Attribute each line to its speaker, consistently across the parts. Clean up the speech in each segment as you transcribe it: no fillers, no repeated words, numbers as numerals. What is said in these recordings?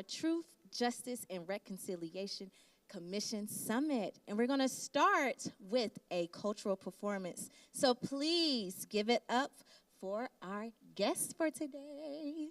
Speaker 1: Truth, Justice, and Reconciliation Commission Summit. And we're going to start with a cultural performance. So please give it up for our guests for today.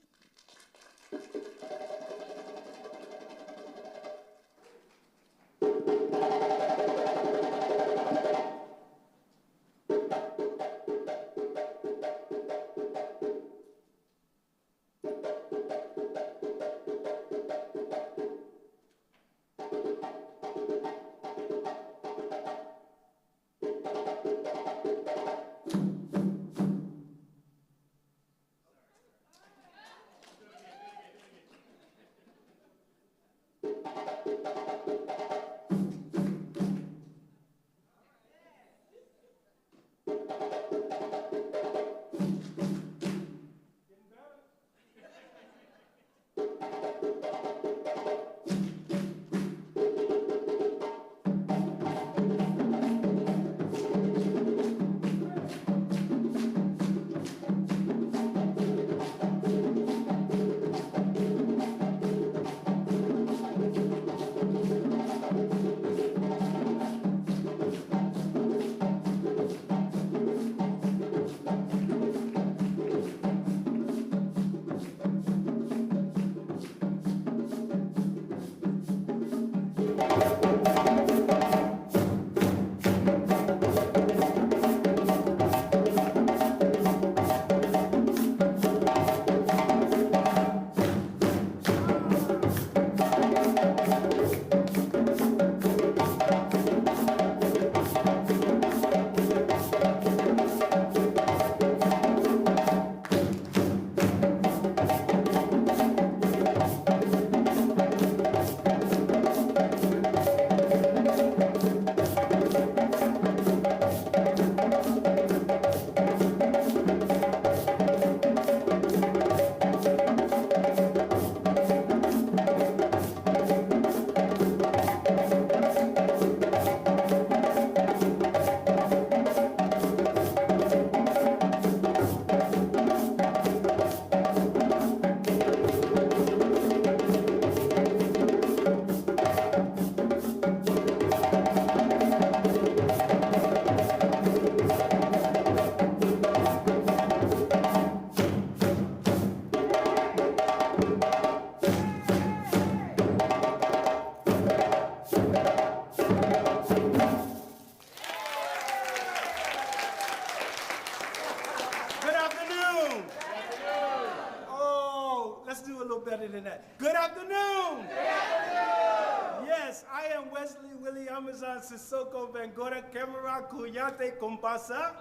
Speaker 2: Sissoko Bengora Camera Kuyate Kompasa.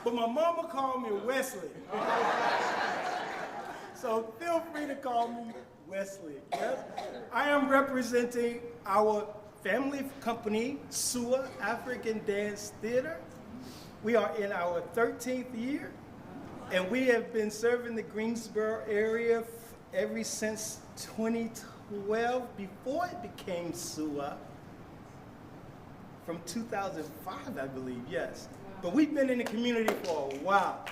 Speaker 2: But my mama called me Wesley. So feel free to call me Wesley. Yes? I am representing our family company, SUA African Dance Theater. We are in our 13th year, and we have been serving the Greensboro area ever since 2012. Before it became SUA, from 2005, I believe, yes. But we've been in the community for a while.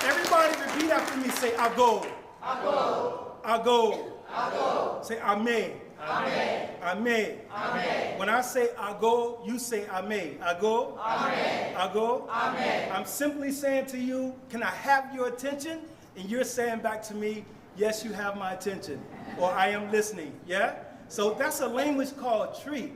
Speaker 2: Everybody repeat after me, say, I go. I go. I go. I go. Say, Ame. Ame. Ame. Ame. When I say I go, you say Ame. I go. Ame. I go. Ame. I'm simply saying to you, can I have your attention? And you're saying back to me, yes, you have my attention, or I am listening, yeah? So that's a language called Twi.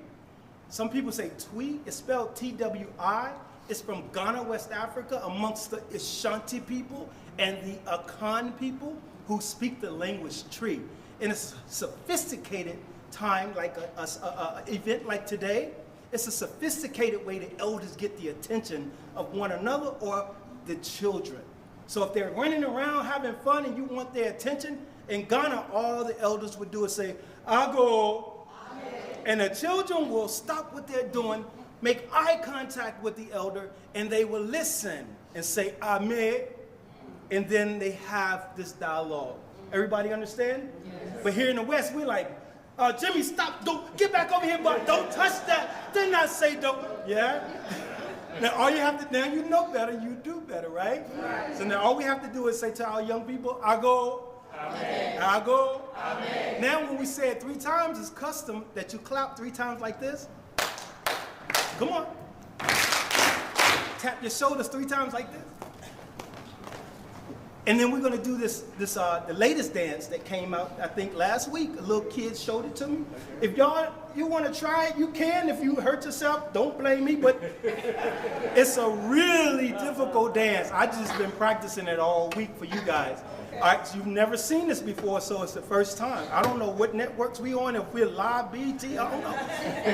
Speaker 2: Some people say Twi, it's spelled T-W-I. It's from Ghana, West Africa, amongst the Ashanti people and the Akan people who speak the language Twi. In a sophisticated time, like an event like today, it's a sophisticated way the elders get the attention of one another or the children. So if they're running around having fun and you want their attention, in Ghana, all the elders would do is say, Ago. Amen. And the children will stop what they're doing, make eye contact with the elder, and they will listen and say, Amen. And then they have this dialogue. Everybody understand? Yes. But here in the West, we're like, Jimmy, stop, don't, get back over here, but don't touch that. Did not say don't, yeah? Now all you have to, now you know better, you do better, right? So now all we have to do is say to our young people, I go. Amen. I go. Amen. Now when we say it 3 times, it's custom that you clap 3 times like this. Come on. Tap your shoulders 3 times like this. And then we're going to do the latest dance that came out, I think, last week. A little kid showed it to me. If you want to try it, you can. If you hurt yourself, don't blame me. But it's a really difficult dance. I just been practicing it all week for you guys. All right, so you've never seen this before, so it's the first time. I don't know what networks we on, if we're live, BT, I don't know.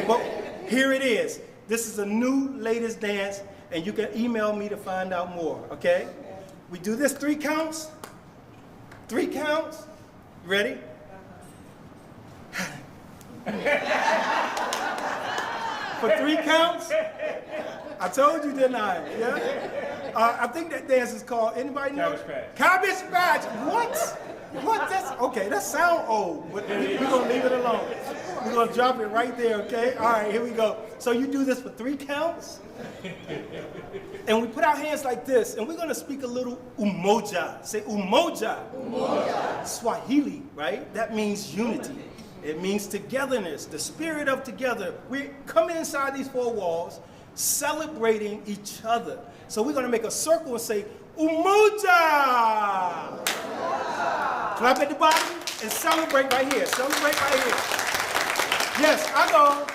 Speaker 2: But here it is. This is a new latest dance, and you can email me to find out more, okay? We do this 3 counts. 3 counts. You ready? For 3 counts? I told you, didn't I? Yeah? I think that dance is called, anybody know?
Speaker 3: Cabbage Patch.
Speaker 2: Cabbage Patch. What? What? That's, okay, that sound old, but we're going to leave it alone. We're going to drop it right there, okay? All right, here we go. So you do this for 3 counts. And we put our hands like this, and we're going to speak a little umoja. Say umoja. Umoja. Swahili, right? That means unity. It means togetherness, the spirit of together. We come inside these 4 walls, celebrating each other. So we're going to make a circle and say, umoja. Clap at the bottom and celebrate right here. Celebrate right here. Yes, I go.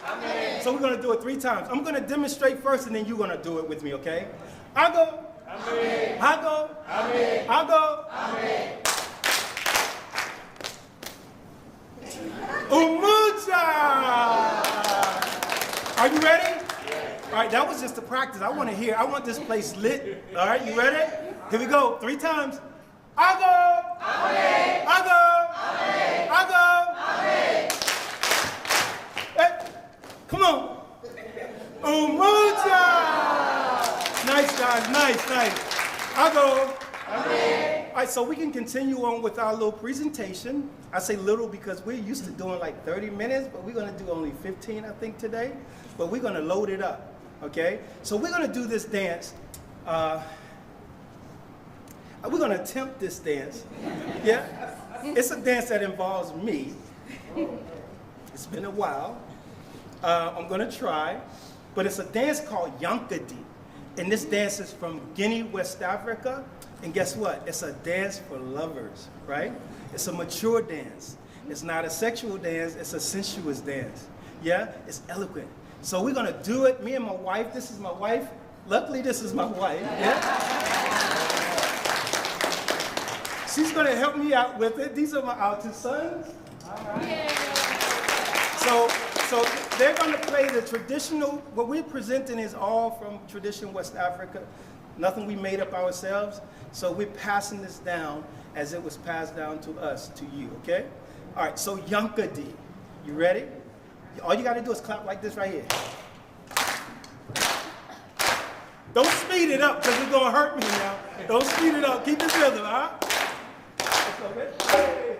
Speaker 2: Amen. So we're going to do it 3 times. I'm going to demonstrate first, and then you're going to do it with me, okay? I go. Amen. I go. Amen. I go. Amen. Umuja! Are you ready? Yes. All right, that was just the practice. I want this place lit. All right, you ready? Here we go. 3 times. I go. Amen. I go. Amen. I go. Amen. Hey, come on. Umuja! Nice, guys. Nice, nice. I go. Amen. All right, so we can continue on with our little presentation. I say little because we're used to doing like 30 minutes, but we're going to do only 15, I think, today. But we're going to load it up, okay? So we're going to do this dance. We're going to attempt this dance. Yeah? It's a dance that involves me. It's been a while. I'm going to try. But it's a dance called Yankadi. And this dance is from Guinea, West Africa. And guess what? It's a dance for lovers, right? It's a mature dance. It's not a sexual dance, it's a sensuous dance. Yeah? It's eloquent. So we're gonna do it, me and my wife. This is my wife. Luckily, this is my wife. Yeah? She's gonna help me out with it. These are our 2 sons. All right. Yeah. So they're gonna play the traditional, what we're presenting is all from traditional West Africa. Nothing we made up ourselves. So we're passing this down as it was passed down to us, to you, okay? All right, so Yankadi. You ready? All you gotta do is clap like this right here. Don't speed it up, because it's gonna hurt me now. Don't speed it up, keep this rhythm, huh? Okay. Hey!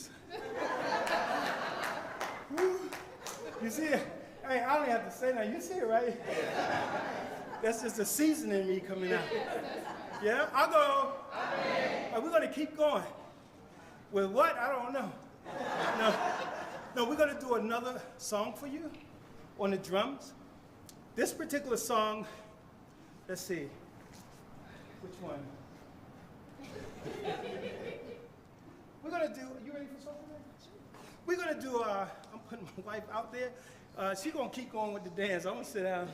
Speaker 2: Jesus. Woo. You see it? I mean, I don't have to say that. You see it, right? That's just the seasoning in me coming out. Yeah, I'll go. We're going to keep going. With what? I don't know. No, we're going to do another song for you on the drums. This particular song, let's see. Which one? We're going to do, you ready for something? We're going to do, I'm putting my wife out there. She's going to keep going with the dance. I'm going to sit down.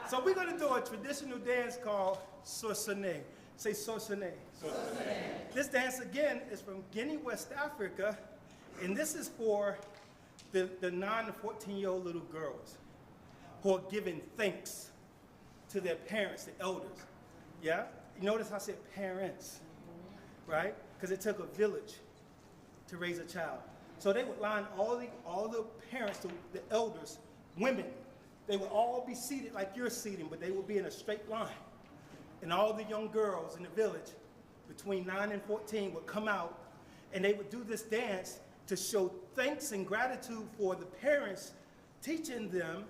Speaker 2: So we're going to do a traditional dance called Sorsene. Say Sorsene. This dance, again, is from Guinea, West Africa, and this is for the 9 to 14-year-old little girls who are giving thanks to their parents, the elders. Yeah? You notice I said parents, right? Because it took a village to raise a child. So they would line all the parents, the elders, women. They would all be seated like you're seating, but they would be in a straight line. And all the young girls in the village between 9 and 14 would come out, and they would do this dance to show thanks and gratitude for the parents teaching them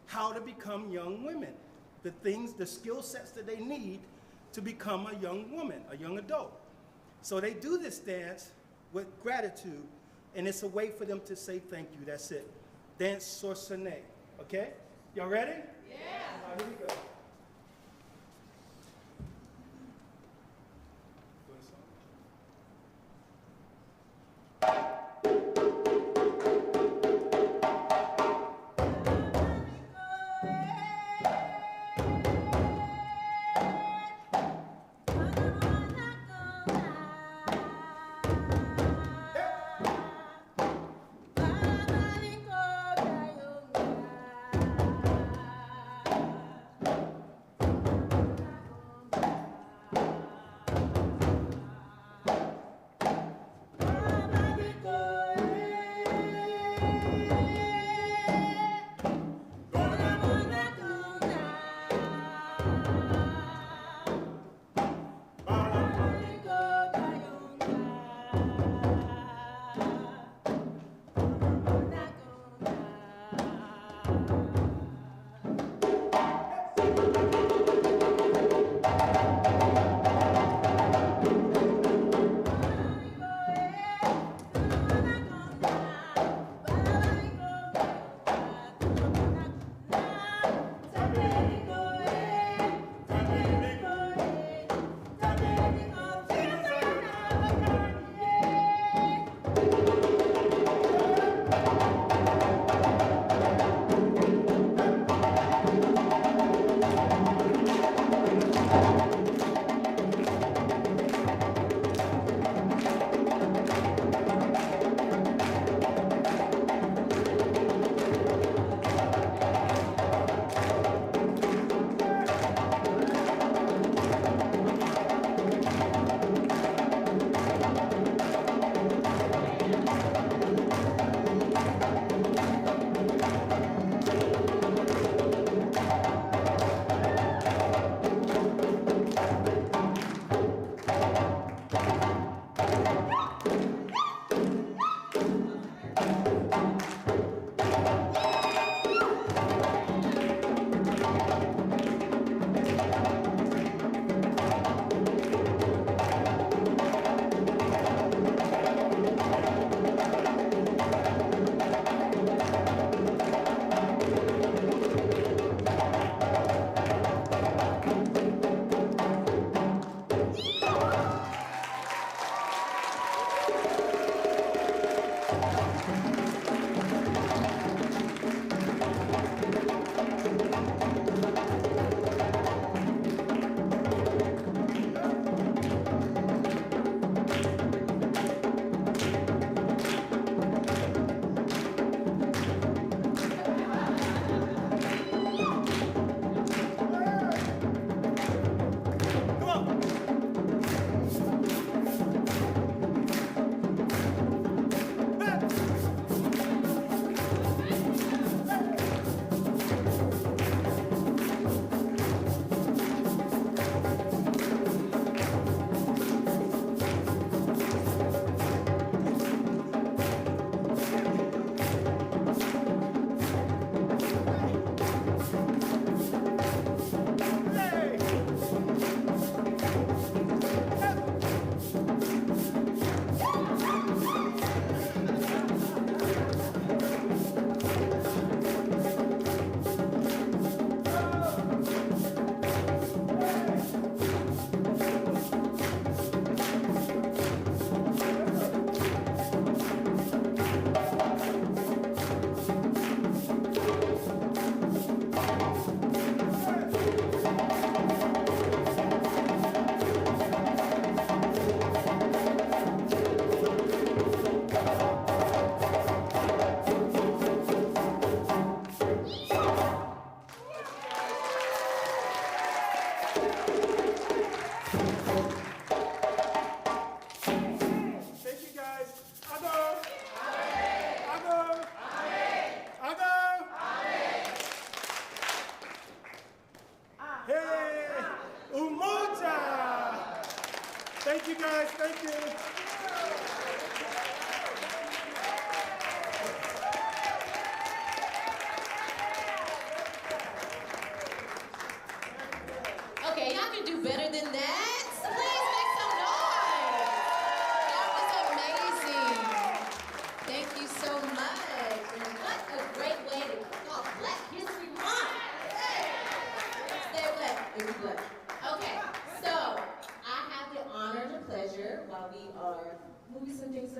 Speaker 2: how to become young women, the things, the skill sets that they need to become a young woman, a young adult. So they do this dance with gratitude, and it's a way for them to say thank you. That's it. Dance Sorsene. Okay? Y'all ready? Yeah. All right, here we go.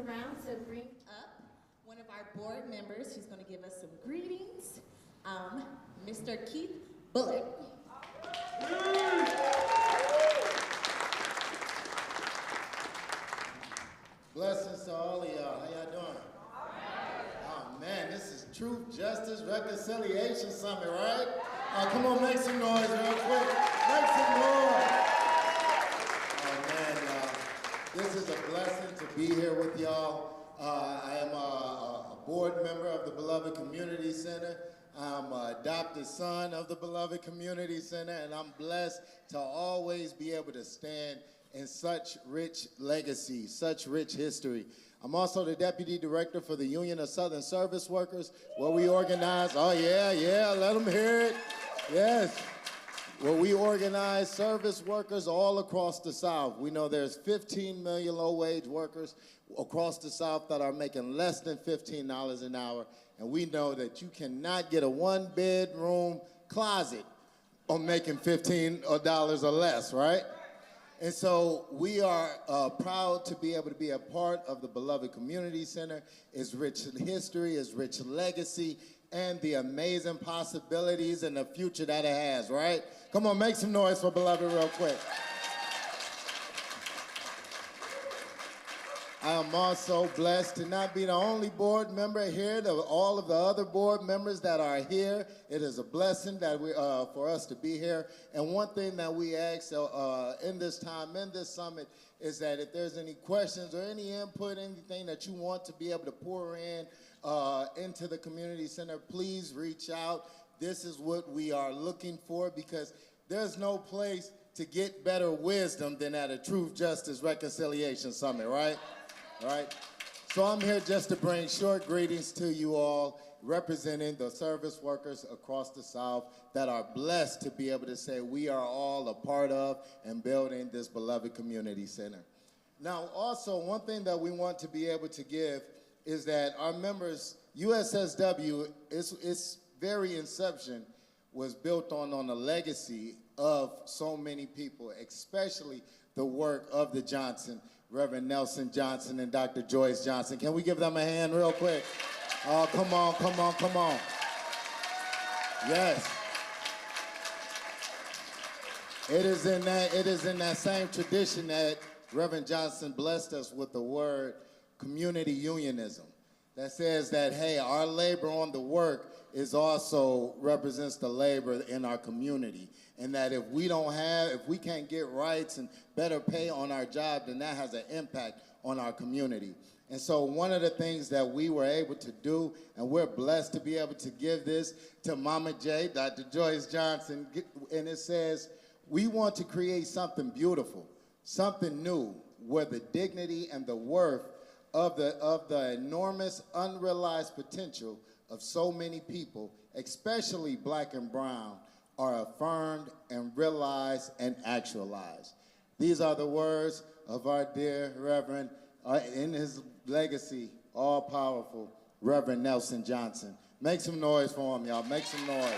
Speaker 1: around to bring up one of our board members who's going to give us some greetings, Mr. Keith Bullock.
Speaker 3: Blessings to all of y'all. How y'all doing? Oh man, this is Truth, Justice, Reconciliation Summit, right? Come on, make some noise real quick. Make some noise. Oh man, this is a blessing to be here with y'all. I am a board member of the Beloved Community Center. I'm an adopted son of the Beloved Community Center, and I'm blessed to always be able to stand in such rich legacy, such rich history. I'm also the Deputy Director for the Union of Southern Service Workers, where we organize, oh yeah, let them hear it, yes. Where we organize service workers all across the South. We know there's 15 million low-wage workers across the South that are making less than $15 an hour, and we know that you cannot get a one-bedroom closet on making $15 or less, right? And so we are proud to be able to be a part of the Beloved Community Center. It's rich history, it's rich legacy, and the amazing possibilities and the future that it has, right? Come on, make some noise for Beloved real quick. I am also blessed to not be the only board member here, all of the other board members that are here. It is a blessing that for us to be here. And one thing that we ask in this time, in this summit, is that if there's any questions or any input, anything that you want to be able to pour in into the community center, please reach out. This is what we are looking for, because there's no place to get better wisdom than at a Truth, Justice, Reconciliation Summit, right? Right? So I'm here just to bring short greetings to you all, representing the service workers across the South that are blessed to be able to say we are all a part of and building this Beloved Community Center. Now, also, one thing that we want to be able to give is that our members, USSW, its very inception was built on a legacy of so many people, especially the work of the Johnson, Reverend Nelson Johnson and Dr. Joyce Johnson. Can we give them a hand real quick? Oh, come on, come on, come on. Yes. It is in that same tradition that Reverend Johnson blessed us with the word community unionism. That says that, hey, our labor on the work is also represents the labor in our community. And that if we can't get rights and better pay on our job, then that has an impact on our community. And so one of the things that we were able to do, and we're blessed to be able to give this to Mama J, Dr. Joyce Johnson, and it says, we want to create something beautiful, something new, where the dignity and the worth of the enormous unrealized potential of so many people, especially Black and brown, are affirmed and realized and actualized. These are the words of our dear Reverend, in his legacy, all-powerful Reverend Nelson Johnson. Make some noise for him, y'all. Make some noise.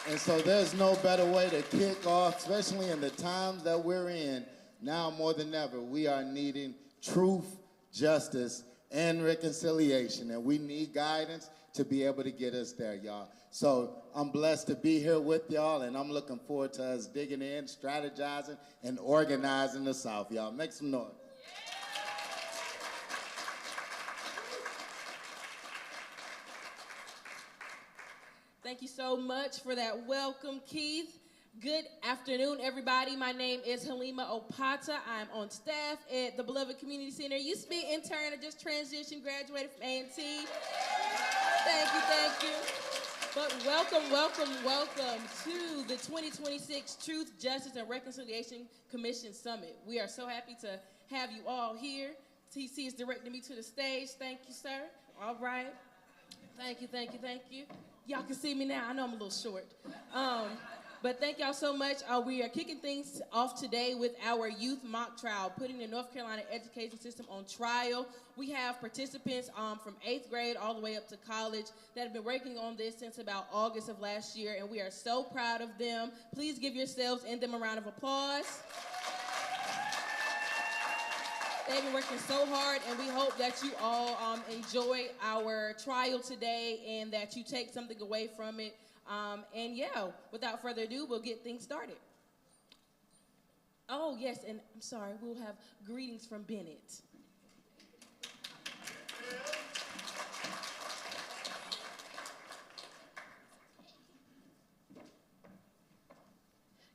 Speaker 3: And so there's no better way to kick off, especially in the times that we're in. Now more than ever, we are needing truth, justice, and reconciliation. And we need guidance to be able to get us there, y'all. So I'm blessed to be here with y'all, and I'm looking forward to us digging in, strategizing, and organizing the South, y'all. Make some noise.
Speaker 4: Thank you so much for that welcome, Keith. Good afternoon, everybody. My name is Halima Opata. I'm on staff at the Beloved Community Center. Used to be an intern. I just transitioned, graduated from A&T. Thank you. But welcome to the 2026 Truth, Justice, and Reconciliation Commission Summit. We are so happy to have you all here. TC is directing me to the stage. Thank you, sir. All right. Thank you. Y'all can see me now. I know I'm a little short. But thank y'all so much. We are kicking things off today with our youth mock trial, putting the North Carolina education system on trial. We have participants from 8th grade all the way up to college that have been working on this since about August of last year, and we are so proud of them. Please give yourselves and them a round of applause. They've been working so hard, and we hope that you all enjoy our trial today and that you take something away from it. And yeah, without further ado, we'll get things started. Oh, yes, and I'm sorry, we'll have greetings from Bennett.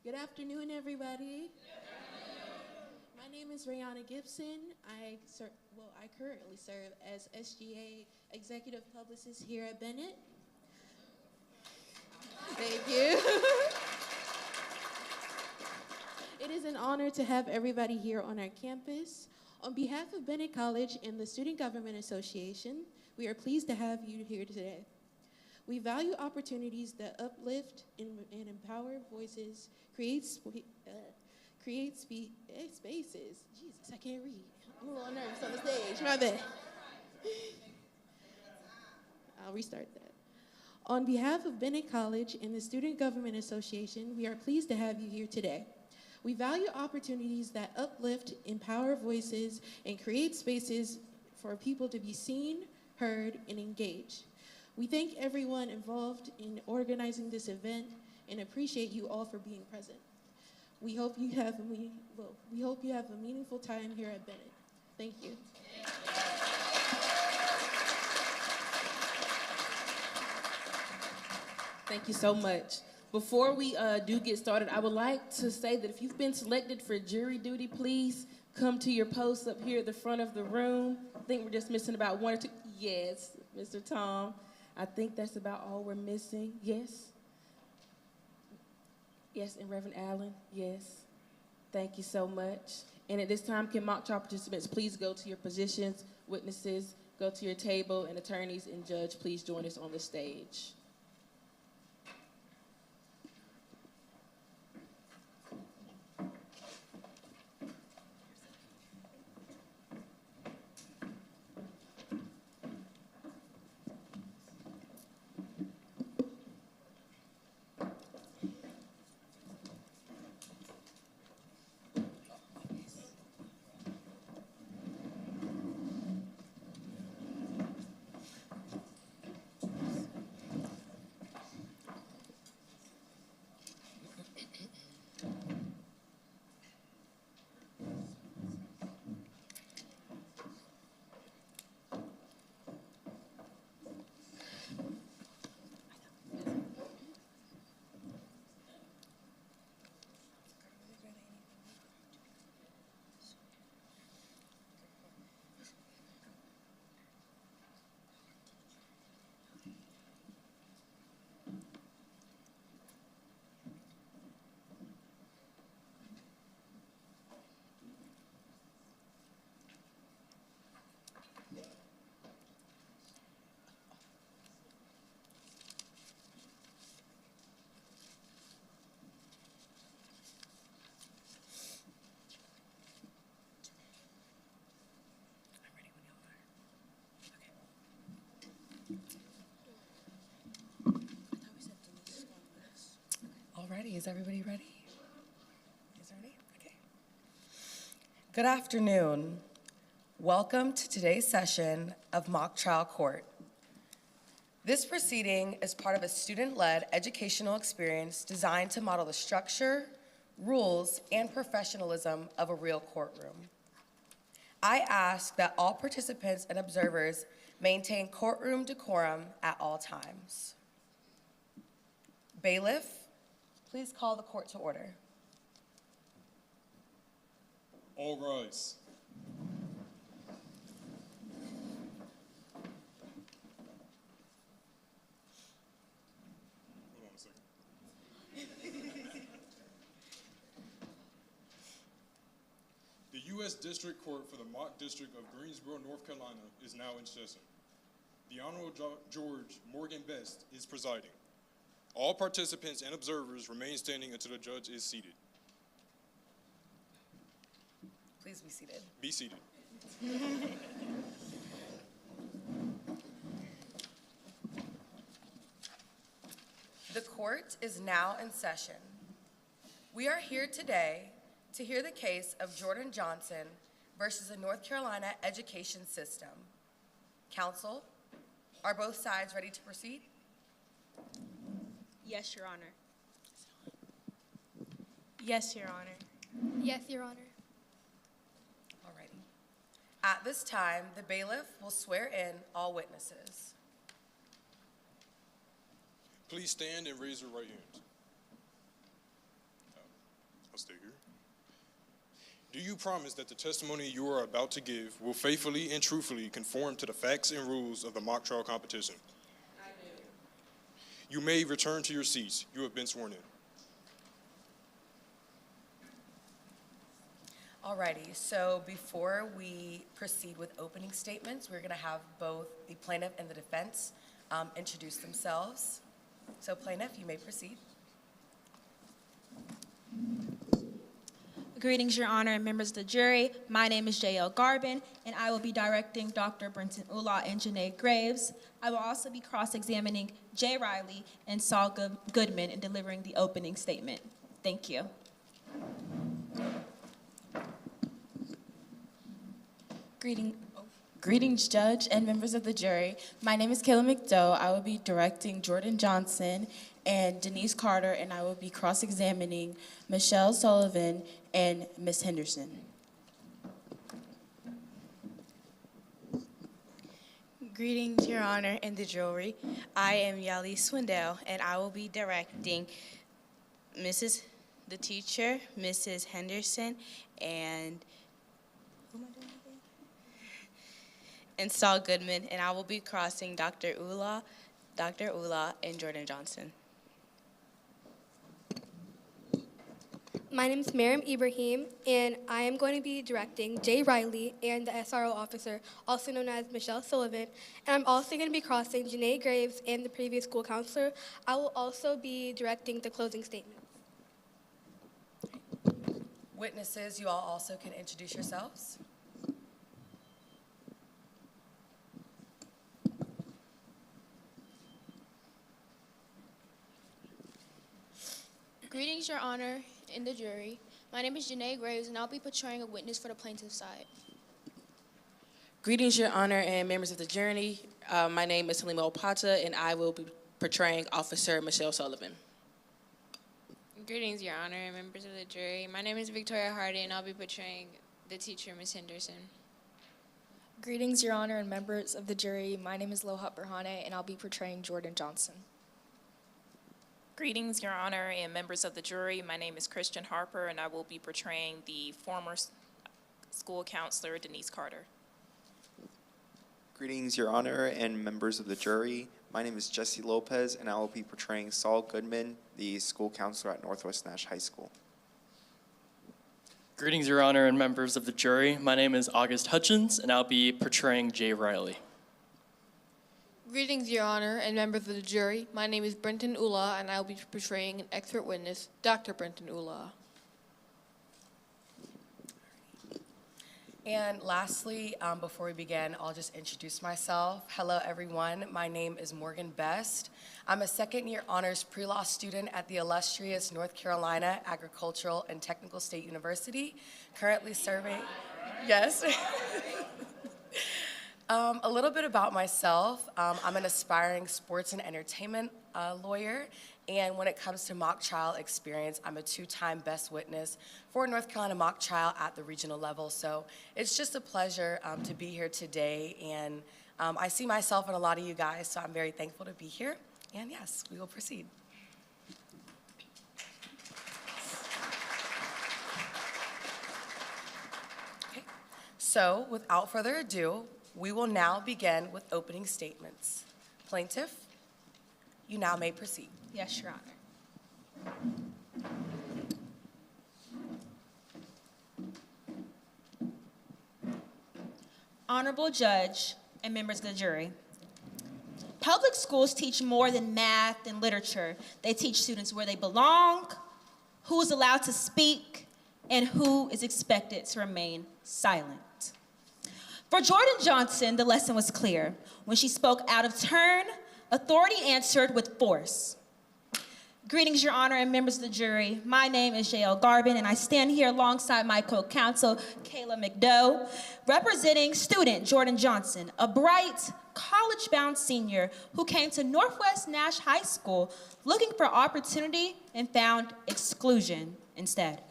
Speaker 5: Good afternoon, everybody. My name is Rihanna Gibson. I currently serve as SGA Executive Publicist here at Bennett. Thank you. It is an honor to have everybody here on our campus. On behalf of Bennett College and the Student Government Association, we are pleased to have you here today. We value opportunities that uplift and empower voices, create spaces. Jesus, I can't read. I'm a little nervous on the stage. My bad. I'll restart that. On behalf of Bennett College and the Student Government Association, we are pleased to have you here today. We value opportunities that uplift, empower voices, and create spaces for people to be seen, heard, and engaged. We thank everyone involved in organizing this event and appreciate you all for being present. We hope you have a meaningful time here at Bennett. Thank you.
Speaker 4: Thank you so much. Before we do get started, I would like to say that if you've been selected for jury duty, please come to your posts up here at the front of the room. I think we're just missing about one or two. Yes, Mr. Tom. I think that's about all we're missing. Yes? Yes, and Reverend Allen? Yes. Thank you so much. And at this time, can mock trial participants please go to your positions, witnesses, go to your table, and attorneys and judge, please join us on the stage.
Speaker 6: Alrighty, is everybody ready? Okay. Good afternoon. Welcome to today's session of Mock Trial Court. This proceeding is part of a student-led educational experience designed to model the structure, rules, and professionalism of a real courtroom. I ask that all participants and observers maintain courtroom decorum at all times. Bailiff, please call the court to order.
Speaker 7: All rise. Hold on a second. The U.S. District Court for the Mock District of Greensboro, North Carolina is now in session. The Honorable George Morgan Best is presiding. All participants and observers remain standing until the judge is seated.
Speaker 6: Please be seated.
Speaker 7: Be seated.
Speaker 6: The court is now in session. We are here today to hear the case of Jordan Johnson versus the North Carolina education system. Counsel, are both sides ready to proceed?
Speaker 8: Yes, Your Honor.
Speaker 9: Yes, Your Honor.
Speaker 8: Yes, Your Honor.
Speaker 6: Alrighty. At this time, the bailiff will swear in all witnesses.
Speaker 7: Please stand and raise your right hand. I'll stay here. Do you promise that the testimony you are about to give will faithfully and truthfully conform to the facts and rules of the mock trial competition?
Speaker 4: I do.
Speaker 7: You may return to your seats. You have been sworn in.
Speaker 6: Alrighty, so before we proceed with opening statements, we're gonna have both the plaintiff and the defense introduce themselves. So plaintiff, you may proceed.
Speaker 10: Greetings, Your Honor, and members of the jury. My name is J.L. Garbin, and I will be directing Dr. Brenton Ula and Janae Graves. I will also be cross-examining Jay Riley and Saul Goodman in delivering the opening statement. Thank you.
Speaker 9: Greetings, Judge and members of the jury. My name is Kayla McDowell. I will be directing Jordan Johnson and Denise Carter, and I will be cross-examining Michelle Sullivan and Ms. Henderson.
Speaker 11: Greetings, Your Honor, and the jury. I am Yali Swindell, and I will be directing the teacher, Mrs. Henderson, and who am I doing again? And Saul Goodman, and I will be crossing Dr. Ula, and Jordan Johnson.
Speaker 8: My name is Miriam Ibrahim, and I am going to be directing Jay Riley and the SRO officer, also known as Michelle Sullivan. And I'm also going to be crossing Janae Graves and the previous school counselor. I will also be directing the closing statement.
Speaker 6: Witnesses, you all also can introduce yourselves.
Speaker 12: Greetings, Your Honor, and the jury. My name is Janae Graves, and I'll be portraying a witness for the plaintiff's side.
Speaker 4: Greetings, Your Honor, and members of the jury. My name is Halima Opata, and I will be portraying Officer Michelle Sullivan.
Speaker 12: Greetings, Your Honor, and members of the jury. My name is Victoria Hardy, and I'll be portraying the teacher, Ms. Henderson.
Speaker 13: Greetings, Your Honor, and members of the jury. My name is Lohat Berhane, and I'll be portraying Jordan Johnson.
Speaker 14: Greetings, Your Honor, and members of the jury. My name is Christian Harper, and I will be portraying the former school counselor, Denise Carter.
Speaker 15: Greetings, Your Honor, and members of the jury. My name is Jesse Lopez, and I will be portraying Saul Goodman, the school counselor at Northwest Nash High School.
Speaker 16: Greetings, Your Honor, and members of the jury. My name is August Hutchins, and I'll be portraying Jay Riley.
Speaker 12: Greetings, Your Honor, and members of the jury. My name is Brenton Ula, and I'll be portraying an expert witness, Dr. Brenton Ula.
Speaker 6: And lastly, before we begin, I'll just introduce myself. Hello, everyone. My name is Morgan Best. I'm a second-year honors pre-law student at the illustrious North Carolina Agricultural and Technical State University, currently serving, yes. A little bit about myself. I'm an aspiring sports and entertainment lawyer, and when it comes to mock trial experience, I'm a two-time best witness for North Carolina mock trial at the regional level. So it's just a pleasure to be here today, and I see myself in a lot of you guys, so I'm very thankful to be here. And yes, we will proceed. Okay. So without further ado, we will now begin with opening statements. Plaintiff, you now may proceed.
Speaker 10: Yes, Your Honor. Honorable Judge and members of the jury. Public schools teach more than math and literature. They teach students where they belong, who is allowed to speak, and who is expected to remain silent. For Jordan Johnson, the lesson was clear. When she spoke out of turn, authority answered with force. Greetings, Your Honor, and members of the jury. My name is J.L. Garbin, and I stand here alongside my co-counsel, Kayla McDoe, representing student Jordan Johnson, a bright, college-bound senior who came to Northwest Nash High School looking for opportunity and found exclusion instead.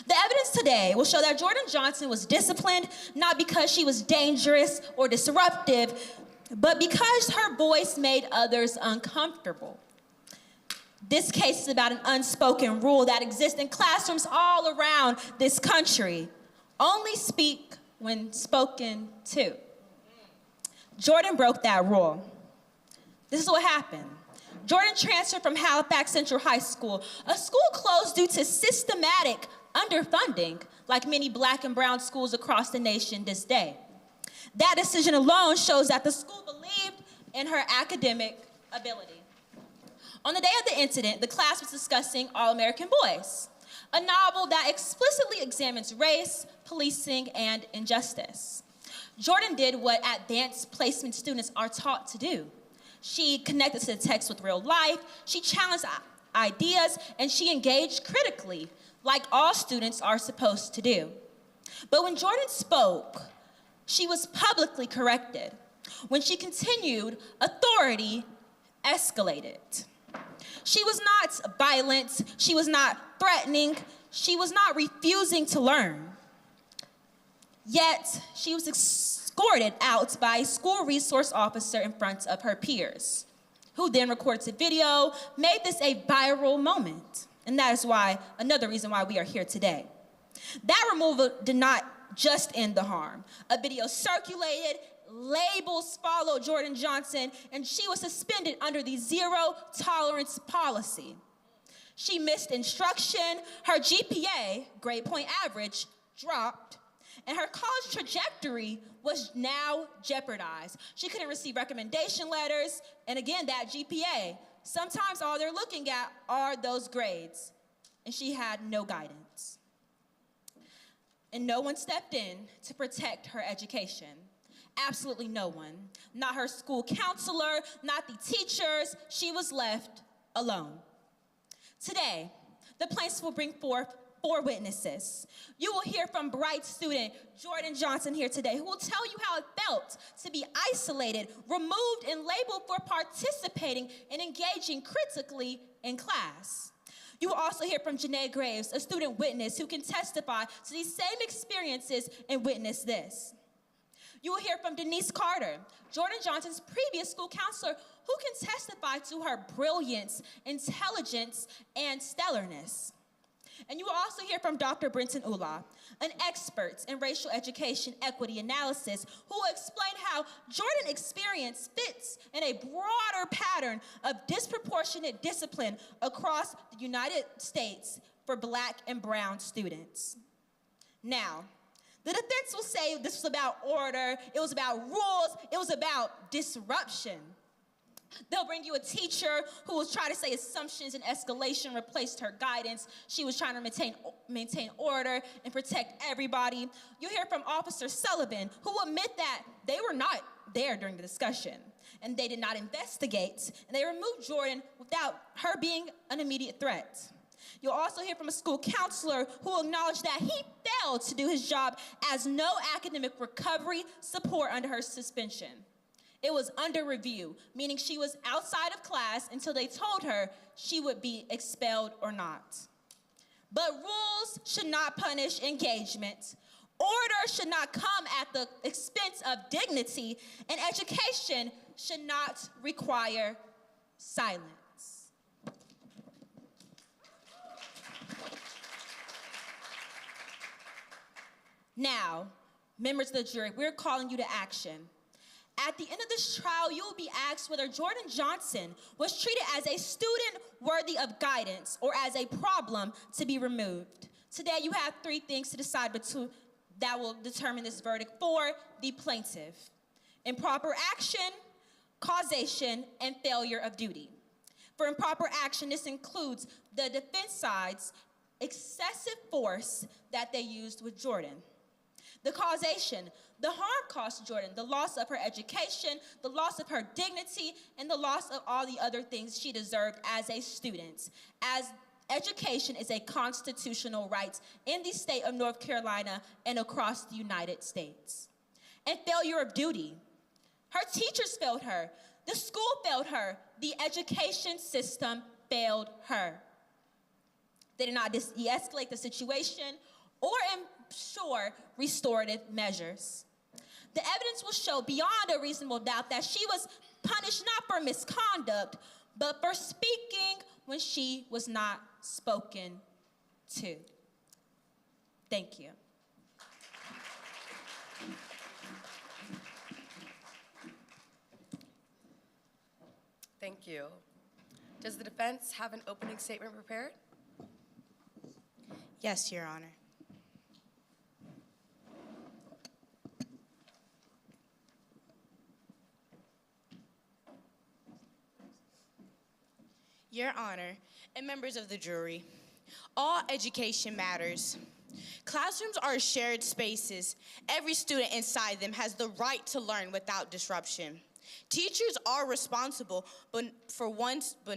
Speaker 10: The evidence today will show that Jordan Johnson was disciplined not because she was dangerous or disruptive, but because her voice made others uncomfortable. This case is about an unspoken rule that exists in classrooms all around this country. Only speak when spoken to. Jordan broke that rule. This is what happened. Jordan transferred from Halifax Central High School, a school closed due to systematic underfunding, like many black and brown schools across the nation this day. That decision alone shows that the school believed in her academic ability. On the day of the incident, the class was discussing All-American Boys, a novel that explicitly examines race, policing, and injustice. Jordan did what advanced placement students are taught to do. She connected to the text with real life, she challenged ideas, and she engaged critically, like all students are supposed to do. But when Jordan spoke, she was publicly corrected. When she continued, authority escalated. She was not violent, she was not threatening, she was not refusing to learn. Yet, she was escorted out by a school resource officer in front of her peers, who then recorded the video, made this a viral moment. And that is why, another reason why we are here today. That removal did not just end the harm. A video circulated, labels followed Jordan Johnson, and she was suspended under the zero tolerance policy. She missed instruction, her GPA, grade point average, dropped, and her college trajectory was now jeopardized. She couldn't receive recommendation letters, and again, that GPA. Sometimes all they're looking at are those grades, and she had no guidance. And no one stepped in to protect her education. Absolutely no one. Not her school counselor, not the teachers. She was left alone. Today, the plaintiffs will bring forth 4 witnesses. You will hear from bright student Jordan Johnson here today, who will tell you how it felt to be isolated, removed, and labeled for participating and engaging critically in class. You will also hear from Janae Graves, a student witness who can testify to these same experiences and witness this. You will hear from Denise Carter, Jordan Johnson's previous school counselor, who can testify to her brilliance, intelligence, and stellarness. And you will also hear from Dr. Brenton Ula, an expert in racial education equity analysis, who will explain how Jordan's experience fits in a broader pattern of disproportionate discipline across the United States for black and brown students. Now, the defense will say this was about order, it was about rules, it was about disruption. They'll bring you a teacher who will try to say assumptions and escalation replaced her guidance. She was trying to maintain order and protect everybody. You'll hear from Officer Sullivan, who will admit that they were not there during the discussion, and they did not investigate, and they removed Jordan without her being an immediate threat. You'll also hear from a school counselor who will acknowledge that he failed to do his job as no academic recovery support under her suspension. It was under review, meaning she was outside of class until they told her she would be expelled or not. But rules should not punish engagement. Order should not come at the expense of dignity, and education should not require silence. Now, members of the jury, we're calling you to action. At the end of this trial, you will be asked whether Jordan Johnson was treated as a student worthy of guidance or as a problem to be removed. Today, you have 3 things to decide between that will determine this verdict for the plaintiff: improper action, causation, and failure of duty. For improper action, this includes the defense side's excessive force that they used with Jordan. The causation, The harm caused Jordan the loss of her education, the loss of her dignity, and the loss of all the other things she deserved as a student. As education is a constitutional right in the state of North Carolina and across the United States. And failure of duty. Her teachers failed her. The school failed her. The education system failed her. They did not de-escalate the situation or ensure restorative measures. The evidence will show beyond a reasonable doubt that she was punished not for misconduct, but for speaking when she was not spoken to. Thank you.
Speaker 6: Thank you. Does the defense have an opening statement prepared?
Speaker 11: Yes, Your Honor. Your Honor, and members of the jury, all education matters. Classrooms are shared spaces. Every student inside them has the right to learn without disruption. Teachers are responsible, but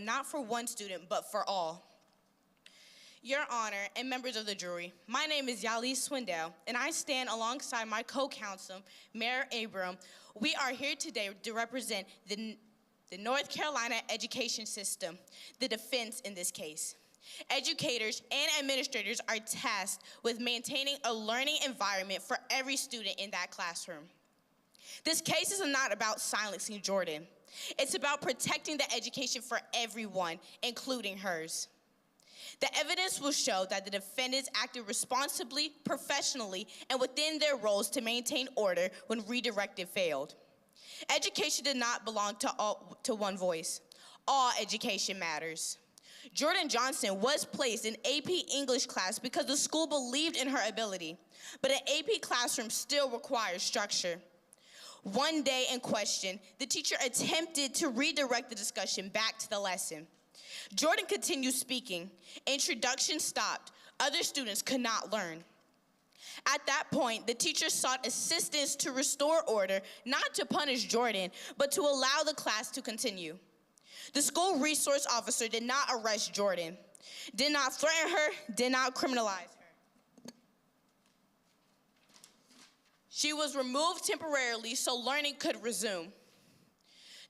Speaker 11: not for one student, but for all. Your Honor, and members of the jury, my name is Yali Swindell, and I stand alongside my co-counsel, Mayor Abram. We are here today to represent the North Carolina education system, the defense in this case. Educators and administrators are tasked with maintaining a learning environment for every student in that classroom. This case is not about silencing Jordan. It's about protecting the education for everyone, including hers. The evidence will show that the defendants acted responsibly, professionally, and within their roles to maintain order when redirected failed. Education did not belong to one voice. All education matters. Jordan Johnson was placed in AP English class because the school believed in her ability, but an AP classroom still requires structure. One day in question, the teacher attempted to redirect the discussion back to the lesson. Jordan continued speaking. Introduction stopped. Other students could not learn. At that point, the teacher sought assistance to restore order, not to punish Jordan, but to allow the class to continue. The school resource officer did not arrest Jordan, did not threaten her, did not criminalize her. She was removed temporarily so learning could resume.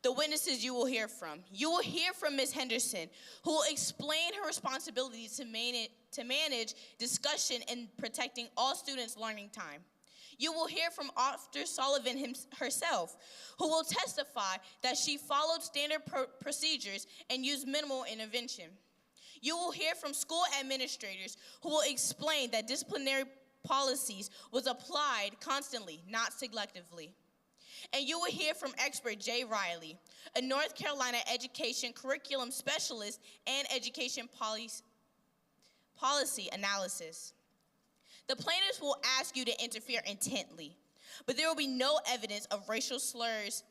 Speaker 11: The witnesses you will hear from. You will hear from Ms. Henderson, who will explain her responsibilities to manage discussion and protecting all students' learning time. You will hear from Officer Sullivan herself, who will testify that she followed standard procedures and used minimal intervention. You will hear from school administrators who will explain that disciplinary policies was applied constantly, not selectively. And you will hear from expert Jay Riley, a North Carolina education curriculum specialist and education policy analysis. The plaintiffs will ask you to interfere intently, but there will be no evidence of racial slurs.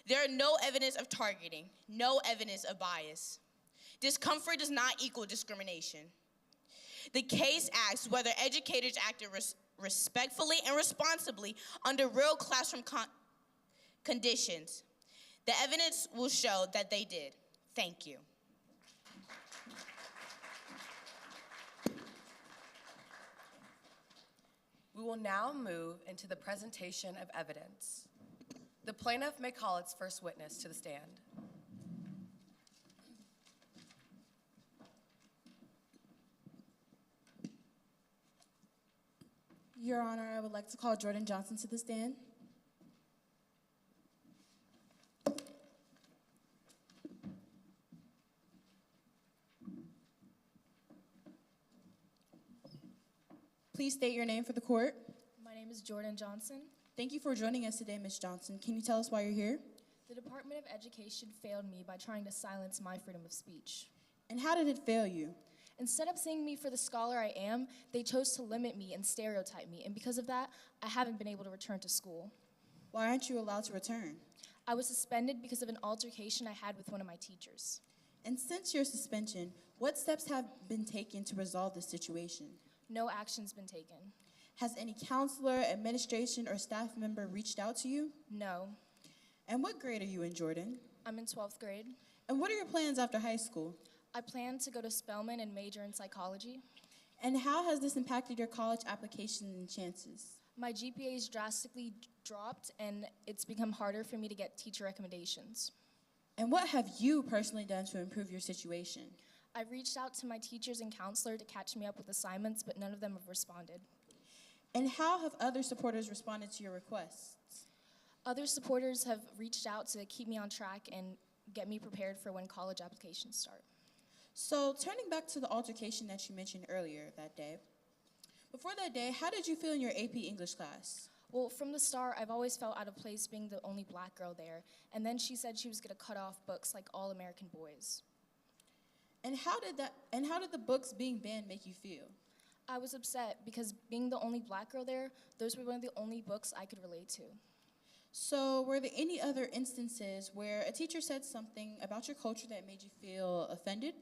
Speaker 11: There are no evidence of targeting, no evidence of bias. Discomfort does not equal discrimination. The case asks whether educators acted respectfully and responsibly under real classroom conditions. The evidence will show that they did. Thank you.
Speaker 6: We will now move into the presentation of evidence. The plaintiff may call its first witness to the stand.
Speaker 9: Your Honor, I would like to call Jordan Johnson to the stand. Please state your name for the court.
Speaker 13: My name is Jordan Johnson.
Speaker 9: Thank you for joining us today, Ms. Johnson. Can you tell us why you're here?
Speaker 13: The Department of Education failed me by trying to silence my freedom of speech.
Speaker 9: And how did it fail you?
Speaker 13: Instead of seeing me for the scholar I am, they chose to limit me and stereotype me, and because of that, I haven't been able to return to school.
Speaker 9: Why aren't you allowed to return?
Speaker 13: I was suspended because of an altercation I had with one of my teachers.
Speaker 9: And since your suspension, what steps have been taken to resolve this situation?
Speaker 13: No action's been taken.
Speaker 9: Has any counselor, administration, or staff member reached out to you?
Speaker 13: No.
Speaker 9: And what grade are you in, Jordan?
Speaker 13: I'm in 12th grade.
Speaker 9: And what are your plans after high school?
Speaker 13: I plan to go to Spelman and major in psychology.
Speaker 9: And how has this impacted your college application and chances?
Speaker 13: My GPA's drastically dropped, and it's become harder for me to get teacher recommendations.
Speaker 9: And what have you personally done to improve your situation?
Speaker 13: I've reached out to my teachers and counselor to catch me up with assignments, but none of them have responded.
Speaker 9: And how have other supporters responded to your requests?
Speaker 13: Other supporters have reached out to keep me on track and get me prepared for when college applications start.
Speaker 9: So, turning back to the altercation that you mentioned earlier that day, before that day, how did you feel in your AP English class?
Speaker 13: Well, from the start, I've always felt out of place being the only black girl there, and then she said she was going to cut off books like All American Boys.
Speaker 9: And how did the books being banned make you feel?
Speaker 13: I was upset because being the only black girl there, those were one of the only books I could relate to.
Speaker 9: So, were there any other instances where a teacher said something about your culture that made you feel offended?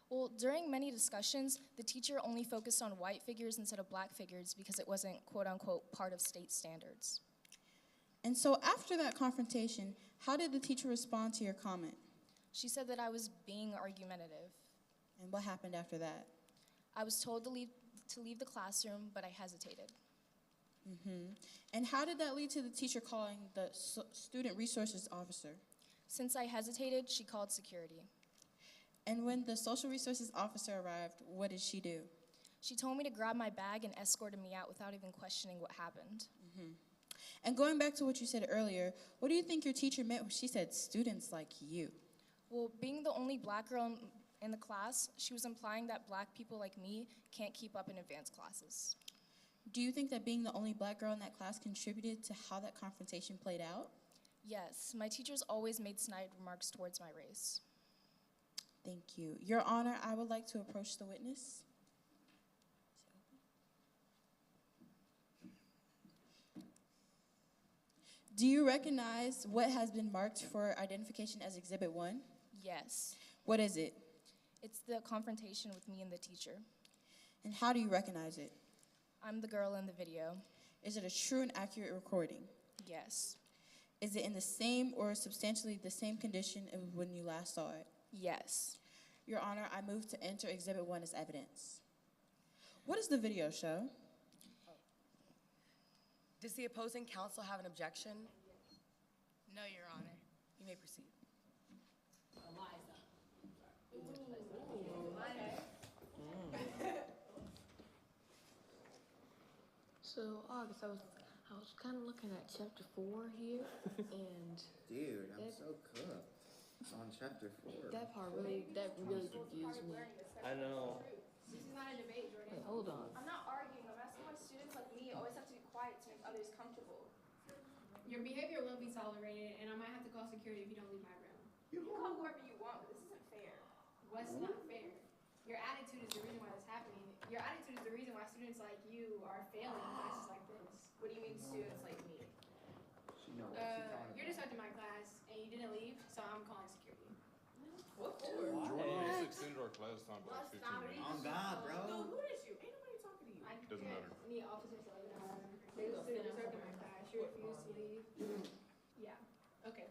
Speaker 13: Well, during many discussions, the teacher only focused on white figures instead of black figures because it wasn't, quote unquote, part of state standards.
Speaker 9: And so, after that confrontation, how did the teacher respond to your comment?
Speaker 13: She said that I was being argumentative.
Speaker 9: And what happened after that?
Speaker 13: I was told to leave the classroom, but I hesitated.
Speaker 9: Mm-hmm. And how did that lead to the teacher calling the student resources officer?
Speaker 13: Since I hesitated, she called security.
Speaker 9: And when the social resources officer arrived, what did she do?
Speaker 13: She told me to grab my bag and escorted me out without even questioning what happened.
Speaker 9: Mm-hmm. And going back to what you said earlier, what do you think your teacher meant when she said students like you?
Speaker 13: Well, being the only black girl in the class, she was implying that black people like me can't keep up in advanced classes.
Speaker 9: Do you think that being the only black girl in that class contributed to how that confrontation played out?
Speaker 13: Yes, my teachers always made snide remarks towards my race.
Speaker 9: Thank you. Your Honor, I would like to approach the witness. Do you recognize what has been marked for identification as Exhibit 1?
Speaker 13: Yes.
Speaker 9: What is it?
Speaker 13: It's the confrontation with me and the teacher.
Speaker 9: And how do you recognize it?
Speaker 13: I'm the girl in the video.
Speaker 9: Is it a true and accurate recording?
Speaker 13: Yes.
Speaker 9: Is it in the same or substantially the same condition of when you last saw it?
Speaker 13: Yes.
Speaker 9: Your Honor, I move to enter Exhibit 1 as evidence. What does the video show?
Speaker 6: Does the opposing counsel have an objection?
Speaker 11: No, Your Honor.
Speaker 6: You may proceed.
Speaker 12: So, August, I was kind of looking at chapter 4 here, and
Speaker 17: dude, I'm so cooked on chapter 4.
Speaker 12: That really confused me.
Speaker 16: I know.
Speaker 18: This is not a debate, Jordan.
Speaker 12: Wait, hold on.
Speaker 18: I'm not arguing. I'm asking why students like me always have to be quiet to make others comfortable.
Speaker 19: Your behavior will be tolerated, and I might have to call security if you don't leave my room.
Speaker 18: You can call whoever you want, but this isn't fair.
Speaker 19: What's not fair? Your attitude is the reason why this is happening. Your attitude is the reason why students like you are failing in classes like this.
Speaker 18: What do you mean students like me?
Speaker 19: You're disrupting my class, and you didn't leave, so I'm calling security.
Speaker 18: What
Speaker 7: for? Jordan just extended our class time by like 15 minutes.
Speaker 17: On God, bro.
Speaker 19: Dude, who is you? Ain't nobody talking to you.
Speaker 7: Doesn't matter.
Speaker 19: I need officers to let me know. They disrupted my class. You refused to leave. Yeah. Okay.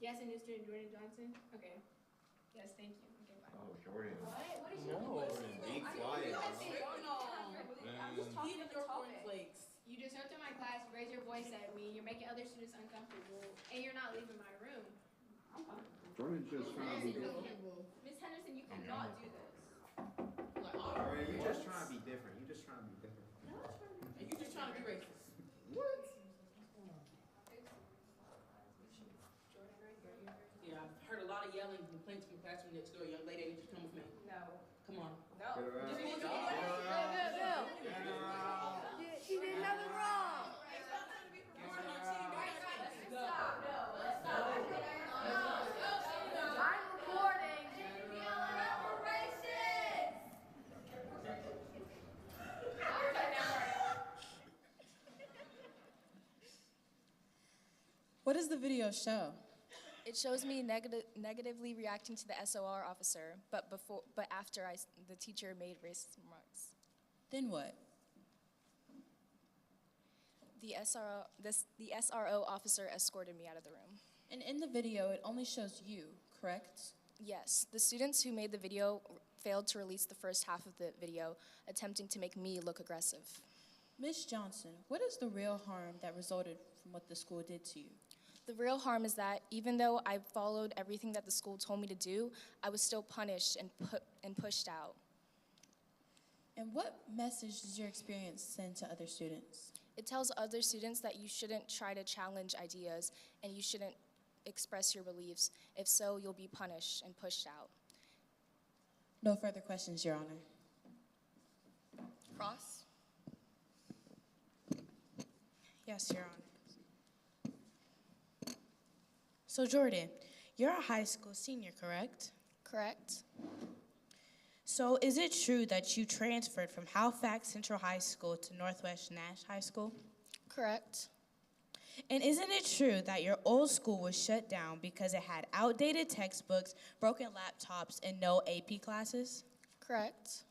Speaker 19: Yes, and new student Jordan Johnson. Okay. Yes, thank you. Okay, bye.
Speaker 17: Oh, Jordan.
Speaker 19: What is
Speaker 17: No. Be quiet,
Speaker 18: I'm just talking to the topic.
Speaker 19: You disrupted my class, you raised your voice at me, you're making other students uncomfortable, and you're not leaving my room.
Speaker 17: Jordan just trying to be different.
Speaker 18: Miss Henderson, you cannot do this.
Speaker 17: Jordan, you just trying to be different. You just trying to be different.
Speaker 20: And you just trying to be racist.
Speaker 17: What?
Speaker 20: Yeah, I've heard a lot of yelling and complaints from the classroom next door. Young lady, you just come with me.
Speaker 18: No.
Speaker 20: Come on.
Speaker 18: No.
Speaker 21: She did nothing wrong.
Speaker 18: Stop. No.
Speaker 21: I'm recording.
Speaker 9: What does the video show?
Speaker 13: It shows me negatively reacting to the SOR officer, but after the teacher made racist remarks.
Speaker 9: Then what?
Speaker 13: The SRO officer escorted me out of the room.
Speaker 9: And in the video, it only shows you, correct?
Speaker 13: Yes, the students who made the video failed to release the first half of the video, attempting to make me look aggressive.
Speaker 9: Ms. Johnson, what is the real harm that resulted from what the school did to you?
Speaker 13: The real harm is that even though I followed everything that the school told me to do, I was still punished and pushed out.
Speaker 9: And what message does your experience send to other students?
Speaker 13: It tells other students that you shouldn't try to challenge ideas and you shouldn't express your beliefs. If so, you'll be punished and pushed out.
Speaker 9: No further questions, Your Honor.
Speaker 6: Cross?
Speaker 2: Yes, Your Honor. So Jordan, you're a high school senior, correct?
Speaker 13: Correct.
Speaker 2: So is it true that you transferred from Halifax Central High School to Northwest Nash High School?
Speaker 13: Correct.
Speaker 2: And isn't it true that your old school was shut down because it had outdated textbooks, broken laptops, and no AP classes?
Speaker 13: Correct.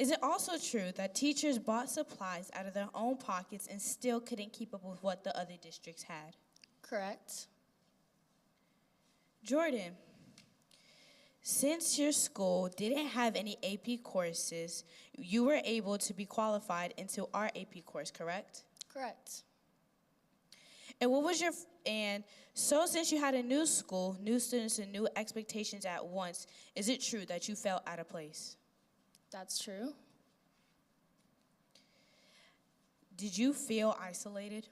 Speaker 2: Is it also true that teachers bought supplies out of their own pockets and still couldn't keep up with what the other districts had?
Speaker 13: Correct.
Speaker 2: Jordan, since your school didn't have any AP courses, you were able to be qualified into our AP course, correct?
Speaker 13: Correct.
Speaker 2: And so since you had a new school, new students, and new expectations at once, is it true that you felt out of place?
Speaker 13: That's true.
Speaker 2: Did you feel isolated?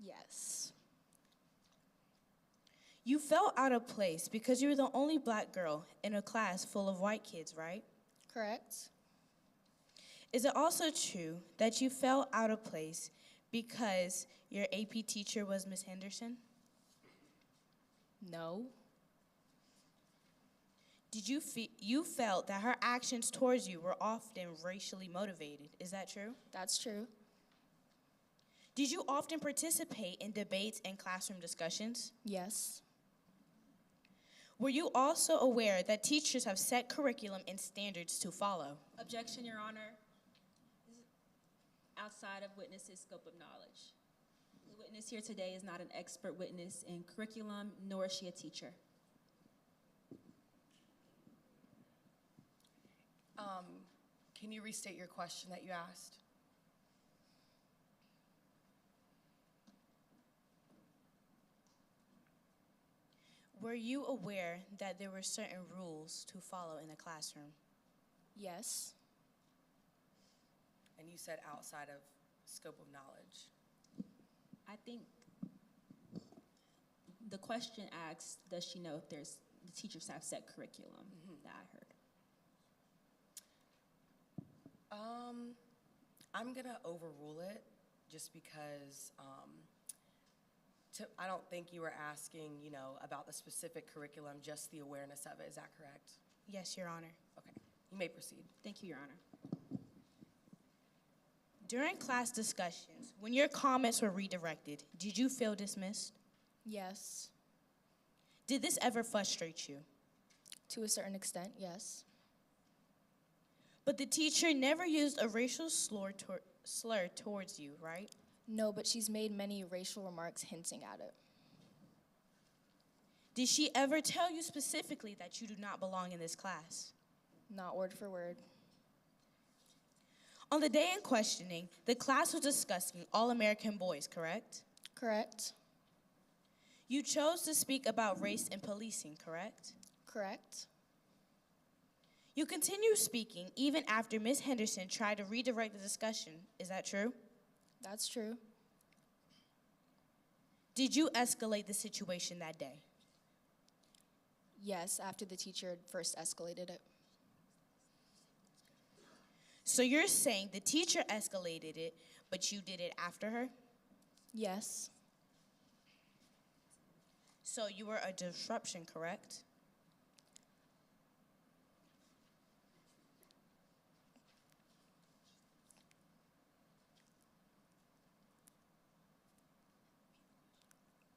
Speaker 13: Yes.
Speaker 2: You felt out of place because you were the only black girl in a class full of white kids, right?
Speaker 13: Correct.
Speaker 2: Is it also true that you felt out of place because your AP teacher was Miss Henderson?
Speaker 13: No.
Speaker 2: You felt that her actions towards you were often racially motivated. Is that true?
Speaker 13: That's true.
Speaker 2: Did you often participate in debates and classroom discussions?
Speaker 13: Yes.
Speaker 2: Were you also aware that teachers have set curriculum and standards to follow?
Speaker 22: Objection, Your Honor. This is outside of witness's scope of knowledge. The witness here today is not an expert witness in curriculum, nor is she a teacher.
Speaker 6: Can you restate your question that you asked?
Speaker 2: Were you aware that there were certain rules to follow in the classroom?
Speaker 13: Yes.
Speaker 6: And you said outside of scope of knowledge.
Speaker 22: I think the question asks, does she know if the teachers have set curriculum that I heard?
Speaker 6: I'm gonna overrule it just because I don't think you were asking, about the specific curriculum, just the awareness of it. Is that correct?
Speaker 2: Yes, Your Honor.
Speaker 6: Okay, you may proceed.
Speaker 22: Thank you, Your Honor.
Speaker 2: During class discussions, when your comments were redirected, did you feel dismissed?
Speaker 13: Yes.
Speaker 2: Did this ever frustrate you?
Speaker 13: To a certain extent, yes.
Speaker 2: But the teacher never used a racial slur towards you, right?
Speaker 13: No, but she's made many racial remarks hinting at it.
Speaker 2: Did she ever tell you specifically that you do not belong in this class?
Speaker 13: Not word for word.
Speaker 2: On the day in questioning, the class was discussing All-American boys, correct?
Speaker 13: Correct.
Speaker 2: You chose to speak about race and policing, correct?
Speaker 13: Correct.
Speaker 2: You continue speaking even after Ms. Henderson tried to redirect the discussion. Is that true?
Speaker 13: That's true.
Speaker 2: Did you escalate the situation that day?
Speaker 13: Yes, after the teacher had first escalated it.
Speaker 2: So you're saying the teacher escalated it, but you did it after her?
Speaker 13: Yes.
Speaker 2: So you were a disruption, correct?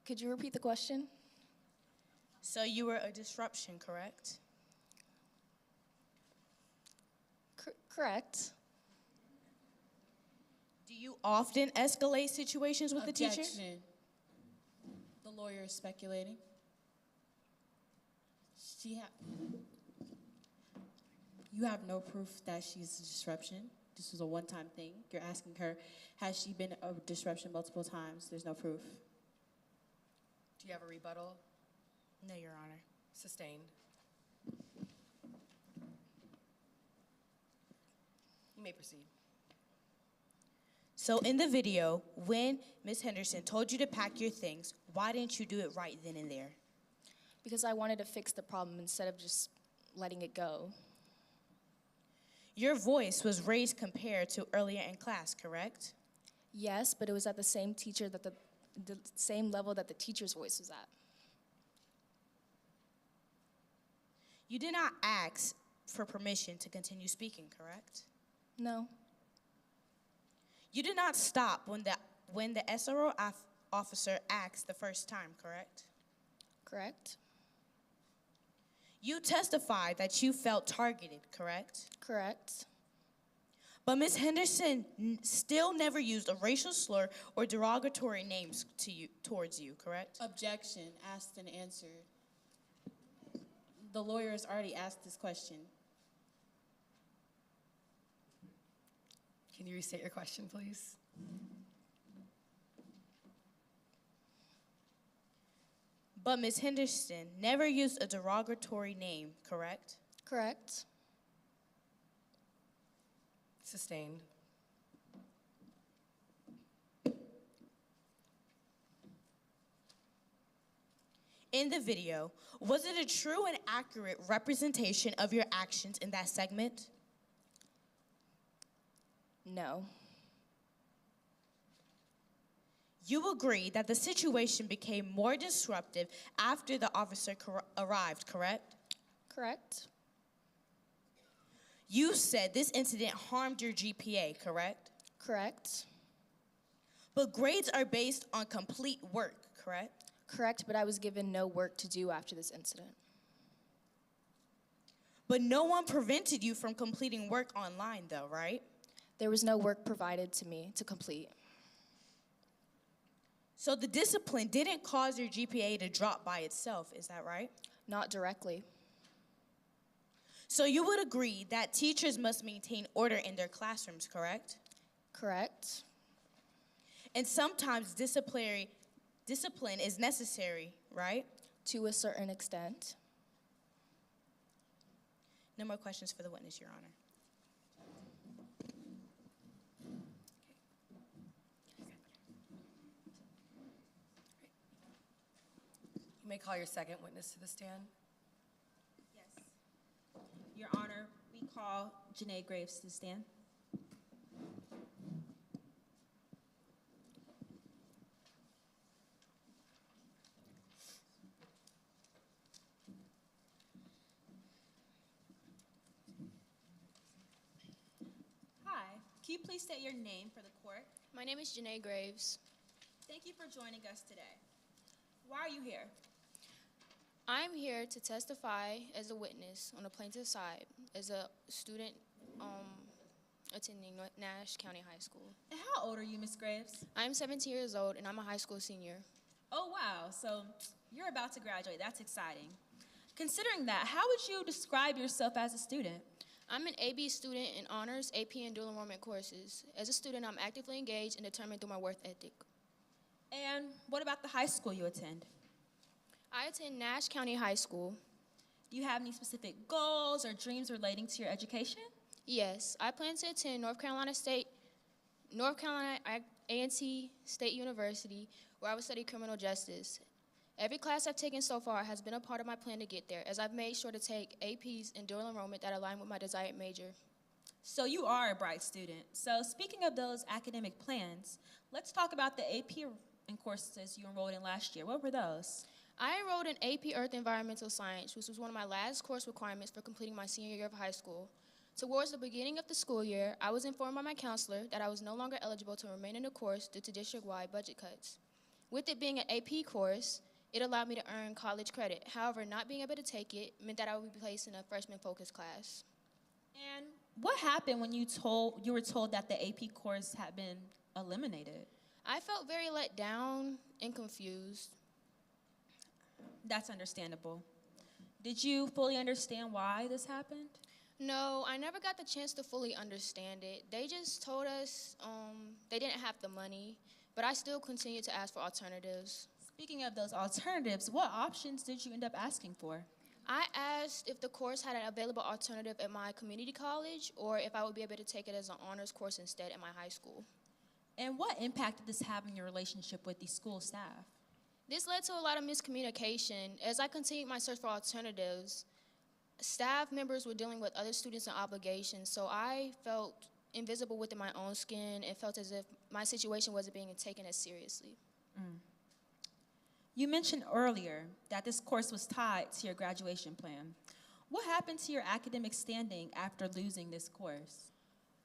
Speaker 13: Could you repeat the question?
Speaker 2: So you were a disruption, correct?
Speaker 13: Correct.
Speaker 2: you often escalate situations with the teacher?
Speaker 9: Objection. The lawyer is speculating. You have no proof that she's a disruption. This was a one-time thing. You're asking her, has she been a disruption multiple times? There's no proof.
Speaker 6: Do you have a rebuttal?
Speaker 2: No, Your Honor.
Speaker 6: Sustained. You may proceed.
Speaker 2: So in the video, when Ms. Henderson told you to pack your things, why didn't you do it right then and there?
Speaker 13: Because I wanted to fix the problem instead of just letting it go.
Speaker 2: Your voice was raised compared to earlier in class, correct?
Speaker 13: Yes, but it was at the same teacher that the same level that the teacher's voice was at.
Speaker 2: You did not ask for permission to continue speaking, correct?
Speaker 13: No.
Speaker 2: You did not stop when the SRO officer asked the first time, correct?
Speaker 13: Correct.
Speaker 2: You testified that you felt targeted, correct?
Speaker 13: Correct.
Speaker 2: But Ms. Henderson still never used a racial slur or derogatory names towards you, correct?
Speaker 9: Objection. Asked and answered. The lawyer has already asked this question.
Speaker 6: Can you restate your question, please?
Speaker 2: But Ms. Henderson never used a derogatory name, correct?
Speaker 13: Correct.
Speaker 6: Sustained.
Speaker 2: In the video, was it a true and accurate representation of your actions in that segment?
Speaker 13: No.
Speaker 2: You agree that the situation became more disruptive after the officer arrived, correct?
Speaker 13: Correct.
Speaker 2: You said this incident harmed your GPA, correct?
Speaker 13: Correct.
Speaker 2: But grades are based on complete work, correct?
Speaker 13: Correct, but I was given no work to do after this incident.
Speaker 2: But no one prevented you from completing work online, though, right?
Speaker 13: There was no work provided to me to complete.
Speaker 2: So the discipline didn't cause your GPA to drop by itself, is that right?
Speaker 13: Not directly.
Speaker 2: So you would agree that teachers must maintain order in their classrooms, correct?
Speaker 13: Correct.
Speaker 2: And sometimes discipline is necessary, right?
Speaker 13: To a certain extent.
Speaker 2: No more questions for the witness, Your Honor.
Speaker 6: You may call your second witness to the stand.
Speaker 22: Yes. Your Honor, we call Janae Graves to the stand. Hi, can you please state your name for the court?
Speaker 13: My name is Janae Graves.
Speaker 22: Thank you for joining us today. Why are you here?
Speaker 13: I'm here to testify as a witness on the plaintiff's side as a student attending Nash County High School.
Speaker 22: And how old are you, Ms. Graves?
Speaker 13: I'm 17 years old and I'm a high school senior.
Speaker 22: Oh, wow. So you're about to graduate. That's exciting. Considering that, how would you describe yourself as a student?
Speaker 13: I'm an AB student in honors, AP, and dual enrollment courses. As a student, I'm actively engaged and determined through my work ethic.
Speaker 22: And what about the high school you attend?
Speaker 13: I attend Nash County High School.
Speaker 22: Do you have any specific goals or dreams relating to your education?
Speaker 13: Yes, I plan to attend North Carolina A&T State University, where I will study criminal justice. Every class I've taken so far has been a part of my plan to get there, as I've made sure to take APs and dual enrollment that align with my desired major.
Speaker 22: So you are a bright student. So speaking of those academic plans, let's talk about the AP courses you enrolled in last year. What were those?
Speaker 13: I enrolled in AP Earth Environmental Science, which was one of my last course requirements for completing my senior year of high school. Towards the beginning of the school year, I was informed by my counselor that I was no longer eligible to remain in the course due to district-wide budget cuts. With it being an AP course, it allowed me to earn college credit. However, not being able to take it meant that I would be placed in a freshman focus class.
Speaker 22: And What happened when you were told that the AP course had been eliminated?
Speaker 13: I felt very let down and confused.
Speaker 22: That's understandable. Did you fully understand why this happened?
Speaker 13: No, I never got the chance to fully understand it. They just told us they didn't have the money, but I still continued to ask for alternatives.
Speaker 22: Speaking of those alternatives, what options did you end up asking for?
Speaker 13: I asked if the course had an available alternative at my community college or if I would be able to take it as an honors course instead at my high school.
Speaker 22: And what impact did this have on your relationship with the school staff?
Speaker 13: This led to a lot of miscommunication. As I continued my search for alternatives, staff members were dealing with other students and obligations, so I felt invisible within my own skin and felt as if my situation wasn't being taken as seriously.
Speaker 22: You mentioned earlier that this course was tied to your graduation plan. What happened to your academic standing after losing this course?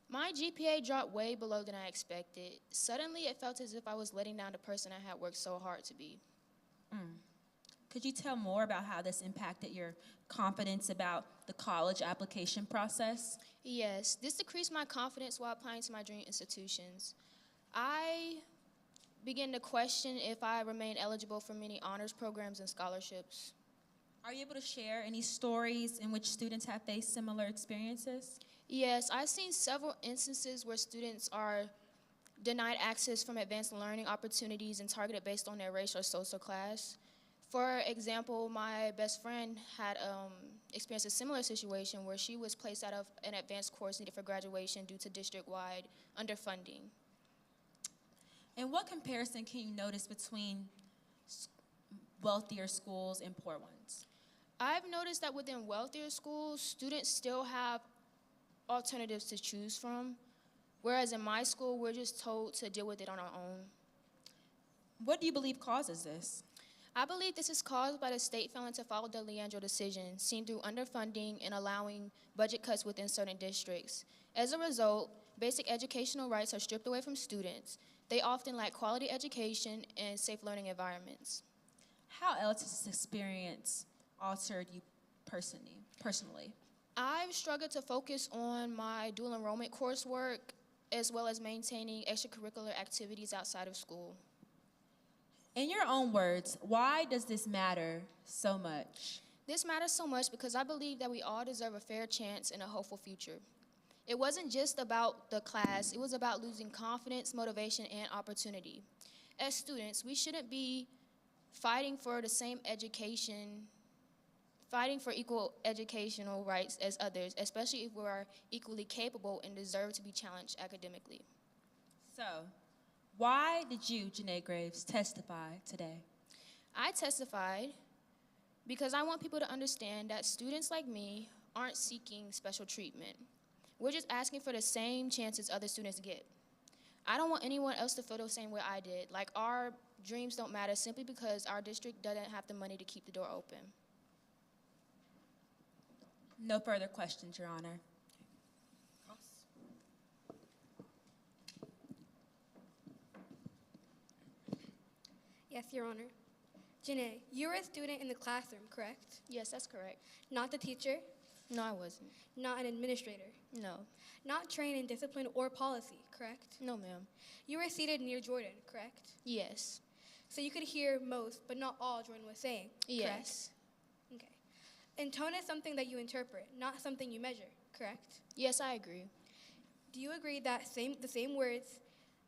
Speaker 13: My GPA dropped way below than I expected. Suddenly, it felt as if I was letting down the person I had worked so hard to be.
Speaker 22: Could you tell more about how this impacted your confidence about the college application process?
Speaker 13: Yes, this decreased my confidence while applying to my dream institutions. I began to question if I remain eligible for many honors programs and scholarships.
Speaker 22: Are you able to share any stories in which students have faced similar experiences?
Speaker 13: Yes, I've seen several instances where students are denied access from advanced learning opportunities and targeted based on their race or social class. For example, my best friend had experienced a similar situation where she was placed out of an advanced course needed for graduation due to district-wide underfunding.
Speaker 22: And what comparison can you notice between wealthier schools and poor ones?
Speaker 13: I've noticed that within wealthier schools, students still have alternatives to choose from, whereas in my school, we're just told to deal with it on our own.
Speaker 22: What do you believe causes this?
Speaker 13: I believe this is caused by the state failing to follow the Leandro decision, seen through underfunding and allowing budget cuts within certain districts. As a result, basic educational rights are stripped away from students. They often lack quality education and safe learning environments.
Speaker 22: How else has this experience altered you personally?
Speaker 13: I've struggled to focus on my dual enrollment coursework as well as maintaining extracurricular activities outside of school.
Speaker 22: In your own words, why does this matter so much?
Speaker 13: This matters so much because I believe that we all deserve a fair chance and a hopeful future. It wasn't just about the class, it was about losing confidence, motivation, and opportunity. As students, we shouldn't be fighting for the same education, fighting for equal educational rights as others, especially if we are equally capable and deserve to be challenged academically.
Speaker 22: So, why did you, Janae Graves, testify today?
Speaker 13: I testified because I want people to understand that students like me aren't seeking special treatment. We're just asking for the same chances other students get. I don't want anyone else to feel the same way I did, like our dreams don't matter simply because our district doesn't have the money to keep the door open.
Speaker 22: No further questions, Your Honor.
Speaker 8: Yes, Your Honor. Janae, you were a student in the classroom, correct?
Speaker 13: Yes, that's correct.
Speaker 8: Not the teacher?
Speaker 13: No, I wasn't.
Speaker 8: Not an administrator?
Speaker 13: No.
Speaker 8: Not trained in discipline or policy, correct?
Speaker 13: No, ma'am.
Speaker 8: You were seated near Jordan, correct?
Speaker 13: Yes.
Speaker 8: So you could hear most, but not all Jordan was saying,
Speaker 13: Yes.
Speaker 8: correct? Okay. And tone is something that you interpret, not something you measure, correct?
Speaker 13: Yes, I agree.
Speaker 8: Do you agree that the same words,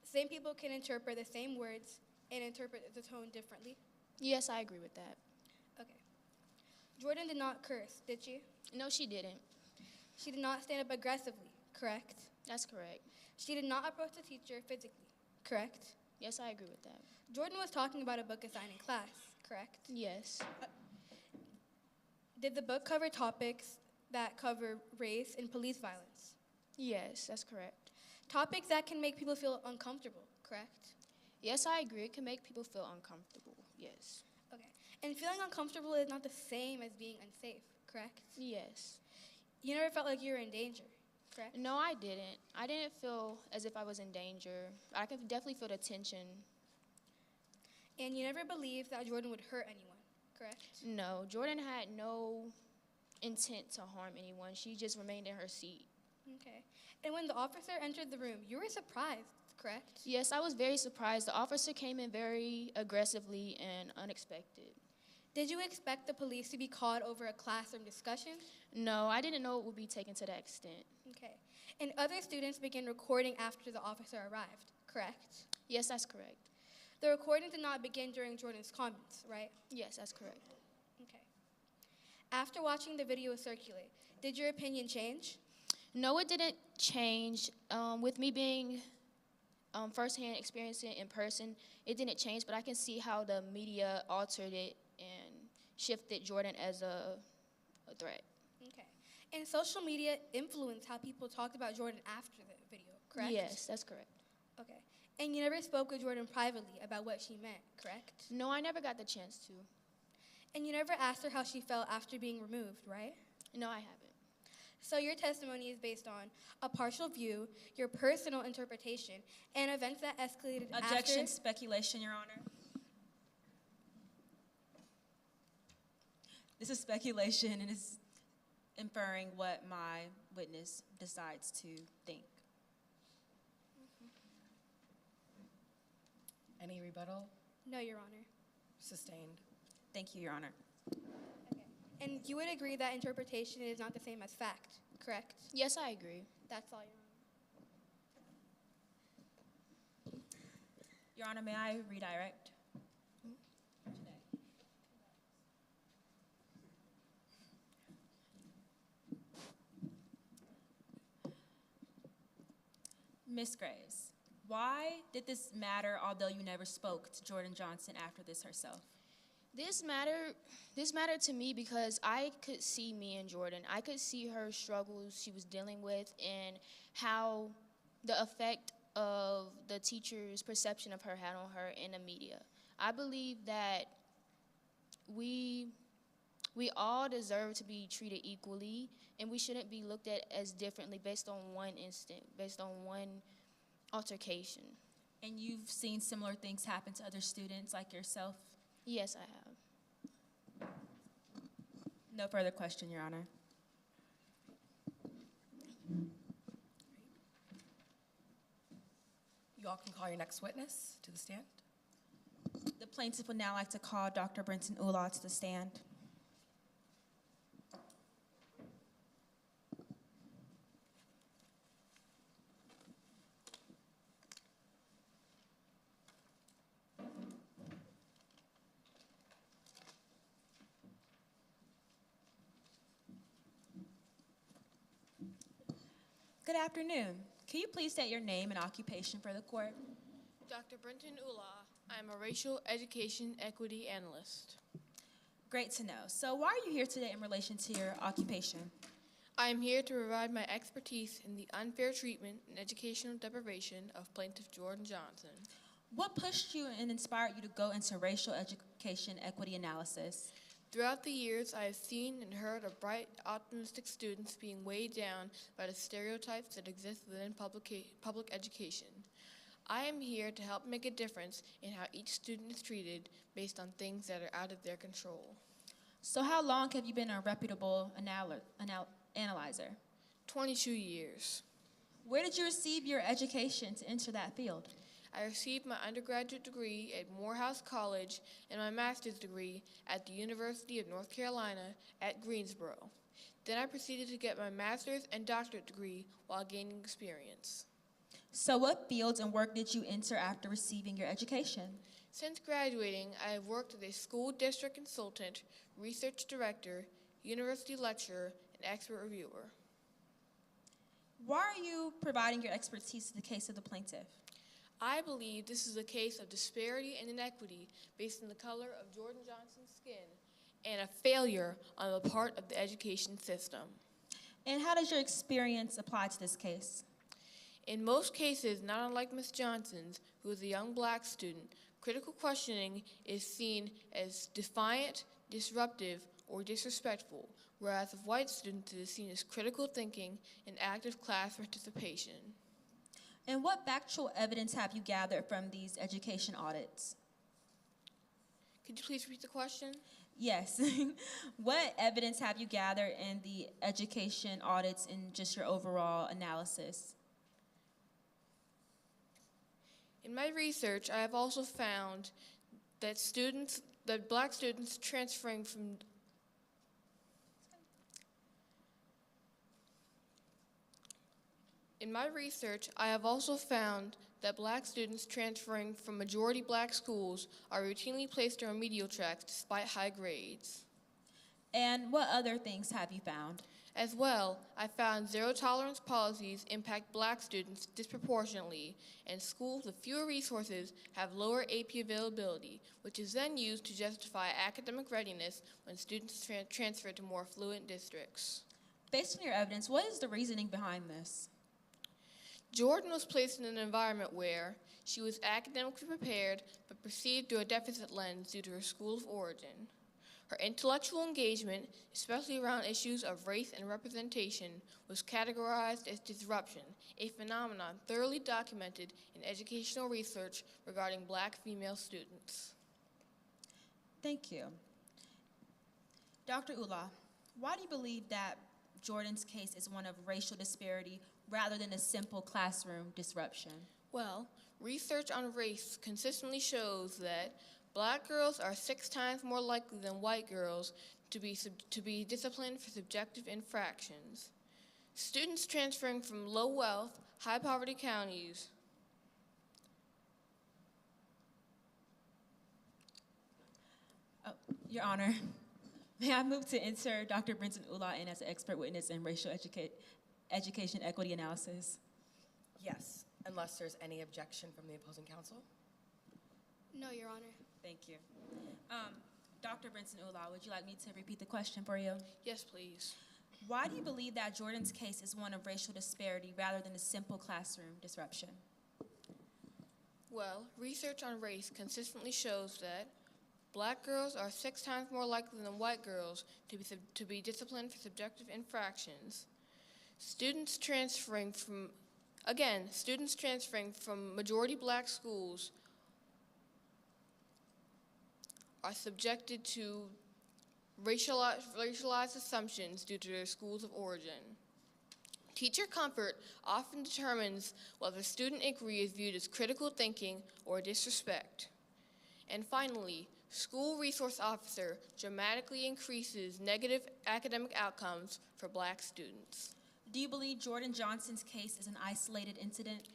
Speaker 8: same people can interpret the same words and interpret the tone differently?
Speaker 13: Yes, I agree with that.
Speaker 8: Okay. Jordan did not curse, did she?
Speaker 13: No, she didn't.
Speaker 8: She did not stand up aggressively, correct?
Speaker 13: That's correct.
Speaker 8: She did not approach the teacher physically, correct?
Speaker 13: Yes, I agree with that.
Speaker 8: Jordan was talking about a book assigned in class, correct?
Speaker 13: Yes.
Speaker 8: Did the book cover topics that cover race and police violence?
Speaker 13: Yes, that's correct.
Speaker 8: Topics that can make people feel uncomfortable, correct?
Speaker 13: Yes, I agree. It can make people feel uncomfortable. Yes.
Speaker 8: Okay. And feeling uncomfortable is not the same as being unsafe, correct?
Speaker 13: Yes.
Speaker 8: You never felt like you were in danger, correct?
Speaker 13: No, I didn't. I didn't feel as if I was in danger. I could definitely feel the tension.
Speaker 8: And you never believed that Jordan would hurt anyone, correct?
Speaker 13: No, Jordan had no intent to harm anyone. She just remained in her seat.
Speaker 8: Okay. And when the officer entered the room, you were surprised, correct?
Speaker 13: Yes, I was very surprised. The officer came in very aggressively and unexpected.
Speaker 8: Did you expect the police to be called over a classroom discussion?
Speaker 13: No, I didn't know it would be taken to that extent.
Speaker 8: Okay. And other students began recording after the officer arrived, correct?
Speaker 13: Yes, that's correct.
Speaker 8: The recording did not begin during Jordan's comments, right?
Speaker 13: Yes, that's correct.
Speaker 8: Okay. After watching the video circulate, did your opinion change?
Speaker 13: No, it didn't change. With me being firsthand experiencing it in person, it didn't change, but I can see how the media altered it and shifted Jordan as a threat.
Speaker 8: Okay. And social media influenced how people talked about Jordan after the video, correct?
Speaker 13: Yes, that's correct.
Speaker 8: Okay. And you never spoke with Jordan privately about what she meant, correct?
Speaker 13: No, I never got the chance to.
Speaker 8: And you never asked her how she felt after being removed, right?
Speaker 13: No, I haven't.
Speaker 8: So your testimony is based on a partial view, your personal interpretation, and events that escalated
Speaker 22: Objection,
Speaker 8: after.
Speaker 22: speculation, Your Honor. This is speculation and is inferring what my witness decides to think.
Speaker 6: Any rebuttal?
Speaker 8: No, Your Honor.
Speaker 6: Sustained.
Speaker 22: Thank you, Your Honor.
Speaker 8: And you would agree that interpretation is not the same as fact, correct?
Speaker 13: Yes, I agree.
Speaker 8: That's all, Your Honor.
Speaker 22: Your Honor, may I redirect? Ms. Graves, why did this matter, although you never spoke to Jordan Johnson after this herself?
Speaker 13: This mattered to me because I could see me and Jordan. I could see her struggles she was dealing with and how the effect of the teacher's perception of her had on her in the media. I believe that we all deserve to be treated equally, and we shouldn't be looked at as differently based on one instant, based on one altercation.
Speaker 22: And you've seen similar things happen to other students like yourself?
Speaker 13: Yes, I have.
Speaker 22: No further question, Your Honor.
Speaker 6: You all can call your next witness to the stand.
Speaker 22: The plaintiff would now like to call Dr. Brenton Ulaw to the stand. Good afternoon. Can you please state your name and occupation for the court?
Speaker 12: Dr. Brenton Ulaw. I'm a racial education equity analyst.
Speaker 22: Great to know. So why are you here today in relation to your occupation?
Speaker 12: I am here to provide my expertise in the unfair treatment and educational deprivation of plaintiff Jordan Johnson.
Speaker 22: What pushed you and inspired you to go into racial education equity analysis?
Speaker 12: Throughout the years, I have seen and heard of bright, optimistic students being weighed down by the stereotypes that exist within public education. I am here to help make a difference in how each student is treated based on things that are out of their control.
Speaker 22: So how long have you been a reputable analyzer?
Speaker 12: 22 years.
Speaker 22: Where did you receive your education to enter that field?
Speaker 12: I received my undergraduate degree at Morehouse College and my master's degree at the University of North Carolina at Greensboro. Then I proceeded to get my master's and doctorate degree while gaining experience.
Speaker 22: So what fields and work did you enter after receiving your education?
Speaker 12: Since graduating, I have worked as a school district consultant, research director, university lecturer, and expert reviewer.
Speaker 22: Why are you providing your expertise to the case of the plaintiff?
Speaker 12: I believe this is a case of disparity and inequity based on the color of Jordan Johnson's skin and a failure on the part of the education system.
Speaker 22: And how does your experience apply to this case?
Speaker 12: In most cases, not unlike Ms. Johnson's, who is a young black student, critical questioning is seen as defiant, disruptive, or disrespectful, whereas of white students it is seen as critical thinking and active class participation.
Speaker 22: And what factual evidence have you gathered from these education audits?
Speaker 12: Could you please repeat the question?
Speaker 22: Yes. What evidence have you gathered in the education audits and just your overall analysis?
Speaker 12: In my research, I have also found that black students transferring from In my research, I have also found that black students transferring from majority black schools are routinely placed on remedial tracks despite high grades.
Speaker 22: And what other things have you found?
Speaker 12: As well, I found zero-tolerance policies impact black students disproportionately, and schools with fewer resources have lower AP availability, which is then used to justify academic readiness when students transfer to more affluent districts.
Speaker 22: Based on your evidence, what is the reasoning behind this?
Speaker 12: Jordan was placed in an environment where she was academically prepared but perceived through a deficit lens due to her school of origin. Her intellectual engagement, especially around issues of race and representation, was categorized as disruption, a phenomenon thoroughly documented in educational research regarding black female students.
Speaker 22: Thank you. Dr. Ula, why do you believe that Jordan's case is one of racial disparity rather than a simple classroom disruption?
Speaker 12: Well, research on race consistently shows that black girls are 6 times more likely than white girls to be disciplined for subjective infractions. Students transferring from low-wealth, high-poverty counties
Speaker 22: Your Honor, may I move to insert Dr. Brenton Ula in as an expert witness in racial education equity analysis?
Speaker 6: Yes, unless there's any objection from the opposing counsel.
Speaker 8: No, Your Honor.
Speaker 22: Thank you. Dr. Brenton Ula, would you like me to repeat the question for you?
Speaker 12: Yes, please.
Speaker 22: Why do you believe that Jordan's case is one of racial disparity rather than a simple classroom disruption?
Speaker 12: Well, research on race consistently shows that black girls are 6 times more likely than white girls to be disciplined for subjective infractions. Students transferring from majority black schools are subjected to racialized assumptions due to their schools of origin. Teacher comfort often determines whether student inquiry is viewed as critical thinking or disrespect. And finally, school resource officer dramatically increases negative academic outcomes for black students.
Speaker 22: Do you believe Jordan Johnson's case is an isolated incident?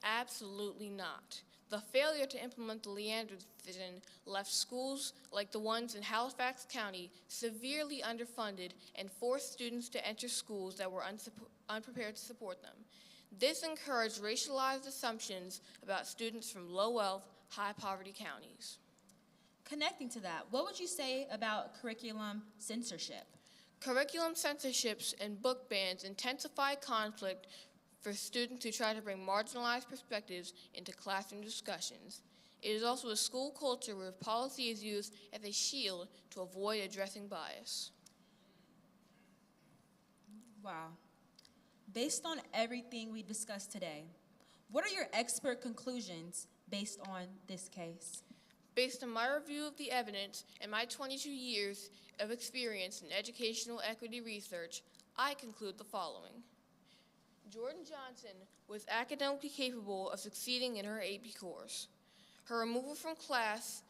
Speaker 12: Absolutely not. The failure to implement the Leander decision left schools like the ones in Halifax County severely underfunded and forced students to enter schools that were unprepared to support them. This encouraged racialized assumptions about students from low-wealth, high-poverty counties.
Speaker 22: Connecting to that, what would you say about curriculum censorship?
Speaker 12: Curriculum censorships and book bans intensify conflict for students who try to bring marginalized perspectives into classroom discussions. It is also a school culture where policy is used as a shield to avoid addressing bias.
Speaker 22: Wow. Based on everything we discussed today, what are your expert conclusions based on this case?
Speaker 12: Based on my review of the evidence and my 22 years of experience in educational equity research, I conclude the following. Jordan Johnson was academically capable of succeeding in her AP course. Her removal from class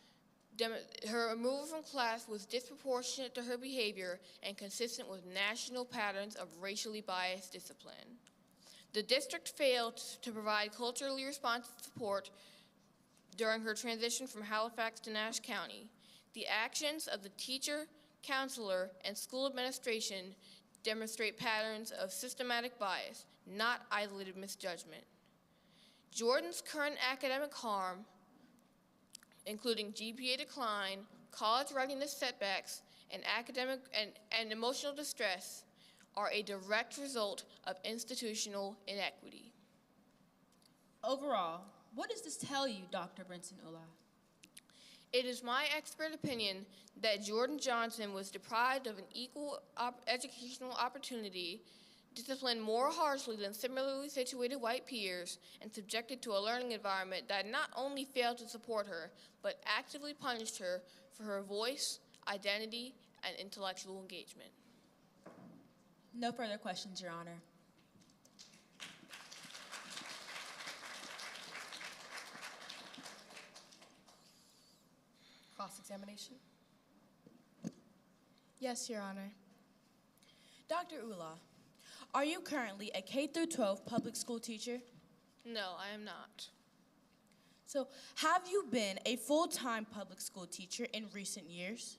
Speaker 12: was disproportionate to her behavior and consistent with national patterns of racially biased discipline. The district failed to provide culturally responsive support during her transition from Halifax to Nash County. The actions of the teacher, counselor, and school administration demonstrate patterns of systematic bias, not isolated misjudgment. Jordan's current academic harm, including GPA decline, college readiness setbacks, and academic and emotional distress, are a direct result of institutional inequity.
Speaker 22: Overall, what does this tell you, Dr. Brenton Ula?
Speaker 12: It is my expert opinion that Jordan Johnson was deprived of an equal educational opportunity, disciplined more harshly than similarly situated white peers, and subjected to a learning environment that not only failed to support her, but actively punished her for her voice, identity, and intellectual engagement.
Speaker 22: No further questions, Your Honor.
Speaker 6: Cross-examination?
Speaker 2: Yes, Your Honor. Dr. Ula, are you currently a K through 12 public school teacher?
Speaker 12: No, I am not.
Speaker 2: So, have you been a full-time public school teacher in recent years?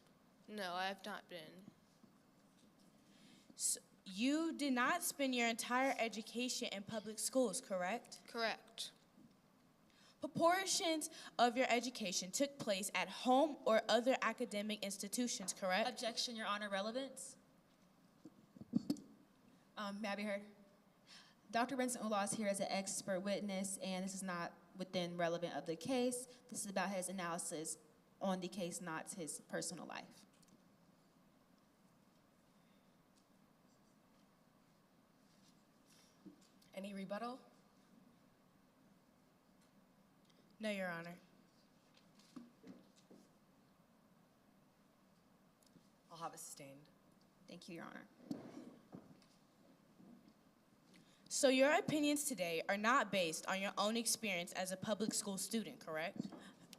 Speaker 12: No, I have not been.
Speaker 2: So, you did not spend your entire education in public schools, correct?
Speaker 12: Correct.
Speaker 2: Portions of your education took place at home or other academic institutions, correct?
Speaker 22: Objection, Your Honor. Relevance? May I be heard? Dr. Benson Ula is here as an expert witness, and this is not within relevant of the case. This is about his analysis on the case, not his personal life.
Speaker 6: Any rebuttal?
Speaker 2: No, Your Honor.
Speaker 6: I'll have it sustained.
Speaker 22: Thank you, Your Honor.
Speaker 2: So your opinions today are not based on your own experience as a public school student, correct?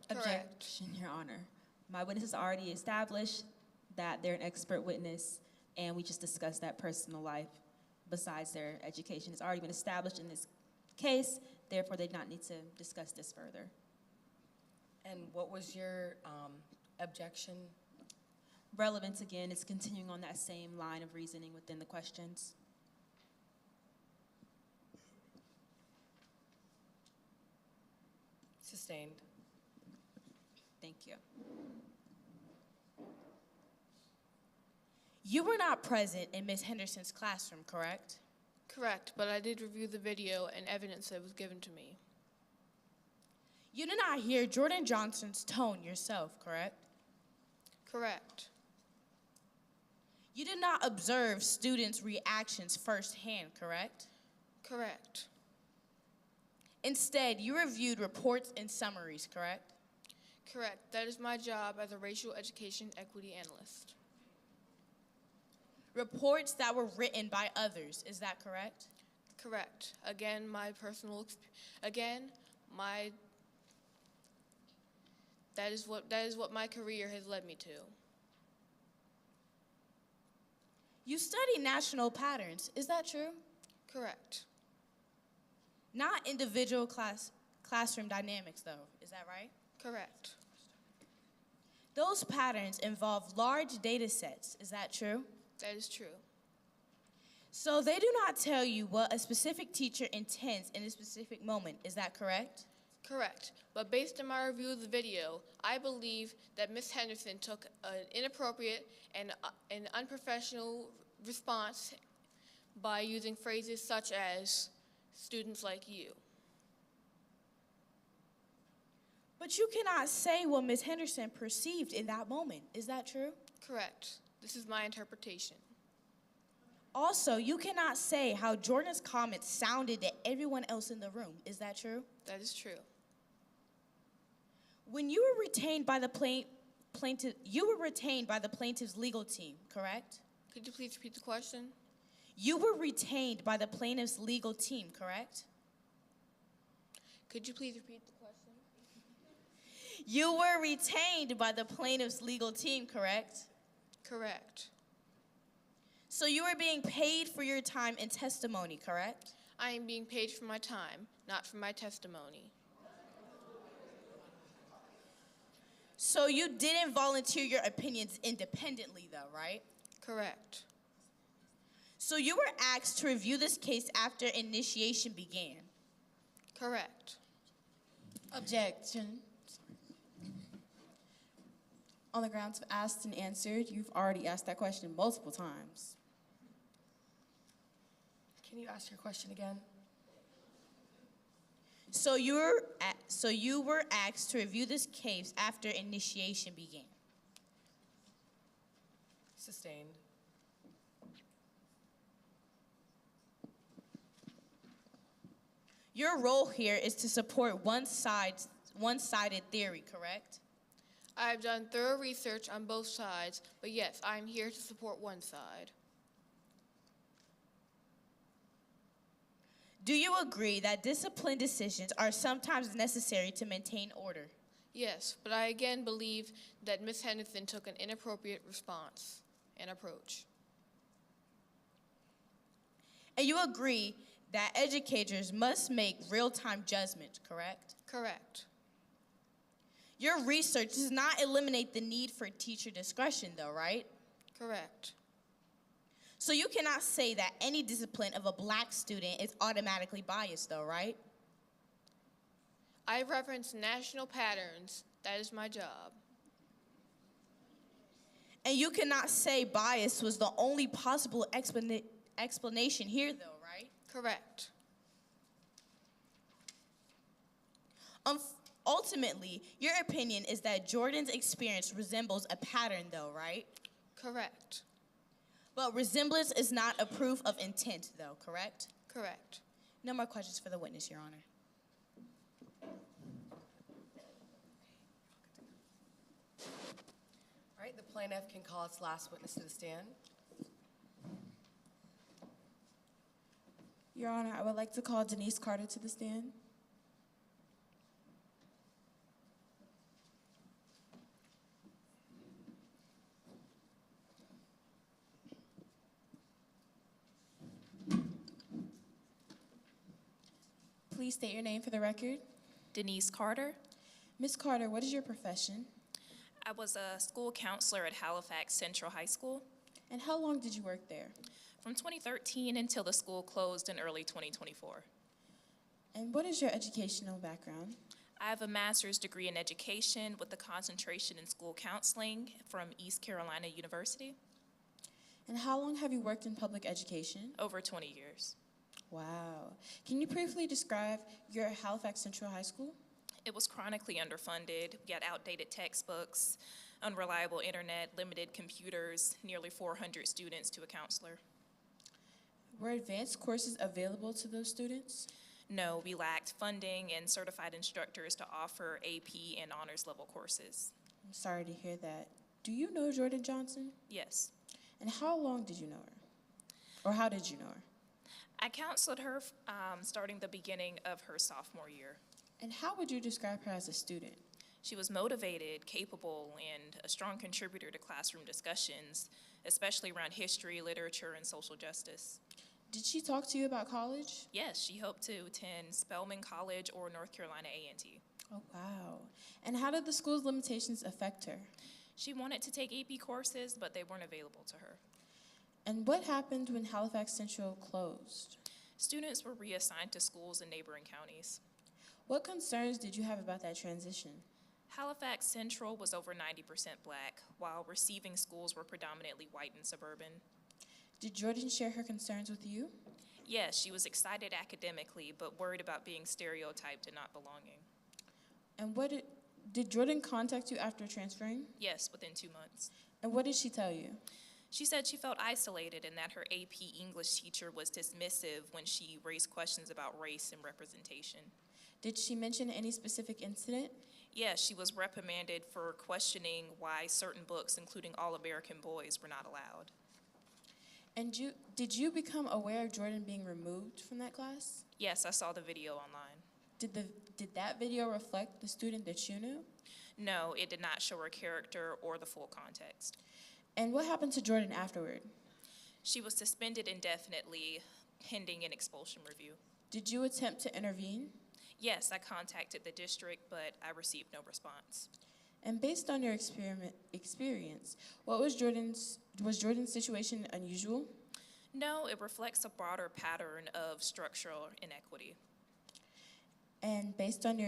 Speaker 22: Objection, Your Honor. My witness has already established that they're an expert witness, and we just discussed that personal life besides their education. It's already been established in this case, therefore they do not need to discuss this further.
Speaker 6: And what was your objection?
Speaker 22: Relevance, again, is continuing on that same line of reasoning within the questions.
Speaker 6: Sustained.
Speaker 22: Thank you.
Speaker 2: You were not present in Ms. Henderson's classroom, correct?
Speaker 12: Correct, but I did review the video and evidence that was given to me.
Speaker 2: You did not hear Jordan Johnson's tone yourself, correct?
Speaker 12: Correct.
Speaker 2: You did not observe students' reactions firsthand, correct?
Speaker 12: Correct.
Speaker 2: Instead, you reviewed reports and summaries, correct?
Speaker 12: Correct. That is my job as a racial education equity analyst.
Speaker 2: Reports that were written by others, is that correct?
Speaker 12: Correct. Again, that is what my career has led me to.
Speaker 2: You study national patterns, is that true?
Speaker 12: Correct.
Speaker 2: Not individual classroom dynamics, though, is that right?
Speaker 12: Correct.
Speaker 2: Those patterns involve large data sets, is that true?
Speaker 12: That is true.
Speaker 2: So they do not tell you what a specific teacher intends in a specific moment, is that correct?
Speaker 12: Correct. But based on my review of the video, I believe that Ms. Henderson took an inappropriate and an unprofessional response by using phrases such as students like you.
Speaker 2: But you cannot say what Ms. Henderson perceived in that moment, is that true?
Speaker 12: Correct. This is my interpretation.
Speaker 2: Also, you cannot say how Jordan's comments sounded to everyone else in the room, is that true?
Speaker 12: That is true.
Speaker 2: When you were retained by the plaintiff, you were retained by the plaintiff's legal team, correct?
Speaker 12: Could you please repeat the question?
Speaker 2: You were retained by the plaintiff's legal team, correct?
Speaker 12: Could you please repeat the question?
Speaker 2: You were retained by the plaintiff's legal team, correct?
Speaker 12: Correct.
Speaker 2: So you are being paid for your time and testimony, correct?
Speaker 12: I am being paid for my time, not for my testimony.
Speaker 2: So you didn't volunteer your opinions independently, though, right?
Speaker 12: Correct.
Speaker 2: So you were asked to review this case after initiation began.
Speaker 12: Correct.
Speaker 22: Objection. On the grounds of asked and answered, you've already asked that question multiple times.
Speaker 6: Can you ask your question again?
Speaker 2: So you were asked to review this case after initiation began.
Speaker 6: Sustained.
Speaker 2: Your role here is to support one-sided theory, correct?
Speaker 12: I have done thorough research on both sides, but yes, I am here to support one side.
Speaker 2: Do you agree that discipline decisions are sometimes necessary to maintain order?
Speaker 12: Yes, but I again believe that Ms. Henderson took an inappropriate response and approach.
Speaker 2: And you agree that educators must make real-time judgments, correct?
Speaker 12: Correct.
Speaker 2: Your research does not eliminate the need for teacher discretion, though, right?
Speaker 12: Correct.
Speaker 2: So you cannot say that any discipline of a black student is automatically biased, though, right?
Speaker 12: I reference national patterns. That is my job.
Speaker 2: And you cannot say bias was the only possible explanation here, though, right?
Speaker 12: Correct.
Speaker 2: Ultimately, your opinion is that Jordan's experience resembles a pattern, though, right?
Speaker 12: Correct.
Speaker 2: But resemblance is not a proof of intent, though, correct?
Speaker 12: Correct.
Speaker 2: No more questions for the witness, Your Honor.
Speaker 6: All right, the plaintiff can call its last witness to the stand.
Speaker 9: Your Honor, I would like to call Denise Carter to the stand. Please state your name for the record.
Speaker 14: Denise Carter.
Speaker 9: Ms. Carter, what is your profession?
Speaker 14: I was a school counselor at Halifax Central High School.
Speaker 9: And how long did you work there?
Speaker 14: From 2013 until the school closed in early 2024.
Speaker 9: And what is your educational background?
Speaker 14: I have a master's degree in education with a concentration in school counseling from East Carolina University.
Speaker 9: And how long have you worked in public education?
Speaker 14: Over 20 years.
Speaker 9: Wow. Can you briefly describe your Halifax Central High School?
Speaker 14: It was chronically underfunded. We had outdated textbooks, unreliable internet, limited computers, nearly 400 students to a counselor.
Speaker 9: Were advanced courses available to those students?
Speaker 14: No, we lacked funding and certified instructors to offer AP and honors level courses.
Speaker 9: I'm sorry to hear that. Do you know Jordan Johnson?
Speaker 14: Yes.
Speaker 9: And how long did you know her? Or how did you know her?
Speaker 14: I counseled her starting the beginning of her sophomore year.
Speaker 9: And how would you describe her as a student?
Speaker 14: She was motivated, capable, and a strong contributor to classroom discussions, especially around history, literature, and social justice.
Speaker 9: Did she talk to you about college?
Speaker 14: Yes, she hoped to attend Spelman College or North Carolina A&T.
Speaker 9: Oh, wow. And how did the school's limitations affect her?
Speaker 14: She wanted to take AP courses, but they weren't available to her.
Speaker 9: And what happened when Halifax Central closed?
Speaker 14: Students were reassigned to schools in neighboring counties.
Speaker 9: What concerns did you have about that transition?
Speaker 14: Halifax Central was over 90% black, while receiving schools were predominantly white and suburban.
Speaker 9: Did Jordan share her concerns with you?
Speaker 14: Yes, she was excited academically, but worried about being stereotyped and not belonging.
Speaker 9: And did Jordan contact you after transferring?
Speaker 14: Yes, within 2 months.
Speaker 9: And what did she tell you?
Speaker 14: She said she felt isolated and that her AP English teacher was dismissive when she raised questions about race and representation.
Speaker 9: Did she mention any specific incident?
Speaker 14: Yes, she was reprimanded for questioning why certain books, including All American Boys, were not allowed.
Speaker 9: And did you become aware of Jordan being removed from that class?
Speaker 14: Yes, I saw the video online.
Speaker 9: Did that video reflect the student that you knew?
Speaker 14: No, it did not show her character or the full context.
Speaker 9: And what happened to Jordan afterward?
Speaker 14: She was suspended indefinitely, pending an expulsion review.
Speaker 9: Did you attempt to intervene?
Speaker 14: Yes, I contacted the district, but I received no response.
Speaker 9: And based on your experience, was Jordan's situation unusual?
Speaker 14: No, it reflects a broader pattern of structural inequity.
Speaker 9: And based on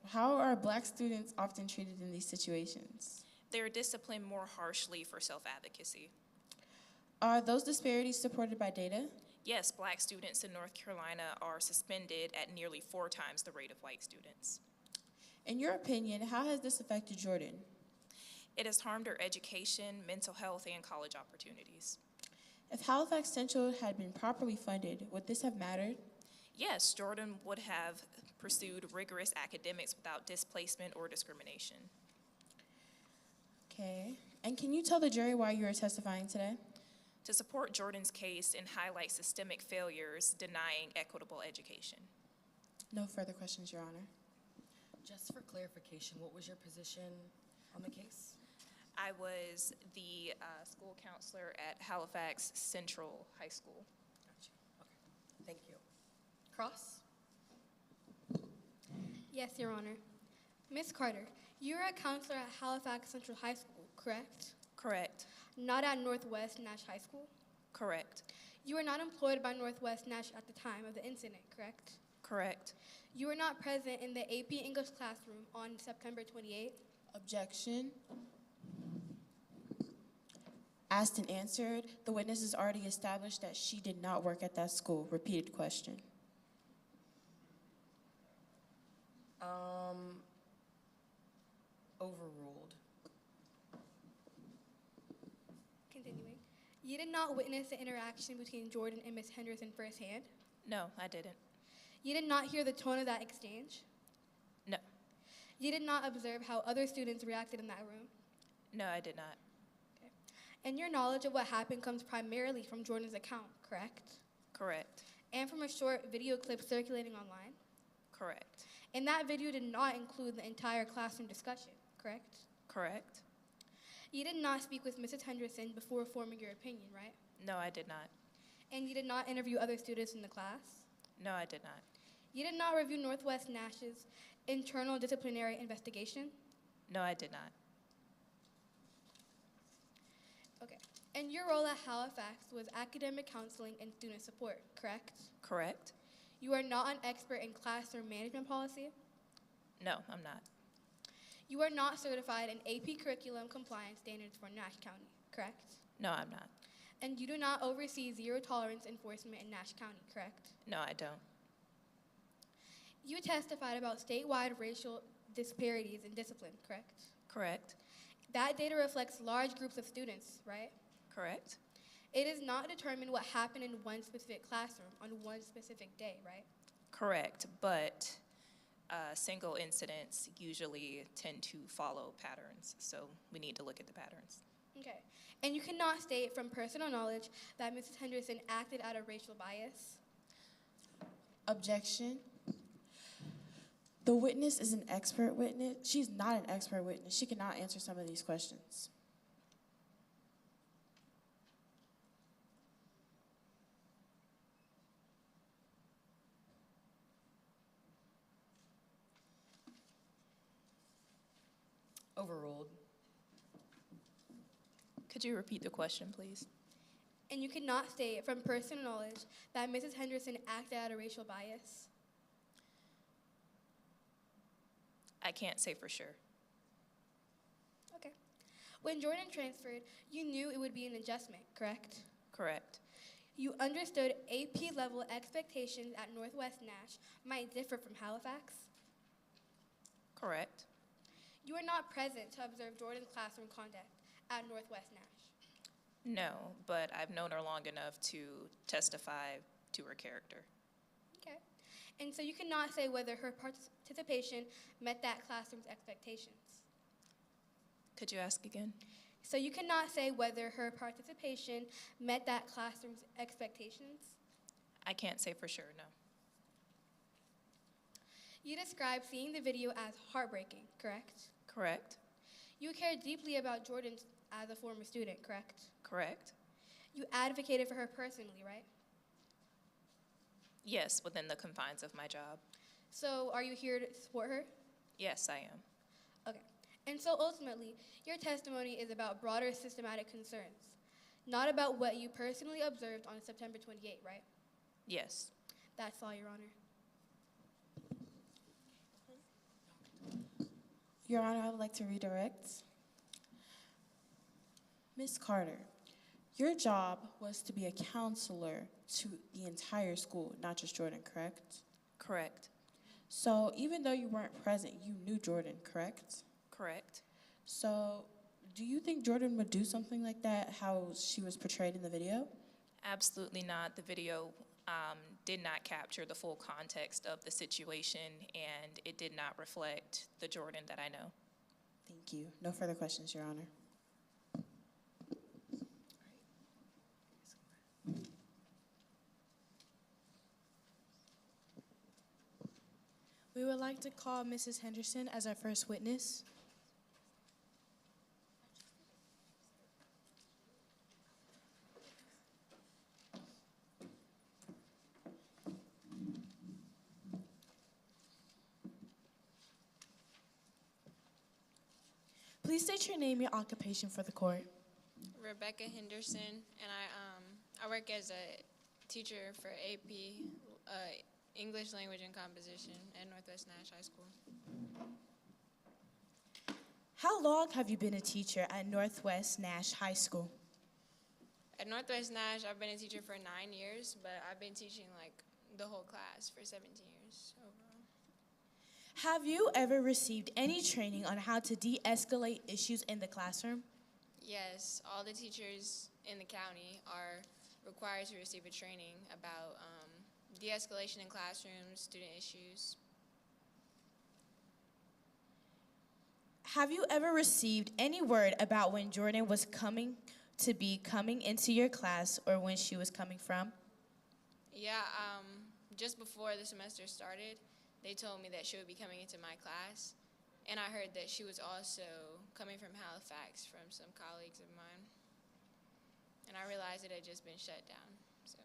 Speaker 9: how are black students often treated in these situations?
Speaker 14: They're disciplined more harshly for self-advocacy.
Speaker 9: Are those disparities supported by data?
Speaker 14: Yes, black students in North Carolina are suspended at nearly 4 times the rate of white students.
Speaker 9: In your opinion, how has this affected Jordan?
Speaker 14: It has harmed her education, mental health, and college opportunities.
Speaker 9: If Halifax Central had been properly funded, would this have mattered?
Speaker 14: Yes, Jordan would have pursued rigorous academics without displacement or discrimination.
Speaker 9: Okay. And can you tell the jury why you are testifying today?
Speaker 14: To support Jordan's case and highlight systemic failures denying equitable education.
Speaker 9: No further questions, Your Honor.
Speaker 6: Just for clarification, what was your position on the case?
Speaker 14: I was the school counselor at Halifax Central High School.
Speaker 6: Gotcha. Okay. Thank you. Cross?
Speaker 8: Yes, Your Honor. Ms. Carter, you are a counselor at Halifax Central High School, correct?
Speaker 14: Correct.
Speaker 8: Not at Northwest Nash High School?
Speaker 14: Correct.
Speaker 8: You were not employed by Northwest Nash at the time of the incident, correct?
Speaker 14: Correct.
Speaker 8: You were not present in the AP English classroom on September 28th?
Speaker 9: Objection. Asked and answered. The witness has already established that she did not work at that school. Repeated question.
Speaker 6: Overruled.
Speaker 8: Continuing. You did not witness the interaction between Jordan and Ms. Henderson firsthand?
Speaker 14: No, I didn't.
Speaker 8: You did not hear the tone of that exchange?
Speaker 14: No.
Speaker 8: You did not observe how other students reacted in that room?
Speaker 14: No, I did not.
Speaker 8: Okay. And your knowledge of what happened comes primarily from Jordan's account, correct?
Speaker 14: Correct.
Speaker 8: And from a short video clip circulating online?
Speaker 14: Correct.
Speaker 8: And that video did not include the entire classroom discussion, correct?
Speaker 14: Correct.
Speaker 8: You did not speak with Mrs. Henderson before forming your opinion, right?
Speaker 14: No, I did not.
Speaker 8: And you did not interview other students in the class?
Speaker 14: No, I did not.
Speaker 8: You did not review Northwest Nash's internal disciplinary investigation?
Speaker 14: No, I did not.
Speaker 8: Okay. And your role at Halifax was academic counseling and student support, correct?
Speaker 14: Correct.
Speaker 8: You are not an expert in classroom management policy?
Speaker 14: No, I'm not.
Speaker 8: You are not certified in AP curriculum compliance standards for Nash County, correct?
Speaker 14: No, I'm not.
Speaker 8: And you do not oversee zero tolerance enforcement in Nash County, correct?
Speaker 14: No, I don't.
Speaker 8: You testified about statewide racial disparities in discipline, correct?
Speaker 14: Correct.
Speaker 8: That data reflects large groups of students, right?
Speaker 14: Correct.
Speaker 8: It is not determined what happened in one specific classroom on one specific day, right?
Speaker 14: Correct, but single incidents usually tend to follow patterns, so we need to look at the patterns.
Speaker 8: Okay. And you cannot state from personal knowledge that Mrs. Henderson acted out of racial bias?
Speaker 9: Objection. The witness is an expert witness. She's not an expert witness. She cannot answer some of these questions.
Speaker 6: Overruled.
Speaker 14: Could you repeat the question, please?
Speaker 8: And you cannot state from personal knowledge that Mrs. Henderson acted out of racial bias?
Speaker 14: I can't say for sure.
Speaker 8: Okay. When Jordan transferred, you knew it would be an adjustment, correct?
Speaker 14: Correct.
Speaker 8: You understood AP level expectations at Northwest Nash might differ from Halifax?
Speaker 14: Correct.
Speaker 8: You were not present to observe Jordan's classroom conduct at Northwest Nash?
Speaker 14: No, but I've known her long enough to testify to her character.
Speaker 8: Okay. And so you cannot say whether her participation met that classroom's expectations?
Speaker 14: Could you ask again?
Speaker 8: So you cannot say whether her participation met that classroom's expectations?
Speaker 14: I can't say for sure, no.
Speaker 8: You described seeing the video as heartbreaking, correct?
Speaker 14: Correct.
Speaker 8: You care deeply about Jordan as a former student, correct?
Speaker 14: Correct.
Speaker 8: You advocated for her personally, right?
Speaker 14: Yes, within the confines of my job.
Speaker 8: So are you here to support her?
Speaker 14: Yes, I am.
Speaker 8: Okay. And so ultimately, your testimony is about broader systematic concerns, not about what you personally observed on September 28th, right?
Speaker 14: Yes.
Speaker 8: That's all, Your Honor.
Speaker 9: Your Honor, I would like to redirect. Ms. Carter, your job was to be a counselor to the entire school, not just Jordan, correct?
Speaker 14: Correct.
Speaker 9: So even though you weren't present, you knew Jordan, correct?
Speaker 14: Correct.
Speaker 9: So do you think Jordan would do something like that, how she was portrayed in the video?
Speaker 14: Absolutely not. The video did not capture the full context of the situation, and it did not reflect the Jordan that I know.
Speaker 9: Thank you. No further questions, Your Honor.
Speaker 2: We would like to call Mrs. Henderson as our first witness. Please state your name, your occupation for the court.
Speaker 1: Rebecca Henderson, and I work as a teacher for AP English Language and Composition at Northwest Nash High School.
Speaker 2: How long have you been a teacher at Northwest Nash High School?
Speaker 1: At Northwest Nash, I've been a teacher for 9 years, but I've been teaching like the whole class for 17 years overall.
Speaker 2: Have you ever received any training on how to de-escalate issues in the classroom?
Speaker 1: Yes, all the teachers in the county are required to receive a training about de-escalation in classrooms, student issues.
Speaker 2: Have you ever received any word about when Jordan was coming into your class or when she was coming from?
Speaker 1: Yeah, just before the semester started, they told me that she would be coming into my class, and I heard that she was also coming from Halifax from some colleagues of mine, and I realized it had just been shut down. So,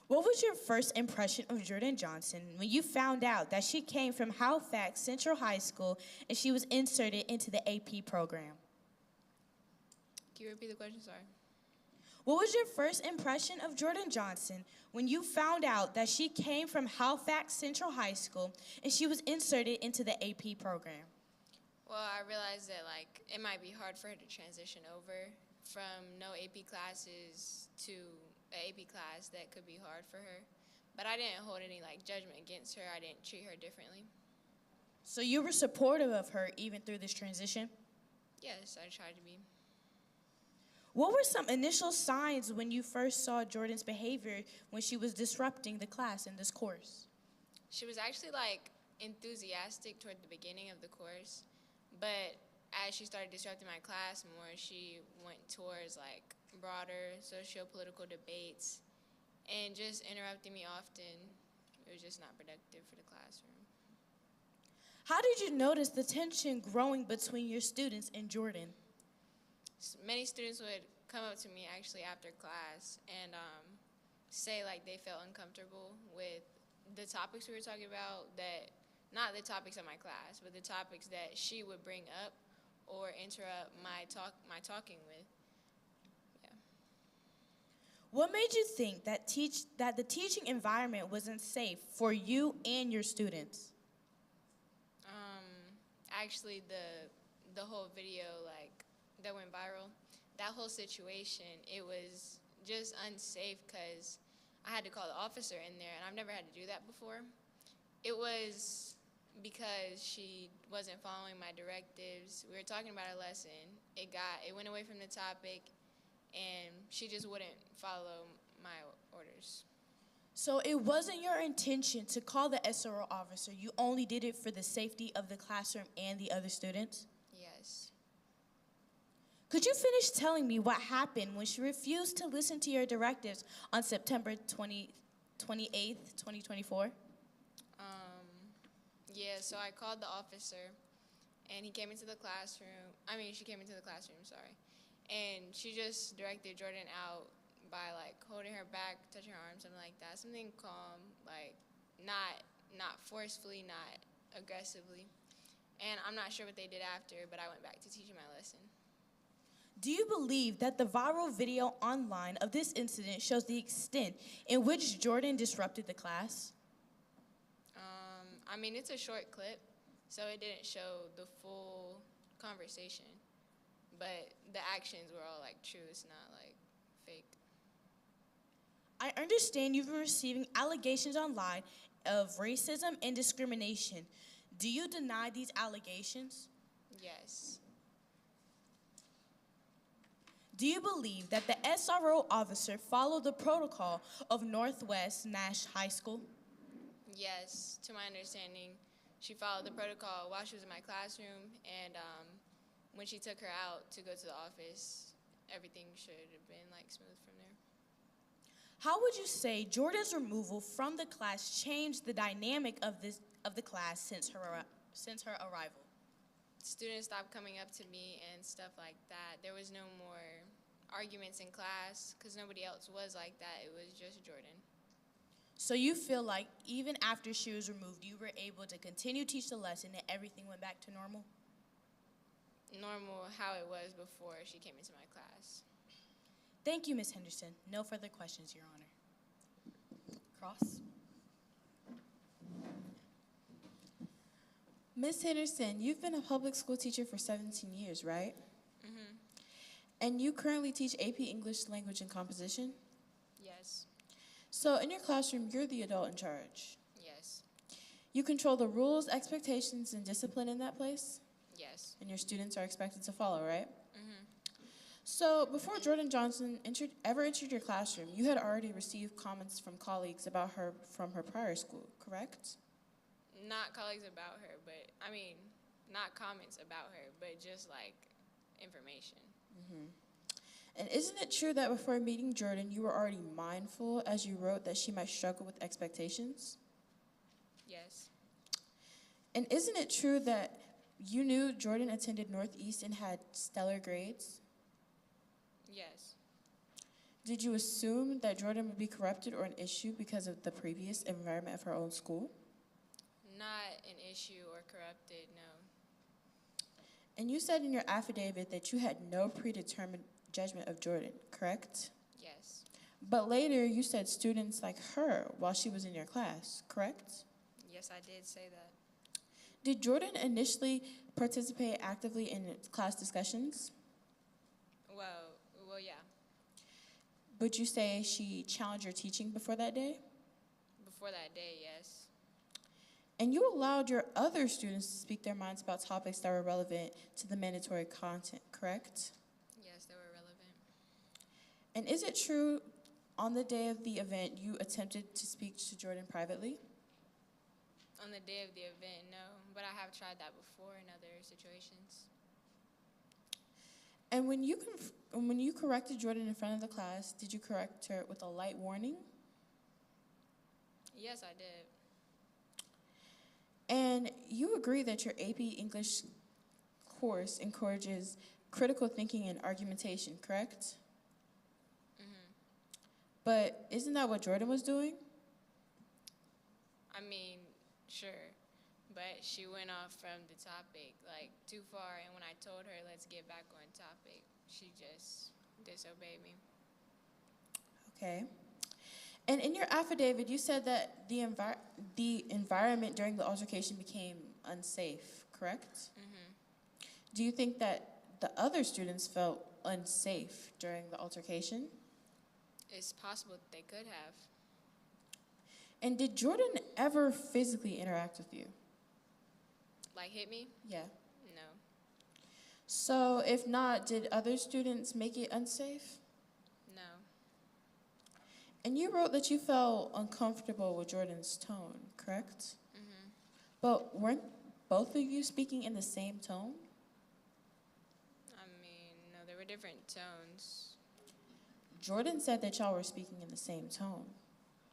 Speaker 2: what was your first impression of Jordan Johnson when you found out that she came from Halifax Central High School and she was inserted into the AP program?
Speaker 1: Can you repeat the question? Sorry.
Speaker 2: What was your first impression of Jordan Johnson when you found out that she came from Halifax Central High School and she was inserted into the AP program?
Speaker 1: Well, I realized that like it might be hard for her to transition over from no AP classes to an AP class. That could be hard for her, but I didn't hold any like judgment against her. I didn't treat her differently.
Speaker 2: So you were supportive of her even through this transition?
Speaker 1: Yes, I tried to be.
Speaker 2: What were some initial signs when you first saw Jordan's behavior when she was disrupting the class in this course?
Speaker 1: She was actually like enthusiastic toward the beginning of the course, but as she started disrupting my class more, she went towards like broader socio-political debates and just interrupting me often. It was just not productive for the classroom.
Speaker 2: How did you notice the tension growing between your students and Jordan?
Speaker 1: Many students would come up to me actually after class and say like they felt uncomfortable with the topics we were talking about, that not the topics of my class, but the topics that she would bring up or interrupt my talking with. Yeah.
Speaker 2: What made you think that the teaching environment wasn't safe for you and your students?
Speaker 1: Actually, the whole video like that went viral, that whole situation, it was just unsafe because I had to call the officer in there, and I've never had to do that before. It was because she wasn't following my directives. We were talking about a lesson. It went away from the topic, and she just wouldn't follow my orders.
Speaker 2: So it wasn't your intention to call the SRO officer. You only did it for the safety of the classroom and the other students?
Speaker 1: Yes.
Speaker 2: Could you finish telling me what happened when she refused to listen to your directives on September 28th, 2024?
Speaker 1: Yeah, so I called the officer, and she came into the classroom, sorry. And she just directed Jordan out by, like, holding her back, touching her arm, something like that. Something calm, like, not forcefully, not aggressively. And I'm not sure what they did after, but I went back to teaching my lesson.
Speaker 2: Do you believe that the viral video online of this incident shows the extent in which Jordan disrupted the class?
Speaker 1: I mean, it's a short clip, so it didn't show the full conversation, but the actions were all, like, true. It's not, like, fake.
Speaker 2: I understand you've been receiving allegations online of racism and discrimination. Do you deny these allegations?
Speaker 1: Yes.
Speaker 2: Do you believe that the SRO officer followed the protocol of Northwest Nash High School?
Speaker 1: Yes, to my understanding, she followed the protocol while she was in my classroom, and when she took her out to go to the office, everything should have been, like, smooth from there.
Speaker 2: How would you say Jordan's removal from the class changed the dynamic of the class since her arrival?
Speaker 1: Students stopped coming up to me and stuff like that. There was no more arguments in class because nobody else was like that. It was just Jordan.
Speaker 2: So you feel like even after she was removed, you were able to continue to teach the lesson and everything went back to normal?
Speaker 1: Normal how it was before she came into my class.
Speaker 2: Thank you, Ms. Henderson. No further questions, Your Honor.
Speaker 6: Cross.
Speaker 9: Ms. Henderson, you've been a public school teacher for 17 years, right?
Speaker 1: Mm-hmm.
Speaker 9: And you currently teach AP English Language and Composition?
Speaker 1: Yes.
Speaker 9: So in your classroom, you're the adult in charge.
Speaker 1: Yes.
Speaker 9: You control the rules, expectations, and discipline in that place?
Speaker 1: Yes.
Speaker 9: And your students are expected to follow, right?
Speaker 1: Mm-hmm.
Speaker 9: So before Jordan Johnson ever entered your classroom, you had already received comments from colleagues about her from her prior school, correct?
Speaker 1: Not colleagues about her, but I mean, not comments about her, but just like information.
Speaker 9: Mm-hmm. And isn't it true that before meeting Jordan, you were already mindful as you wrote that she might struggle with expectations?
Speaker 1: Yes.
Speaker 9: And isn't it true that you knew Jordan attended Northeast and had stellar grades?
Speaker 1: Yes.
Speaker 9: Did you assume that Jordan would be corrupted or an issue because of the previous environment of her own school?
Speaker 1: Not an issue or corrupted, no.
Speaker 9: And you said in your affidavit that you had no predetermined judgment of Jordan, correct?
Speaker 1: Yes.
Speaker 9: But later you said students like her while she was in your class, correct?
Speaker 1: Yes, I did say that.
Speaker 9: Did Jordan initially participate actively in class discussions?
Speaker 1: Well, yeah.
Speaker 9: Would you say she challenged your teaching before that day?
Speaker 1: Before that day, yes.
Speaker 9: And you allowed your other students to speak their minds about topics that were relevant to the mandatory content, correct?
Speaker 1: Yes, they were relevant.
Speaker 9: And is it true on the day of the event you attempted to speak to Jordan privately?
Speaker 1: On the day of the event, no, but I have tried that before in other situations.
Speaker 9: And when you corrected Jordan in front of the class, did you correct her with a light warning?
Speaker 1: Yes, I did.
Speaker 9: And you agree that your AP English course encourages critical thinking and argumentation, correct?
Speaker 1: Mm-hmm.
Speaker 9: But isn't that what Jordan was doing?
Speaker 1: I mean, sure, but she went off from the topic, like, too far, and when I told her, let's get back on topic, she just disobeyed me.
Speaker 9: Okay. And in your affidavit, you said that the environment during the altercation became unsafe, correct?
Speaker 1: Mm-hmm.
Speaker 9: Do you think that the other students felt unsafe during the altercation?
Speaker 1: It's possible that they could have.
Speaker 9: And did Jordan ever physically interact with you?
Speaker 1: Like, hit me?
Speaker 9: Yeah.
Speaker 1: No.
Speaker 9: So if not, did other students make it unsafe?
Speaker 1: No.
Speaker 9: And you wrote that you felt uncomfortable with Jordan's tone, correct?
Speaker 1: Mm-hmm.
Speaker 9: But weren't both of you speaking in the same tone?
Speaker 1: I mean, no, there were different tones.
Speaker 9: Jordan said that y'all were speaking in the same tone.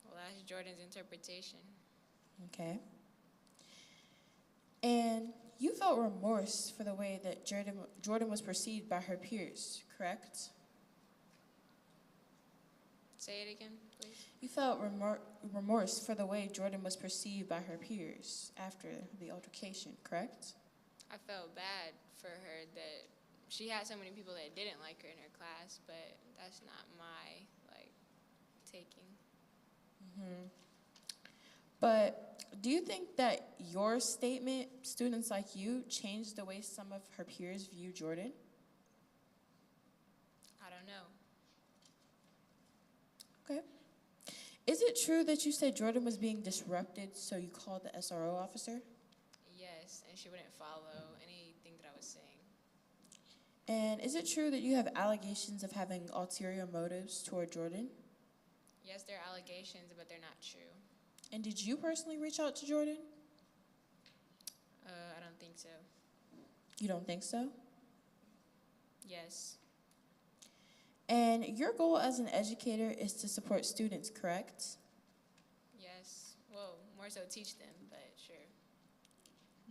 Speaker 1: Well, that's Jordan's interpretation.
Speaker 9: Okay. And you felt remorse for the way that Jordan was perceived by her peers, correct?
Speaker 1: Say it again, please.
Speaker 9: You felt remorse for the way Jordan was perceived by her peers after the altercation, correct?
Speaker 1: I felt bad for her that she had so many people that didn't like her in her class, but that's not my, taking.
Speaker 9: Mm-hmm. But do you think that your statement, students like you, changed the way some of her peers view Jordan?
Speaker 1: I don't know.
Speaker 9: Okay. Is it true that you said Jordan was being disrupted, so you called the SRO officer?
Speaker 1: Yes, and she wouldn't follow anything that I was saying.
Speaker 9: And is it true that you have allegations of having ulterior motives toward Jordan?
Speaker 1: Yes, there are allegations, but they're not true.
Speaker 9: And did you personally reach out to Jordan?
Speaker 1: I don't think so.
Speaker 9: You don't think so?
Speaker 1: Yes.
Speaker 9: And your goal as an educator is to support students, correct?
Speaker 1: Yes. Well, more so teach them, but sure.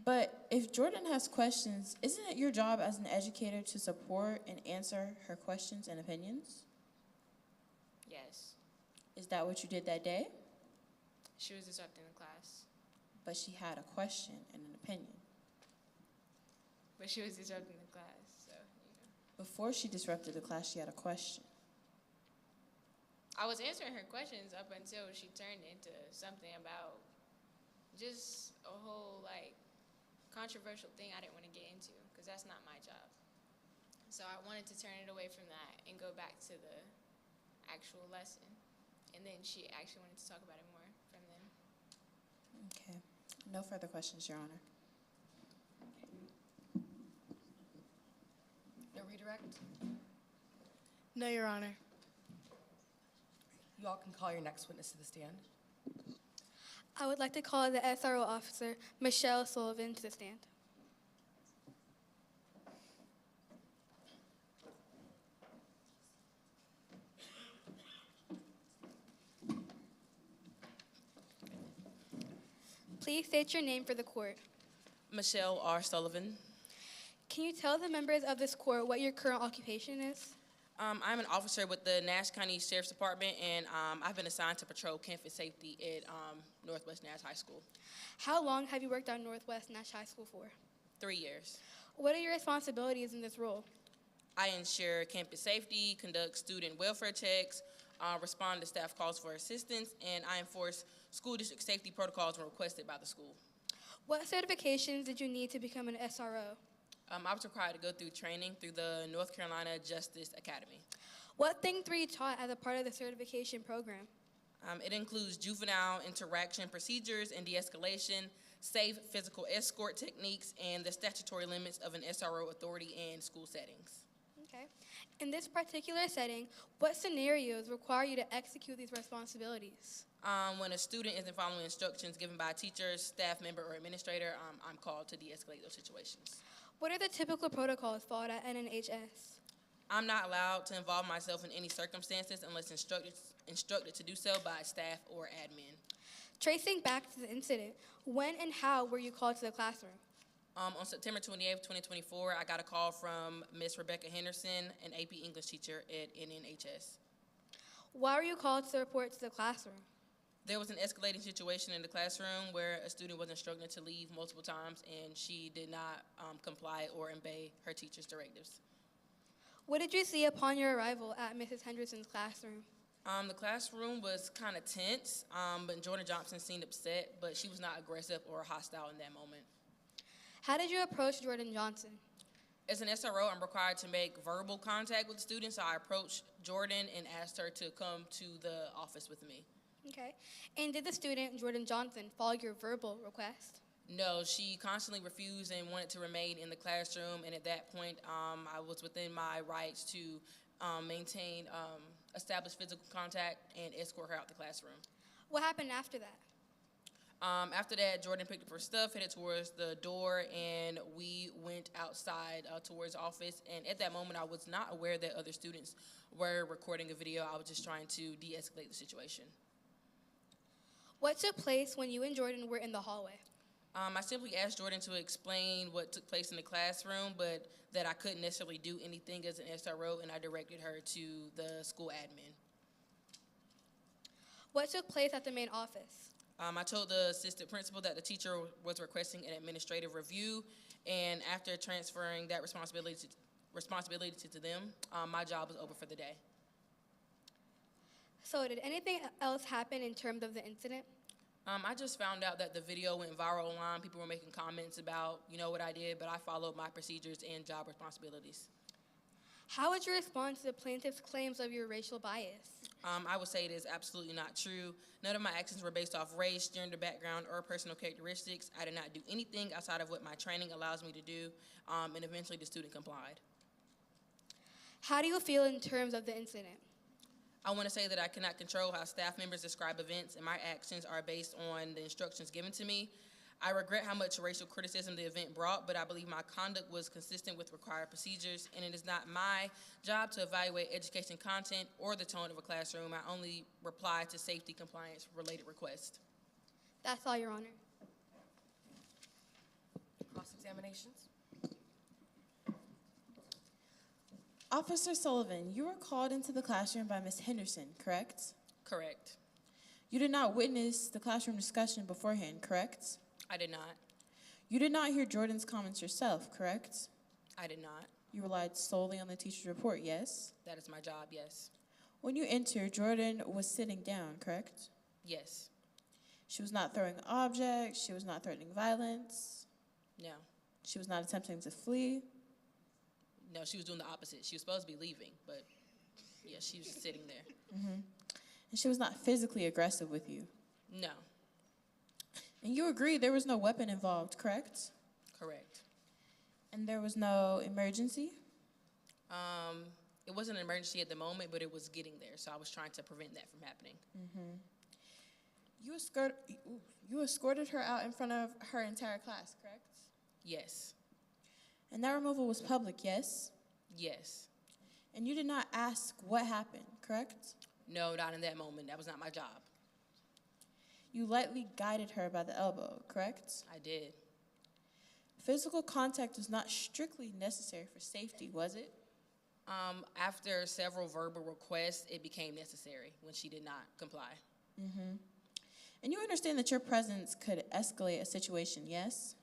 Speaker 9: But if Jordan has questions, isn't it your job as an educator to support and answer her questions and opinions?
Speaker 1: Yes.
Speaker 9: Is that what you did that day?
Speaker 1: She was disrupting the class.
Speaker 9: But she had a question and an opinion.
Speaker 1: But she was disrupting the class, so, you know.
Speaker 9: Before she disrupted the class, she had a question.
Speaker 1: I was answering her questions up until she turned into something about just a whole, like, controversial thing I didn't want to get into, because that's not my job. So I wanted to turn it away from that and go back to the actual lesson. And then she actually wanted to talk about it more from them.
Speaker 9: Okay. No further questions, Your Honor.
Speaker 6: No redirect?
Speaker 3: No, Your Honor.
Speaker 6: You all can call your next witness to the stand.
Speaker 8: I would like to call the SRO officer, Michelle Sullivan, to the stand. Please state your name for the court.
Speaker 20: Michelle R. Sullivan.
Speaker 8: Can you tell the members of this court what your current occupation is?
Speaker 20: I'm an officer with the Nash County Sheriff's Department, and I've been assigned to patrol campus safety at Northwest Nash High School.
Speaker 8: How long have you worked at Northwest Nash High School for?
Speaker 20: 3 years.
Speaker 8: What are your responsibilities in this role?
Speaker 20: I ensure campus safety, conduct student welfare checks, respond to staff calls for assistance, and I enforce school district safety protocols when requested by the school.
Speaker 8: What certifications did you need to become an SRO?
Speaker 20: I was required to go through training through the North Carolina Justice Academy.
Speaker 8: What things were you taught as a part of the certification program?
Speaker 20: It includes juvenile interaction procedures and de-escalation, safe physical escort techniques, and the statutory limits of an SRO authority in school settings.
Speaker 8: Okay. In this particular setting, what scenarios require you to execute these responsibilities?
Speaker 20: When a student isn't following instructions given by a teacher, staff member, or administrator, I'm called to de-escalate those situations.
Speaker 8: What are the typical protocols followed at NNHS?
Speaker 20: I'm not allowed to involve myself in any circumstances unless instructed to do so by staff or admin.
Speaker 8: Tracing back to the incident, when and how were you called to the classroom?
Speaker 20: On September 28th, 2024, I got a call from Miss Rebecca Henderson, an AP English teacher at NNHS.
Speaker 8: Why were you called to report to the classroom?
Speaker 20: There was an escalating situation in the classroom where a student was instructed to leave multiple times, and she did not comply or obey her teacher's directives.
Speaker 8: What did you see upon your arrival at Mrs. Henderson's classroom?
Speaker 20: The classroom was kind of tense, but Jordan Johnson seemed upset, but she was not aggressive or hostile in that moment.
Speaker 8: How did you approach Jordan Johnson?
Speaker 20: As an SRO, I'm required to make verbal contact with the students, so I approached Jordan and asked her to come to the office with me.
Speaker 8: Okay. And did the student, Jordan Johnson, follow your verbal request?
Speaker 20: No, she constantly refused and wanted to remain in the classroom, and at that point, I was within my rights to maintain established physical contact and escort her out the classroom.
Speaker 8: What happened after that?
Speaker 20: After that, Jordan picked up her stuff, headed towards the door, and we went outside towards the office. And at that moment, I was not aware that other students were recording a video. I was just trying to de-escalate the situation.
Speaker 8: What took place when you and Jordan were in the hallway?
Speaker 20: I simply asked Jordan to explain what took place in the classroom, but that I couldn't necessarily do anything as an SRO, and I directed her to the school admin.
Speaker 8: What took place at the main office?
Speaker 20: I told the assistant principal that the teacher was requesting an administrative review, and after transferring that responsibility to them, my job was over for the day.
Speaker 8: So did anything else happen in terms of the incident?
Speaker 20: I just found out that the video went viral online. People were making comments about, what I did, but I followed my procedures and job responsibilities.
Speaker 8: How would you respond to the plaintiff's claims of your racial bias?
Speaker 20: I would say it is absolutely not true. None of my actions were based off race, gender background, or personal characteristics. I did not do anything outside of what my training allows me to do, and eventually the student complied.
Speaker 8: How do you feel in terms of the incident?
Speaker 20: I want to say that I cannot control how staff members describe events, and my actions are based on the instructions given to me. I regret how much racial criticism the event brought, but I believe my conduct was consistent with required procedures, and it is not my job to evaluate education content or the tone of a classroom. I only reply to safety compliance related requests.
Speaker 8: That's all, Your Honor.
Speaker 6: Cross-examinations?
Speaker 9: Officer Sullivan, you were called into the classroom by Ms. Henderson, correct?
Speaker 20: Correct.
Speaker 9: You did not witness the classroom discussion beforehand, correct?
Speaker 20: I did not.
Speaker 9: You did not hear Jordan's comments yourself, correct?
Speaker 20: I did not.
Speaker 9: You relied solely on the teacher's report, yes?
Speaker 20: That is my job, yes.
Speaker 9: When you entered, Jordan was sitting down, correct?
Speaker 20: Yes.
Speaker 9: She was not throwing objects. She was not threatening violence.
Speaker 20: No.
Speaker 9: She was not attempting to flee.
Speaker 20: No, she was doing the opposite. She was supposed to be leaving, but yeah, she was just sitting there.
Speaker 9: Mm-hmm. And she was not physically aggressive with you.
Speaker 20: No.
Speaker 9: And you agree there was no weapon involved, correct?
Speaker 20: Correct.
Speaker 9: And there was no emergency?
Speaker 20: It wasn't an emergency at the moment, but it was getting there, so I was trying to prevent that from happening.
Speaker 9: Mm-hmm. You escorted her out in front of her entire class, correct?
Speaker 20: Yes.
Speaker 9: And that removal was public, yes?
Speaker 20: Yes.
Speaker 9: And you did not ask what happened, correct?
Speaker 20: No, not in that moment. That was not my job.
Speaker 9: You lightly guided her by the elbow, correct?
Speaker 20: I did.
Speaker 9: Physical contact was not strictly necessary for safety, was it?
Speaker 20: After several verbal requests, it became necessary when she did not comply.
Speaker 9: Mm-hmm. And you understand that your presence could escalate a situation, yes?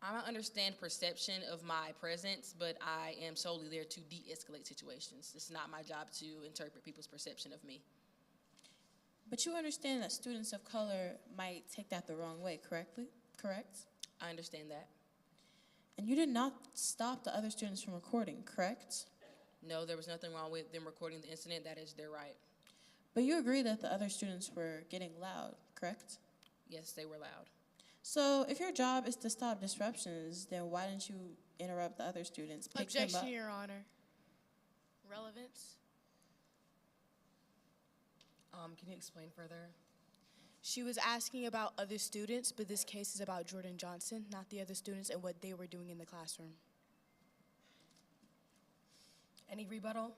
Speaker 20: I don't understand perception of my presence, but I am solely there to de-escalate situations. It's not my job to interpret people's perception of me.
Speaker 9: But you understand that students of color might take that the wrong way, correct?
Speaker 20: I understand that.
Speaker 9: And you did not stop the other students from recording, correct?
Speaker 20: No, there was nothing wrong with them recording the incident. That is their right.
Speaker 9: But you agree that the other students were getting loud, correct?
Speaker 20: Yes, they were loud.
Speaker 9: So if your job is to stop disruptions, then why didn't you interrupt the other students? Pick them up?
Speaker 3: Objection, Your Honor. Relevance?
Speaker 6: Can you explain further?
Speaker 3: She was asking about other students, but this case is about Jordan Johnson, not the other students and what they were doing in the classroom.
Speaker 6: Any rebuttal?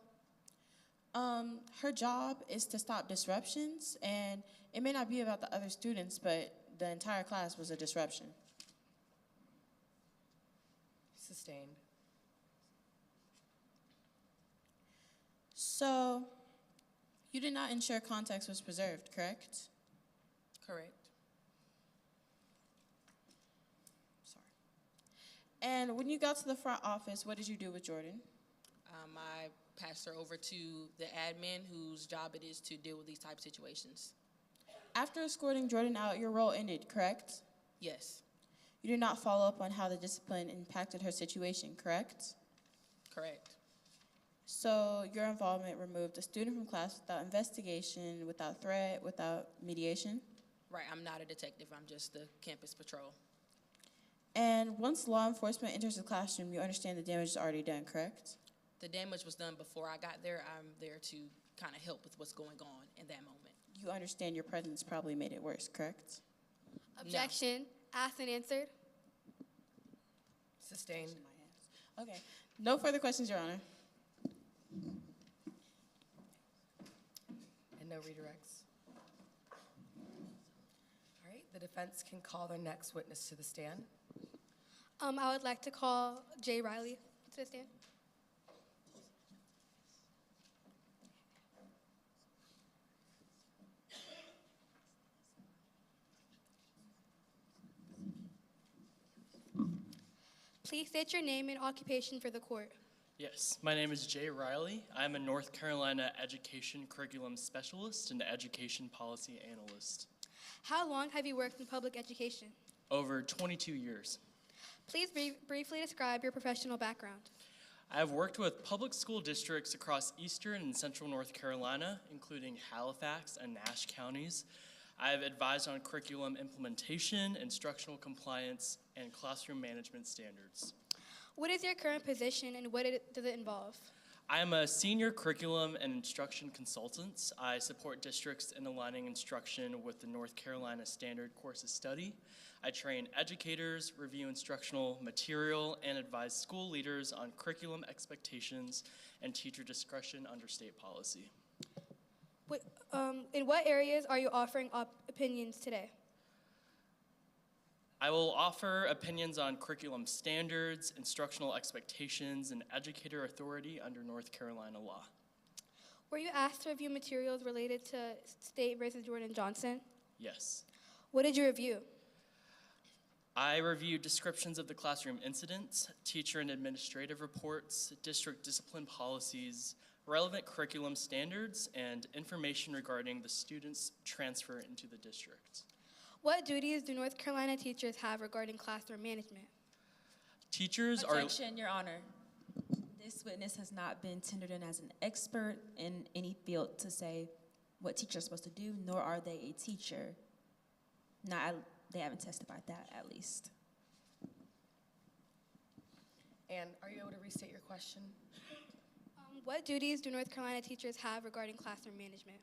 Speaker 9: Her job is to stop disruptions, and it may not be about the other students, but the entire class was a disruption.
Speaker 6: Sustained.
Speaker 9: So, you did not ensure context was preserved, correct?
Speaker 20: Correct.
Speaker 9: Sorry. And when you got to the front office, what did you do with Jordan?
Speaker 20: I passed her over to the admin whose job it is to deal with these type of situations.
Speaker 9: After escorting Jordan out, your role ended, correct?
Speaker 20: Yes.
Speaker 9: You did not follow up on how the discipline impacted her situation, correct?
Speaker 20: Correct.
Speaker 9: So your involvement removed a student from class without investigation, without threat, without mediation?
Speaker 20: Right, I'm not a detective. I'm just the campus patrol.
Speaker 9: And once law enforcement enters the classroom, you understand the damage is already done, correct?
Speaker 20: The damage was done before I got there. I'm there to kind of help with what's going on in that moment.
Speaker 9: You understand your presence probably made it worse, correct?
Speaker 8: Objection. Asked and answered.
Speaker 6: Sustained.
Speaker 9: Okay. No further questions, Your Honor.
Speaker 6: And no redirects. All right, the defense can call their next witness to the stand.
Speaker 8: I would like to call Jay Riley to the stand. Please state your name and occupation for the court.
Speaker 16: Yes, my name is Jay Riley. I'm a North Carolina Education Curriculum Specialist and Education Policy Analyst.
Speaker 8: How long have you worked in public education?
Speaker 16: Over 22 years.
Speaker 8: Please briefly describe your professional background.
Speaker 16: I have worked with public school districts across eastern and central North Carolina, including Halifax and Nash counties. I have advised on curriculum implementation, instructional compliance, and classroom management standards.
Speaker 8: What is your current position and what does it involve?
Speaker 16: I am a senior curriculum and instruction consultant. I support districts in aligning instruction with the North Carolina Standard Course of Study. I train educators, review instructional material, and advise school leaders on curriculum expectations and teacher discretion under state policy.
Speaker 8: In what areas are you offering opinions today?
Speaker 16: I will offer opinions on curriculum standards, instructional expectations, and educator authority under North Carolina law.
Speaker 8: Were you asked to review materials related to State versus Jordan Johnson?
Speaker 16: Yes.
Speaker 8: What did you review?
Speaker 16: I reviewed descriptions of the classroom incidents, teacher and administrative reports, district discipline policies, relevant curriculum standards, and information regarding the students' transfer into the district.
Speaker 8: What duties do North Carolina teachers have regarding classroom management?
Speaker 16: Teachers are...
Speaker 22: Objection, Your Honor. This witness has not been tendered in as an expert in any field to say what teachers are supposed to do, nor are they a teacher. They haven't testified that, at least.
Speaker 6: And are you able to restate your question?
Speaker 8: What duties do North Carolina teachers have regarding classroom management?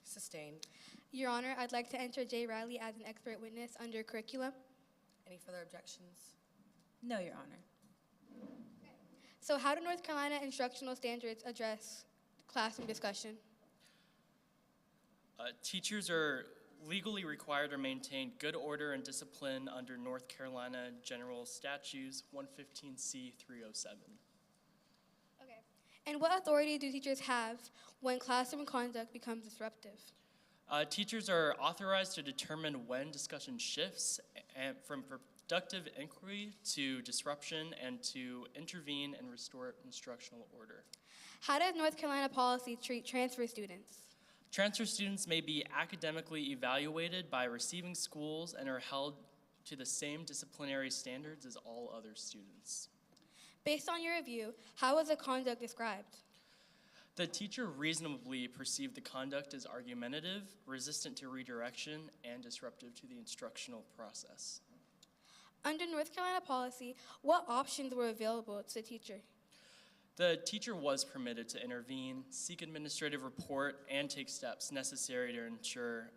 Speaker 6: Sustained.
Speaker 8: Your Honor, I'd like to enter Jay Riley as an expert witness under curriculum.
Speaker 6: Any further objections?
Speaker 22: No, Your Honor.
Speaker 8: So how do North Carolina instructional standards address classroom discussion?
Speaker 16: Teachers are legally required to maintain good order and discipline under North Carolina General Statutes 115C 307.
Speaker 8: Okay. And what authority do teachers have when classroom conduct becomes disruptive?
Speaker 16: Teachers are authorized to determine when discussion shifts from productive inquiry to disruption and to intervene and restore instructional order.
Speaker 8: How does North Carolina policy treat transfer students?
Speaker 16: Transfer students may be academically evaluated by receiving schools and are held to the same disciplinary standards as all other students.
Speaker 8: Based on your review, how was the conduct described?
Speaker 16: The teacher reasonably perceived the conduct as argumentative, resistant to redirection, and disruptive to the instructional process.
Speaker 8: Under North Carolina policy, what options were available to the teacher?
Speaker 16: The teacher was permitted to intervene, seek administrative report, and take steps necessary to ensure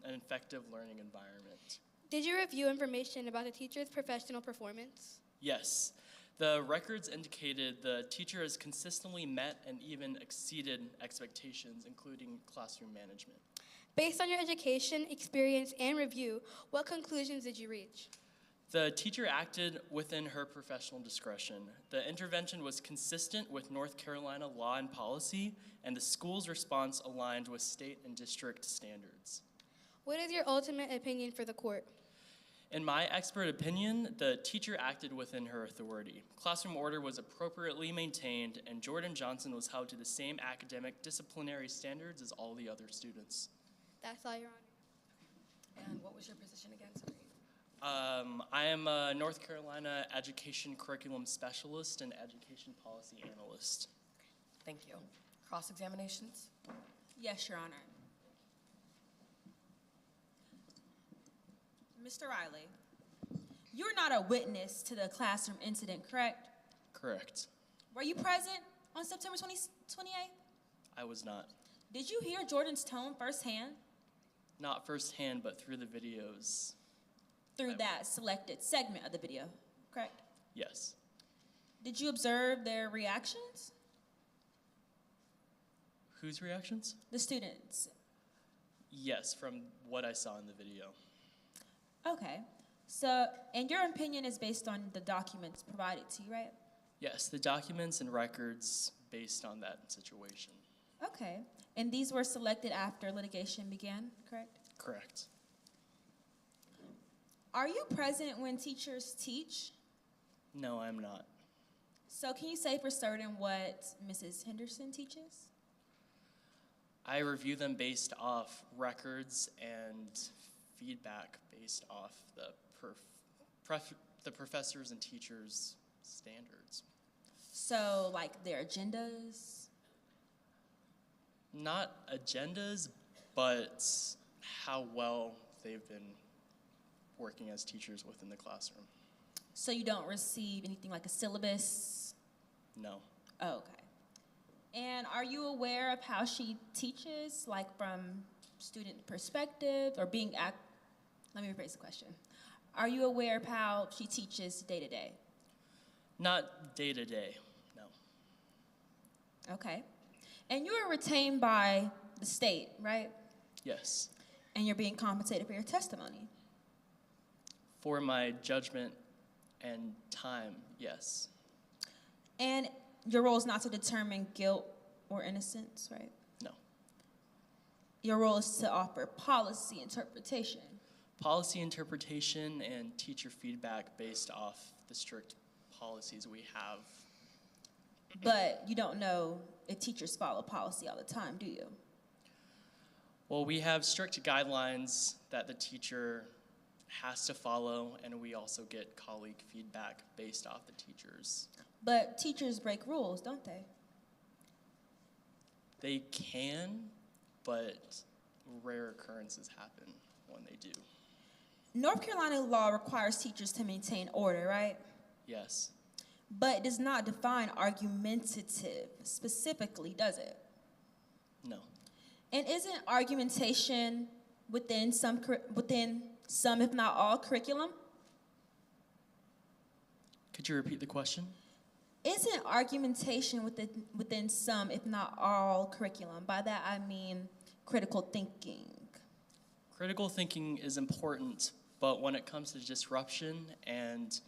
Speaker 16: an effective learning environment.
Speaker 8: Did you review information about the teacher's professional performance?
Speaker 16: Yes. The records indicated the teacher has consistently met and even exceeded expectations, including classroom management.
Speaker 8: Based on your education, experience, and review, what conclusions did you reach?
Speaker 16: The teacher acted within her professional discretion. The intervention was consistent with North Carolina law and policy, and the school's response aligned with state and district standards.
Speaker 8: What is your ultimate opinion for the court?
Speaker 16: In my expert opinion, the teacher acted within her authority. Classroom order was appropriately maintained, and Jordan Johnson was held to the same academic disciplinary standards as all the other students.
Speaker 8: That's all, Your Honor.
Speaker 6: And what was your position again, sorry?
Speaker 16: I am a North Carolina Education Curriculum Specialist and Education Policy Analyst.
Speaker 6: Thank you. Cross-examinations?
Speaker 22: Yes, Your Honor. Mr. Riley, you're not a witness to the classroom incident, correct?
Speaker 16: Correct.
Speaker 22: Were you present on September 28th?
Speaker 16: I was not.
Speaker 22: Did you hear Jordan's tone firsthand?
Speaker 16: Not firsthand, but through the videos.
Speaker 22: Through that selected segment of the video, correct?
Speaker 16: Yes.
Speaker 22: Did you observe their reactions?
Speaker 16: Whose reactions?
Speaker 22: The students.
Speaker 16: Yes, from what I saw in the video.
Speaker 22: Okay. So, and your opinion is based on the documents provided to you, right?
Speaker 16: Yes, the documents and records based on that situation.
Speaker 22: Okay. And these were selected after litigation began, correct?
Speaker 16: Correct.
Speaker 22: Are you present when teachers teach?
Speaker 16: No, I'm not.
Speaker 22: So can you say for certain what Mrs. Henderson teaches?
Speaker 16: I review them based off records and feedback based off the professors and teachers' standards.
Speaker 22: So like their agendas?
Speaker 16: Not agendas, but how well they've been working as teachers within the classroom.
Speaker 22: So you don't receive anything like a syllabus?
Speaker 16: No.
Speaker 22: Oh, okay. And are you aware of how she teaches, like from student perspective or let me rephrase the question. Are you aware of how she teaches day to day?
Speaker 16: Not day to day, no.
Speaker 22: Okay. And you are retained by the state, right?
Speaker 16: Yes.
Speaker 22: And you're being compensated for your testimony.
Speaker 16: For my judgment and time, yes.
Speaker 22: And your role is not to determine guilt or innocence, right?
Speaker 16: No.
Speaker 22: Your role is to offer policy interpretation.
Speaker 16: Policy interpretation and teacher feedback based off the strict policies we have.
Speaker 22: But you don't know if teachers follow policy all the time, do you?
Speaker 16: Well, we have strict guidelines that the teacher has to follow, and we also get colleague feedback based off the teachers.
Speaker 22: But teachers break rules, don't they?
Speaker 16: They can, but rare occurrences happen when they do.
Speaker 22: North Carolina law requires teachers to maintain order, right?
Speaker 16: Yes.
Speaker 22: But it does not define argumentative specifically, does it?
Speaker 16: No.
Speaker 22: And isn't argumentation within some, if not all, curriculum?
Speaker 16: Could you repeat the question?
Speaker 22: Isn't argumentation within some, if not all, curriculum? By that I mean critical thinking.
Speaker 16: Critical thinking is important, but when it comes to disruption and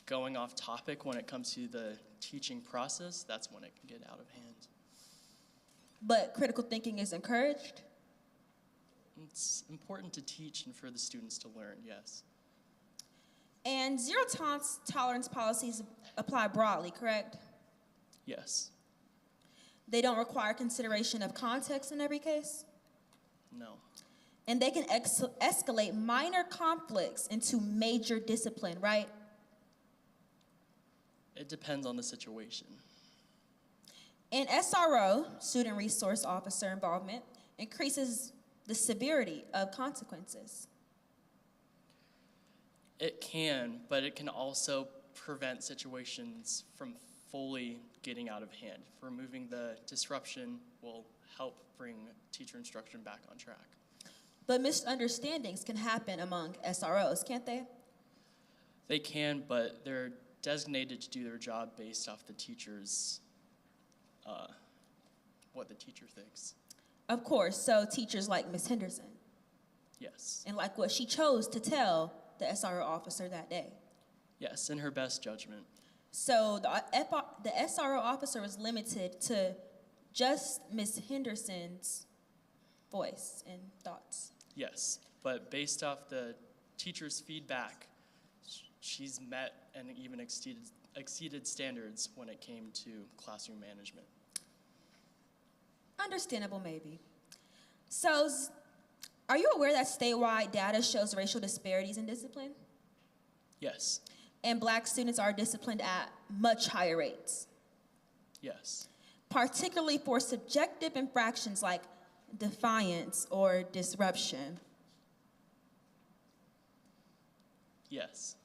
Speaker 16: going off topic when it comes to the teaching process, that's when it can get out of hand.
Speaker 22: But critical thinking is encouraged?
Speaker 16: It's important to teach and for the students to learn, yes.
Speaker 22: And zero tolerance policies apply broadly, correct?
Speaker 16: Yes.
Speaker 22: They don't require consideration of context in every case?
Speaker 16: No.
Speaker 22: And they can escalate minor conflicts into major discipline, right?
Speaker 16: It depends on the situation.
Speaker 22: And SRO, Student Resource Officer involvement, increases the severity of consequences.
Speaker 16: It can, but it can also prevent situations from fully getting out of hand. Removing the disruption will help bring teacher instruction back on track.
Speaker 22: But misunderstandings can happen among SROs, can't they?
Speaker 16: They can, but they're designated to do their job based off the teacher's, what the teacher thinks.
Speaker 22: Of course, so teachers like Ms. Henderson.
Speaker 16: Yes.
Speaker 22: And like what she chose to tell the SRO officer that day.
Speaker 16: Yes, in her best judgment.
Speaker 22: So the SRO officer was limited to just Ms. Henderson's voice and thoughts.
Speaker 16: Yes, but based off the teacher's feedback, she's met and even exceeded standards when it came to classroom management.
Speaker 22: Understandable, maybe. So, are you aware that statewide data shows racial disparities in discipline?
Speaker 16: Yes.
Speaker 22: And black students are disciplined at much higher rates?
Speaker 16: Yes.
Speaker 22: Particularly for subjective infractions like defiance or disruption?
Speaker 16: Yes.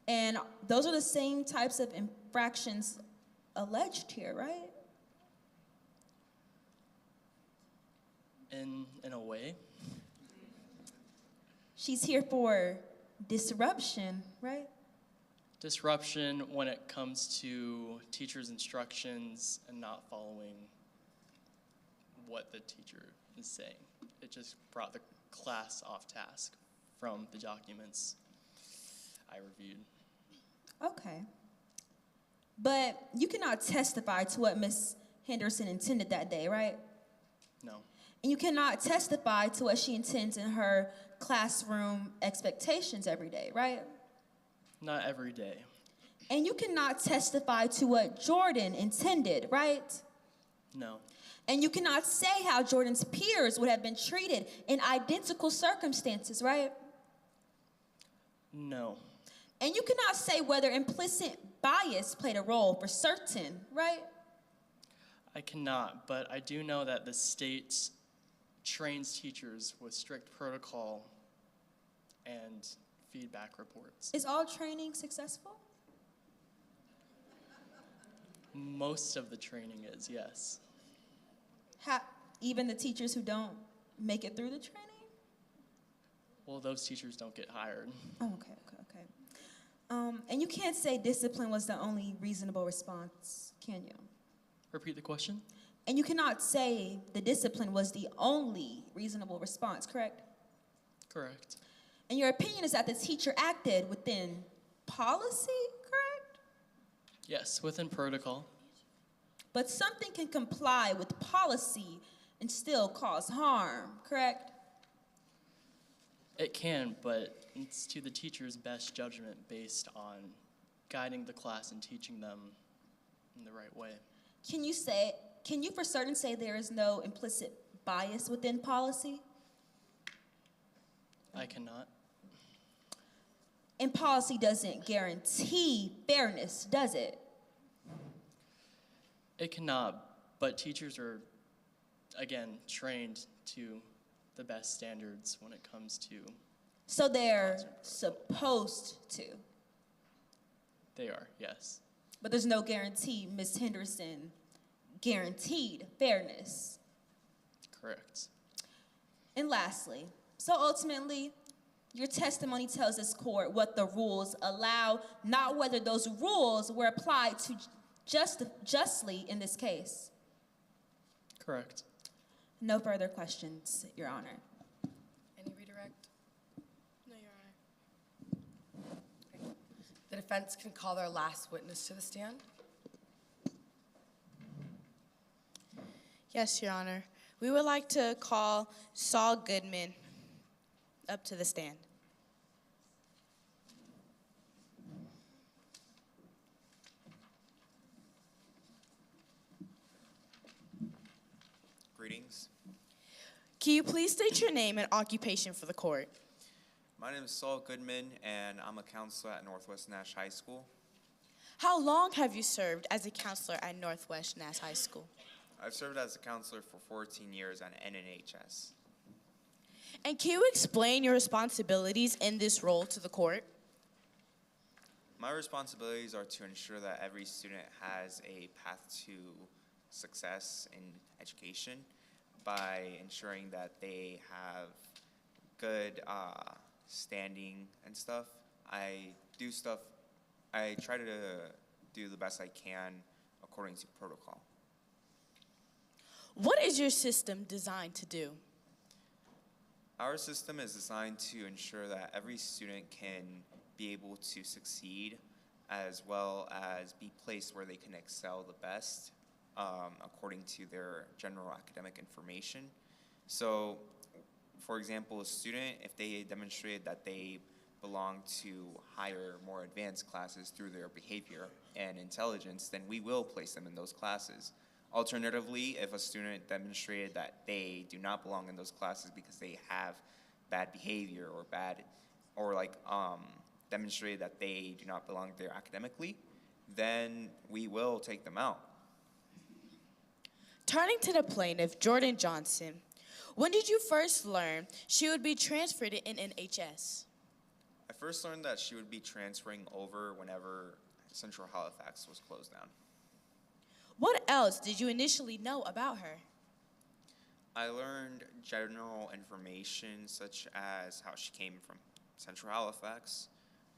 Speaker 22: And those are the same types of infractions alleged here, right?
Speaker 16: In a way.
Speaker 22: She's here for disruption, right?
Speaker 16: Disruption when it comes to teachers' instructions and not following what the teacher is saying. It just brought the class off task from the documents I reviewed.
Speaker 22: Okay. But you cannot testify to what Ms. Henderson intended that day, right?
Speaker 16: No.
Speaker 22: And you cannot testify to what she intends in her classroom expectations every day, right?
Speaker 16: Not every day.
Speaker 22: And you cannot testify to what Jordan intended, right?
Speaker 16: No.
Speaker 22: And you cannot say how Jordan's peers would have been treated in identical circumstances, right?
Speaker 16: No.
Speaker 22: And you cannot say whether implicit bias played a role for certain, right?
Speaker 16: I cannot, but I do know that the state trains teachers with strict protocol and feedback reports.
Speaker 22: Is all training successful?
Speaker 16: Most of the training is, yes.
Speaker 22: Even the teachers who don't make it through the training?
Speaker 16: Well, those teachers don't get hired.
Speaker 22: Oh, okay. And you can't say discipline was the only reasonable response, can you?
Speaker 16: Repeat the question?
Speaker 22: And you cannot say the discipline was the only reasonable response, correct?
Speaker 16: Correct.
Speaker 22: And your opinion is that the teacher acted within policy, correct?
Speaker 16: Yes, within protocol.
Speaker 22: But something can comply with policy and still cause harm, correct?
Speaker 16: It can, but it's to the teacher's best judgment based on guiding the class and teaching them in the right way.
Speaker 22: Can you for certain say there is no implicit bias within policy?
Speaker 16: I cannot.
Speaker 22: And policy doesn't guarantee fairness, does it?
Speaker 16: It cannot, but teachers are, again, trained to the best standards when it comes to.
Speaker 22: So they're supposed to.
Speaker 16: They are, yes.
Speaker 22: But there's no guarantee Ms. Henderson guaranteed fairness.
Speaker 16: Correct.
Speaker 22: And lastly, so ultimately, your testimony tells this court what the rules allow, not whether those rules were applied to justly in this case.
Speaker 16: Correct.
Speaker 22: No further questions, Your Honor.
Speaker 6: Any redirect? No, Your Honor. The defense can call their last witness to the stand.
Speaker 11: Yes, Your Honor. We would like to call Saul Goodman up to the stand.
Speaker 15: Greetings.
Speaker 11: Can you please state your name and occupation for the court?
Speaker 15: My name is Saul Goodman, and I'm a counselor at Northwest Nash High School.
Speaker 11: How long have you served as a counselor at Northwest Nash High School?
Speaker 15: I've served as a counselor for 14 years at NNHS.
Speaker 11: And can you explain your responsibilities in this role to the court?
Speaker 15: My responsibilities are to ensure that every student has a path to success in education by ensuring that they have good standing and stuff. I try to do the best I can according to protocol.
Speaker 11: What is your system designed to do?
Speaker 15: Our system is designed to ensure that every student can be able to succeed as well as be placed where they can excel the best according to their general academic information. So, for example, a student, if they demonstrated that they belong to higher, more advanced classes through their behavior and intelligence, then we will place them in those classes. Alternatively, if a student demonstrated that they do not belong in those classes because they have bad behavior or demonstrated that they do not belong there academically, then we will take them out.
Speaker 11: Turning to the plaintiff, Jordan Johnson, when did you first learn she would be transferred in NHS?
Speaker 15: I first learned that she would be transferring over whenever Central Halifax was closed down.
Speaker 11: What else did you initially know about her?
Speaker 15: I learned general information such as how she came from Central Halifax,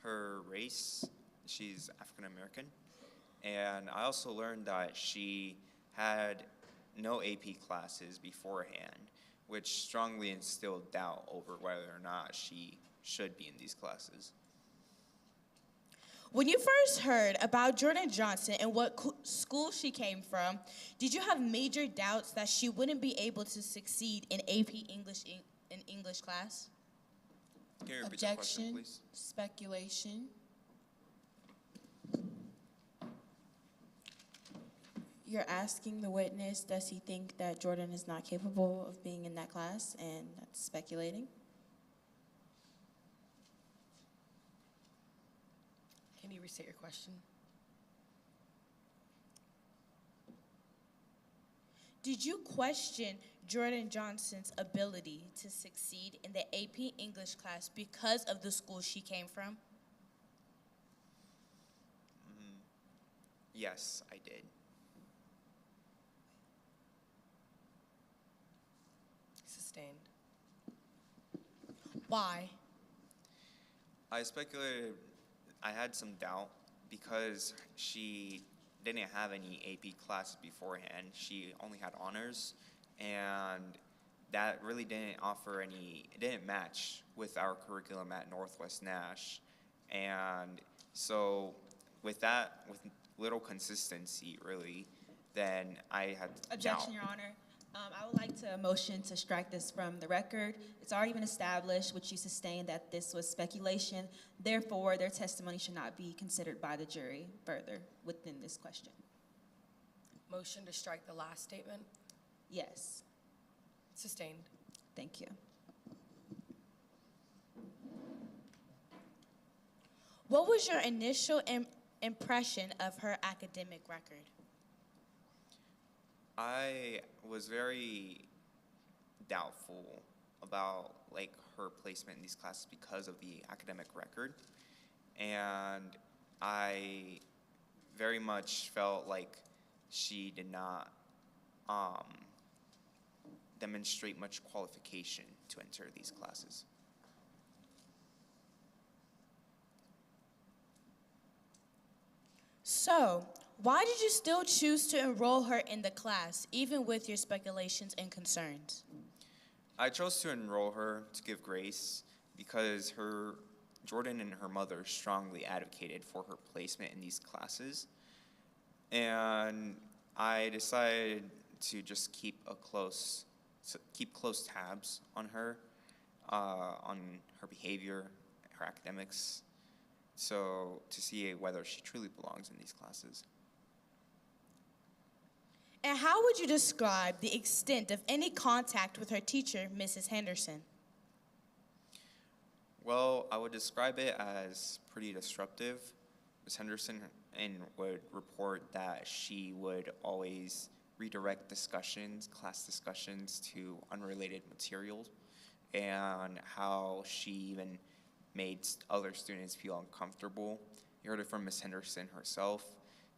Speaker 15: her race, she's African American, and I also learned that she had no AP classes beforehand, which strongly instilled doubt over whether or not she should be in these classes.
Speaker 11: When you first heard about Jordan Johnson and what school she came from, did you have major doubts that she wouldn't be able to succeed in AP English class?
Speaker 15: Can you repeat the question, please?
Speaker 12: Speculation.
Speaker 9: You're asking the witness, does he think that Jordan is not capable of being in that class, and that's speculating?
Speaker 6: Can you restate your question?
Speaker 11: Did you question Jordan Johnson's ability to succeed in the AP English class because of the school she came from?
Speaker 15: Yes, I did.
Speaker 6: Sustained.
Speaker 3: Why?
Speaker 15: I speculated, I had some doubt because she didn't have any AP classes beforehand. She only had honors, and that really didn't offer any, it didn't match with our curriculum at Northwest Nash. And so with that, with little consistency really, then I had
Speaker 22: Objection,
Speaker 15: doubt.
Speaker 22: Your Honor. I would like to motion to strike this from the record. It's already been established, which you sustained, that this was speculation. Therefore, their testimony should not be considered by the jury further within this question.
Speaker 6: Motion to strike the last statement.
Speaker 22: Yes.
Speaker 6: Sustained.
Speaker 22: Thank you.
Speaker 2: What was your initial impression of her academic record?
Speaker 15: I was very doubtful about like her placement in these classes because of the academic record, and I very much felt like she did not demonstrate much qualification to enter these classes.
Speaker 2: So, why did you still choose to enroll her in the class, even with your speculations and concerns?
Speaker 15: I chose to enroll her to give grace because Jordan and her mother strongly advocated for her placement in these classes. And I decided to just keep close tabs on her behavior, her academics, so to see whether she truly belongs in these classes.
Speaker 2: And how would you describe the extent of any contact with her teacher, Mrs. Henderson?
Speaker 15: Well, I would describe it as pretty disruptive. Ms. Henderson would report that she would always redirect class discussions to unrelated materials, and how she even made other students feel uncomfortable. You heard it from Ms. Henderson herself.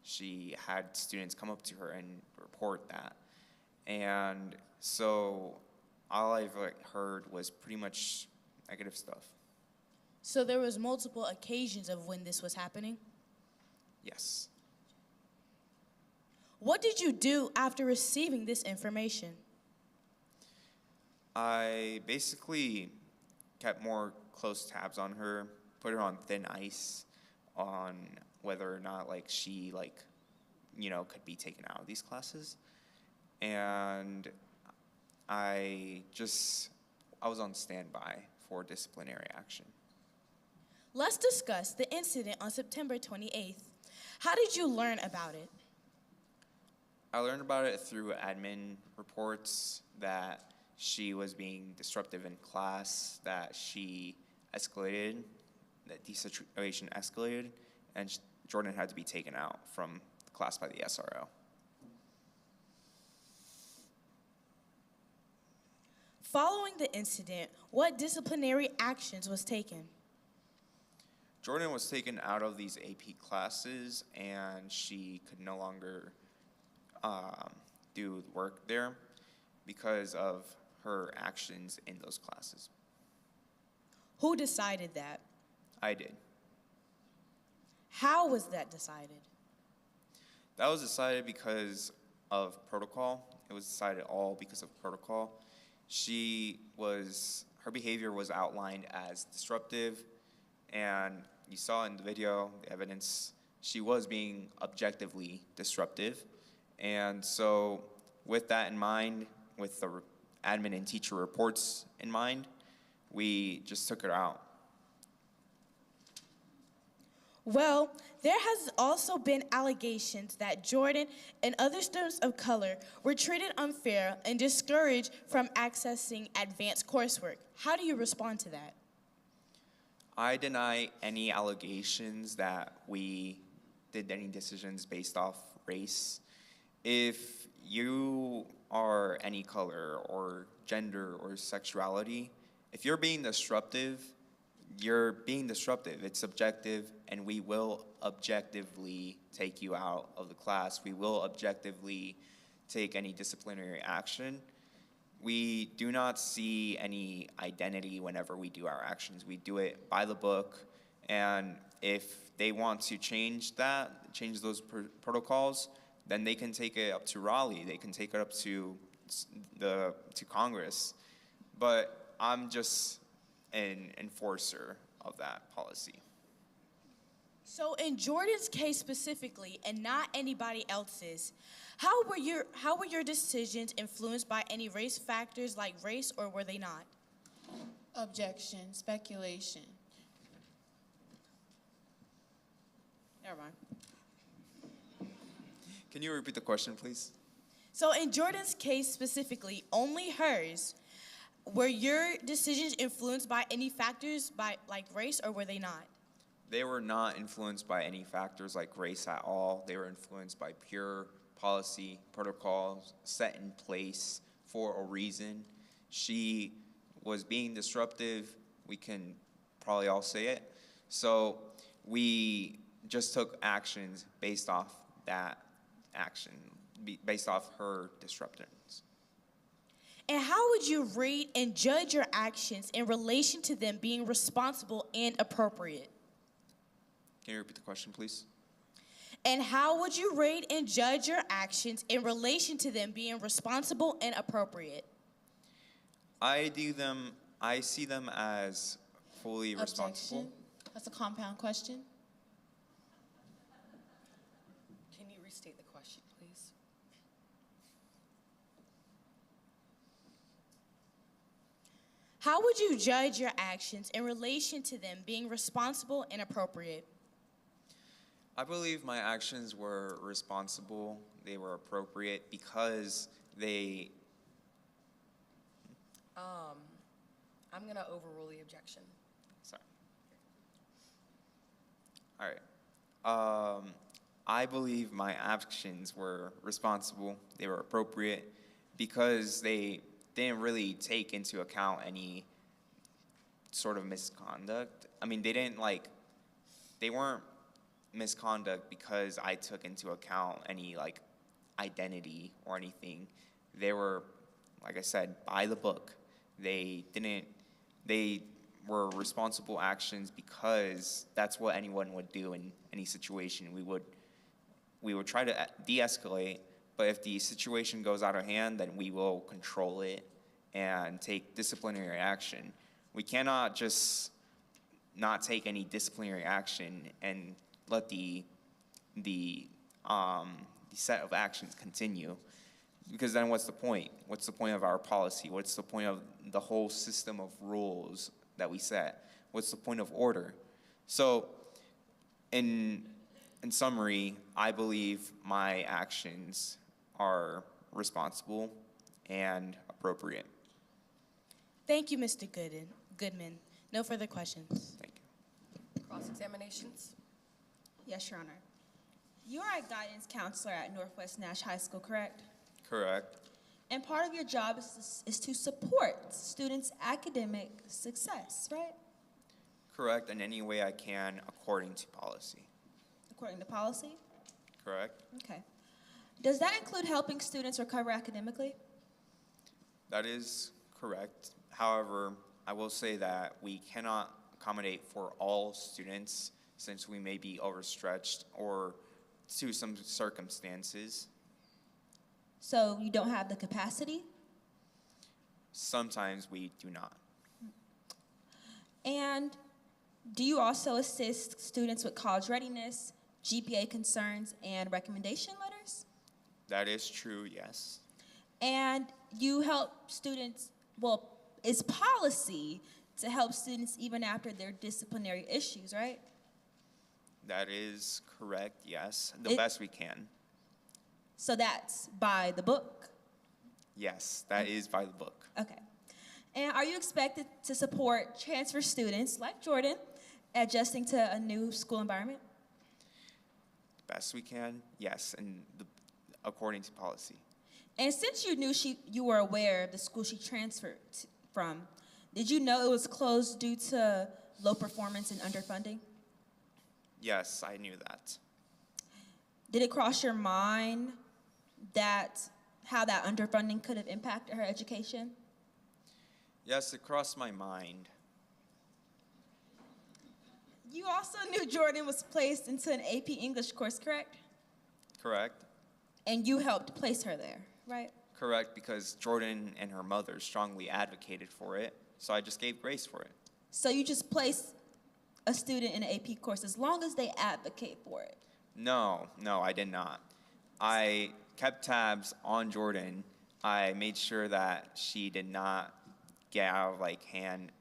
Speaker 15: She had students come up to her and report that. And so all I've heard was pretty much negative stuff.
Speaker 2: So there was multiple occasions of when this was happening?
Speaker 15: Yes.
Speaker 2: What did you do after receiving this information?
Speaker 15: I basically kept more close tabs on her, put her on thin ice on whether or not she could be taken out of these classes. And I was on standby for disciplinary action.
Speaker 2: Let's discuss the incident on September 28th. How did you learn about it?
Speaker 15: I learned about it through admin reports that she was being disruptive in class, that the situation escalated, and Jordan had to be taken out from the class by the SRO.
Speaker 2: Following the incident, what disciplinary actions was taken?
Speaker 15: Jordan was taken out of these AP classes, and she could no longer do work there because of her actions in those classes.
Speaker 2: Who decided that?
Speaker 15: I did.
Speaker 2: How was that decided?
Speaker 15: That was decided because of protocol. It was decided all because of protocol. Her behavior was outlined as disruptive, and you saw in the video, the evidence, she was being objectively disruptive. And so with that in mind, with the admin and teacher reports in mind, we just took her out.
Speaker 2: Well, there has also been allegations that Jordan and other students of color were treated unfair and discouraged from accessing advanced coursework. How do you respond to that?
Speaker 15: I deny any allegations that we did any decisions based off race. If you are any color or gender or sexuality, if you're being disruptive, you're being disruptive. It's subjective, and we will objectively take you out of the class. We will objectively take any disciplinary action. We do not see any identity whenever we do our actions. We do it by the book, and if they want to change that, change those protocols, then they can take it up to Raleigh. They can take it up to Congress. But I'm just an enforcer of that policy.
Speaker 2: So in Jordan's case specifically, and not anybody else's, how were your decisions influenced by any race factors like race, or were they not?
Speaker 9: Objection, speculation. Never mind.
Speaker 15: Can you repeat the question, please?
Speaker 2: So in Jordan's case specifically, only hers, were your decisions influenced by any factors like race, or were they not?
Speaker 15: They were not influenced by any factors like race at all. They were influenced by pure policy, protocols set in place for a reason. She was being disruptive. We can probably all say it. So we just took actions based off that action, based off her disruptance.
Speaker 2: And how would you rate and judge your actions in relation to them being responsible and appropriate?
Speaker 15: Can you repeat the question, please?
Speaker 2: And how would you rate and judge your actions in relation to them being responsible and appropriate?
Speaker 15: I see them as fully responsible.
Speaker 9: Objection. That's a compound question.
Speaker 6: Can you restate the question, please?
Speaker 2: How would you judge your actions in relation to them being responsible and appropriate?
Speaker 15: I believe my actions were responsible. They were appropriate because they.
Speaker 6: I'm going to overrule the objection.
Speaker 15: Sorry. All right. I believe my actions were responsible. They were appropriate because they didn't really take into account any sort of misconduct. I mean, they weren't misconduct because I took into account any identity or anything. They were, like I said, by the book. They were responsible actions because that's what anyone would do in any situation. We would try to de-escalate, but if the situation goes out of hand, then we will control it and take disciplinary action. We cannot just not take any disciplinary action and let the set of actions continue, because then what's the point? What's the point of our policy? What's the point of the whole system of rules that we set? What's the point of order? So, in summary, I believe my actions are responsible and appropriate.
Speaker 2: Thank you, Mr. Goodman. No further questions.
Speaker 15: Thank you.
Speaker 6: Cross-examinations?
Speaker 22: Yes, Your Honor. You are a guidance counselor at Northwest Nash High School, correct?
Speaker 15: Correct.
Speaker 22: And part of your job is to support students' academic success, right?
Speaker 15: Correct, in any way I can according to policy.
Speaker 22: According to policy?
Speaker 15: Correct.
Speaker 22: Okay. Does that include helping students recover academically?
Speaker 15: That is correct. However, I will say that we cannot accommodate for all students since we may be overstretched or to some circumstances.
Speaker 22: So you don't have the capacity?
Speaker 15: Sometimes we do not.
Speaker 22: And do you also assist students with college readiness, GPA concerns, and recommendation letters?
Speaker 15: That is true, yes.
Speaker 22: And you help students, well, it's policy to help students even after their disciplinary issues, right?
Speaker 15: That is correct, yes. The best we can.
Speaker 22: So that's by the book?
Speaker 15: Yes, that is by the book.
Speaker 22: Okay. And are you expected to support transfer students like Jordan adjusting to a new school environment?
Speaker 15: Best we can, yes, and according to policy.
Speaker 22: And since you knew you were aware of the school she transferred from, did you know it was closed due to low performance and underfunding?
Speaker 15: Yes, I knew that.
Speaker 22: Did it cross your mind that how that underfunding could have impacted her education?
Speaker 15: Yes, it crossed my mind.
Speaker 22: You also knew Jordan was placed into an AP English course, correct?
Speaker 15: Correct?
Speaker 22: And you helped place her there, right?
Speaker 15: Correct, because Jordan and her mother strongly advocated for it, so I just gave grace for it.
Speaker 22: So you just place a student in an AP course as long as they advocate for it?
Speaker 15: No, I did not. I kept tabs on Jordan. I made sure that she did not get out of hand,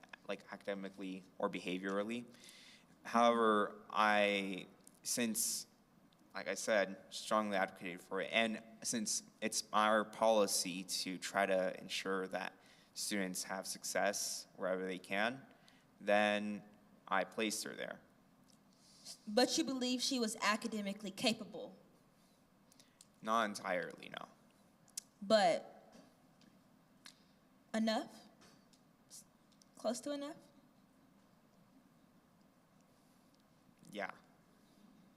Speaker 15: academically or behaviorally. However, since, like I said, strongly advocated for it, and since it's our policy to try to ensure that students have success wherever they can, then I placed her there.
Speaker 22: But you believe she was academically capable?
Speaker 15: Not entirely, no.
Speaker 22: But enough? Close to enough?
Speaker 15: Yeah.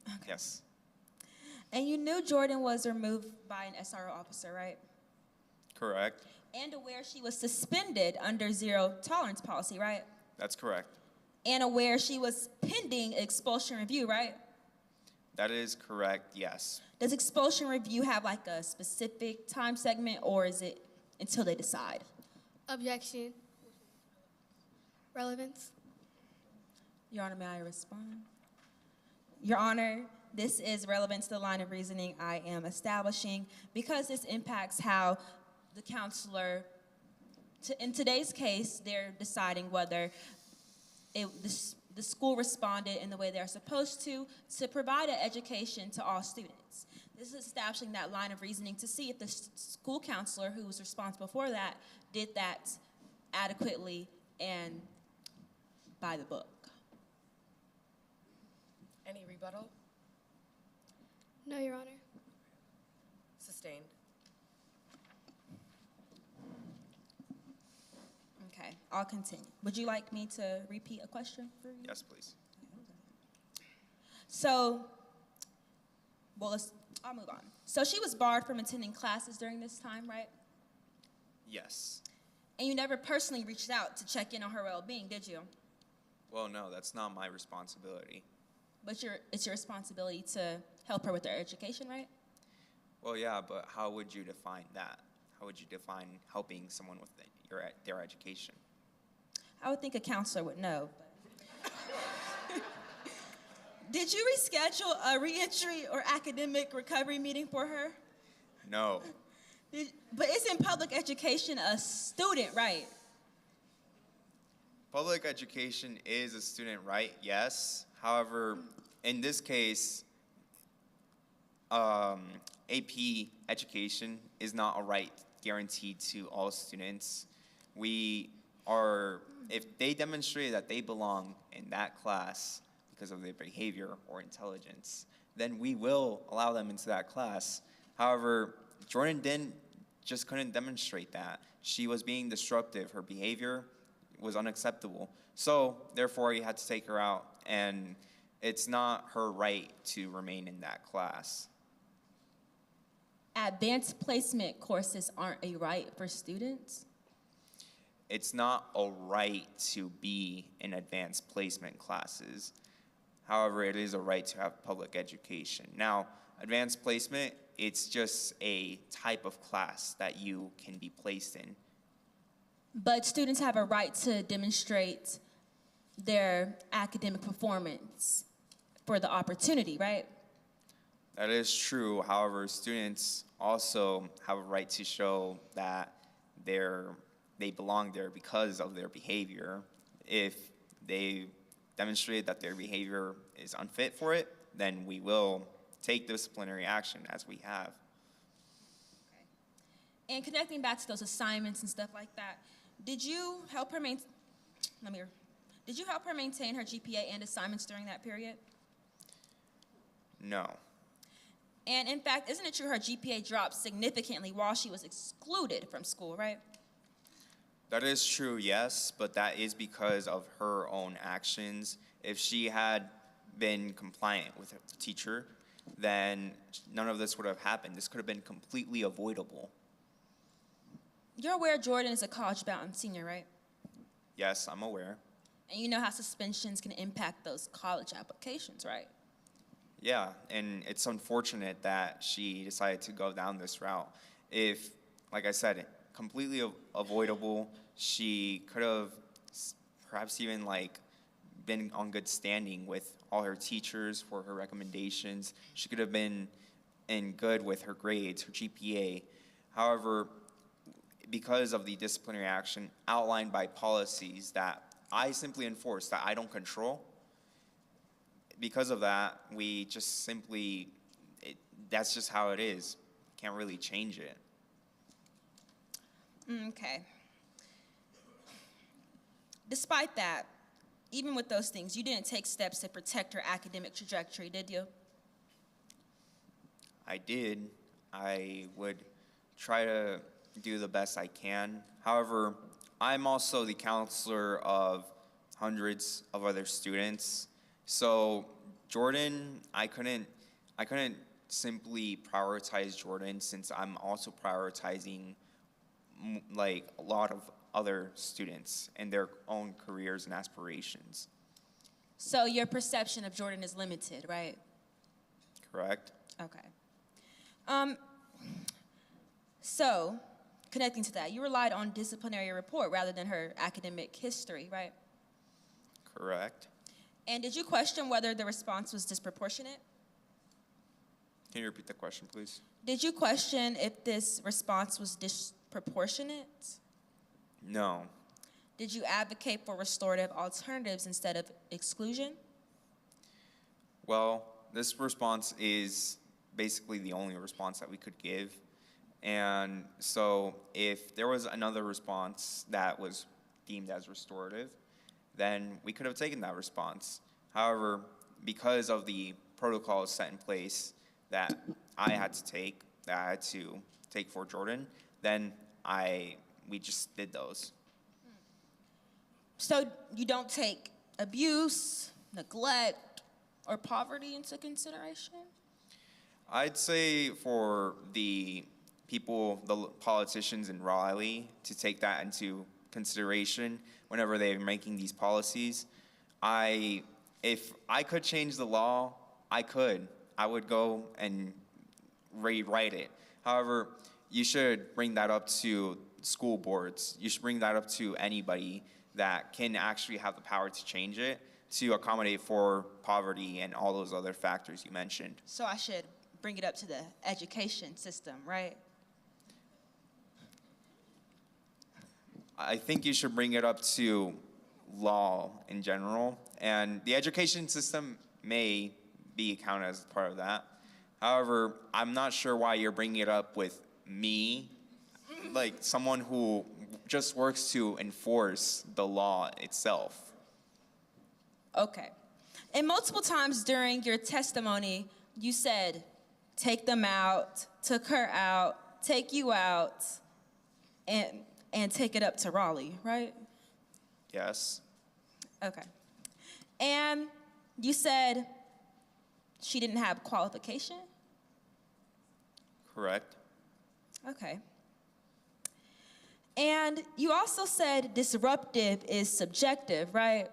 Speaker 22: Okay.
Speaker 15: Yes.
Speaker 22: And you knew Jordan was removed by an SRO officer, right?
Speaker 15: Correct.
Speaker 22: And aware she was suspended under zero tolerance policy, right?
Speaker 15: That's correct.
Speaker 22: And aware she was pending expulsion review, right?
Speaker 15: That is correct, yes.
Speaker 22: Does expulsion review have a specific time segment, or is it until they decide?
Speaker 8: Objection. Relevance.
Speaker 22: Your Honor, may I respond? Your Honor, this is relevant to the line of reasoning I am establishing because this impacts how the counselor, in today's case, they're deciding whether the school responded in the way they're supposed to provide an education to all students. This is establishing that line of reasoning to see if the school counselor who was responsible for that did that adequately and by the book.
Speaker 6: Any rebuttal?
Speaker 8: No, Your Honor.
Speaker 6: Sustained.
Speaker 22: Okay, I'll continue. Would you like me to repeat a question for you?
Speaker 15: Yes, please.
Speaker 22: So, I'll move on. So she was barred from attending classes during this time, right?
Speaker 15: Yes.
Speaker 22: And you never personally reached out to check in on her well-being, did you?
Speaker 15: Well, no, that's not my responsibility.
Speaker 22: But it's your responsibility to help her with her education, right?
Speaker 15: Well, yeah, but how would you define that? How would you define helping someone with their education?
Speaker 22: I would think a counselor would know. Did you reschedule a reentry or academic recovery meeting for her?
Speaker 15: No.
Speaker 22: But isn't public education a student right?
Speaker 15: Public education is a student right, yes. However, in this case, AP education is not a right guaranteed to all students. If they demonstrate that they belong in that class because of their behavior or intelligence, then we will allow them into that class. However, Jordan couldn't demonstrate that. She was being disruptive. Her behavior was unacceptable. So, therefore, you had to take her out, and it's not her right to remain in that class.
Speaker 22: Advanced placement courses aren't a right for students?
Speaker 15: It's not a right to be in advanced placement classes. However, it is a right to have public education. Now, advanced placement, it's just a type of class that you can be placed in.
Speaker 22: But students have a right to demonstrate their academic performance for the opportunity, right?
Speaker 15: That is true. However, students also have a right to show that they belong there because of their behavior. If they demonstrate that their behavior is unfit for it, then we will take disciplinary action as we have.
Speaker 22: Okay. And connecting back to those assignments and stuff like that, did you help her maintain her GPA and assignments during that period?
Speaker 15: No.
Speaker 22: And in fact, isn't it true her GPA dropped significantly while she was excluded from school, right?
Speaker 15: That is true, yes, but that is because of her own actions. If she had been compliant with her teacher, then none of this would have happened. This could have been completely avoidable.
Speaker 10: You're aware Jordan is a college-bound senior, right?
Speaker 15: Yes, I'm aware.
Speaker 10: And you know how suspensions can impact those college applications, right?
Speaker 15: Yeah, and it's unfortunate that she decided to go down this route. If, like I said, completely avoidable, she could have perhaps even like been on good standing with all her teachers for her recommendations. She could have been in good with her grades, her GPA. However, because of the disciplinary action outlined by policies that I simply enforce, that I don't control, because of that, we just simply, that's just how it is. Can't really change it.
Speaker 10: Okay. Despite that, even with those things, you didn't take steps to protect her academic trajectory, did you?
Speaker 15: I did. I would try to do the best I can. However, I'm also the counselor of hundreds of other students. So Jordan, I couldn't simply prioritize Jordan, since I'm also prioritizing like a lot of other students and their own careers and aspirations.
Speaker 10: So your perception of Jordan is limited, right?
Speaker 15: Correct?
Speaker 10: Okay. So, connecting to that, you relied on disciplinary report rather than her academic history, right?
Speaker 15: Correct.
Speaker 10: And did you question whether the response was disproportionate?
Speaker 15: Can you repeat the question, please?
Speaker 10: Did you question if this response was disproportionate?
Speaker 15: No.
Speaker 10: Did you advocate for restorative alternatives instead of exclusion?
Speaker 15: Well, this response is basically the only response that we could give. And so if there was another response that was deemed as restorative, then we could have taken that response. However, because of the protocols set in place that I had to take for Jordan, then we just did those.
Speaker 10: So you don't take abuse, neglect, or poverty into consideration?
Speaker 15: I'd say for the people, the politicians in Raleigh, to take that into consideration whenever they're making these policies. If I could change the law, I could. I would go and rewrite it. However, you should bring that up to school boards. You should bring that up to anybody that can actually have the power to change it, to accommodate for poverty and all those other factors you mentioned.
Speaker 10: So I should bring it up to the education system, right?
Speaker 15: I think you should bring it up to law in general, and the education system may be counted as part of that. However, I'm not sure why you're bringing it up with me, like someone who just works to enforce the law itself.
Speaker 10: Okay. And multiple times during your testimony, you said, take them out, took her out, take you out, and take it up to Raleigh, right?
Speaker 15: Yes.
Speaker 10: Okay. And you said she didn't have qualification?
Speaker 15: Correct.
Speaker 10: Okay. And you also said disruptive is subjective, right?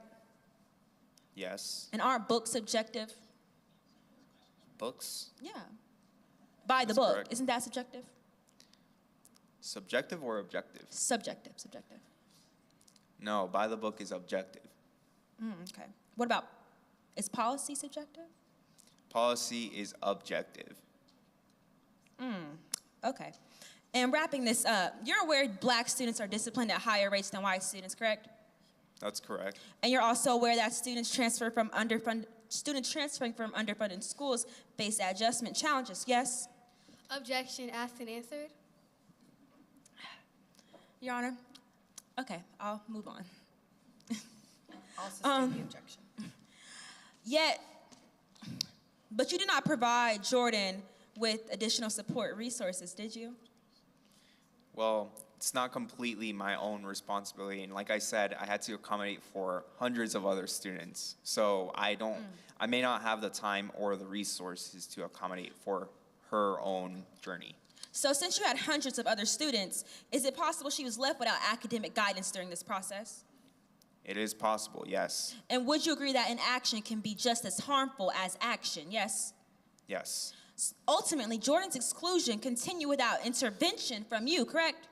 Speaker 15: Yes.
Speaker 10: And aren't books subjective?
Speaker 15: Books?
Speaker 10: Yeah. By the
Speaker 15: That's
Speaker 10: book.
Speaker 15: correct.
Speaker 10: Isn't that subjective?
Speaker 15: Subjective or objective?
Speaker 10: Subjective.
Speaker 15: No, by the book is objective.
Speaker 10: Okay. What about, is policy subjective?
Speaker 15: Policy is objective.
Speaker 10: Okay. And wrapping this up, you're aware Black students are disciplined at higher rates than white students, correct?
Speaker 15: That's correct.
Speaker 10: And you're also aware that students transferring from underfunded schools face adjustment challenges, yes?
Speaker 8: Objection asked and answered.
Speaker 10: Your Honor? Okay, I'll move on.
Speaker 6: I'll sustain the objection.
Speaker 10: But you did not provide Jordan with additional support resources, did you?
Speaker 15: Well, it's not completely my own responsibility. And like I said, I had to accommodate for hundreds of other students. So I may not have the time or the resources to accommodate for her own journey.
Speaker 10: So since you had hundreds of other students, is it possible she was left without academic guidance during this process?
Speaker 15: It is possible, yes.
Speaker 10: And would you agree that inaction can be just as harmful as action, yes?
Speaker 15: Yes.
Speaker 10: Ultimately, Jordan's exclusion continued without intervention from you, correct?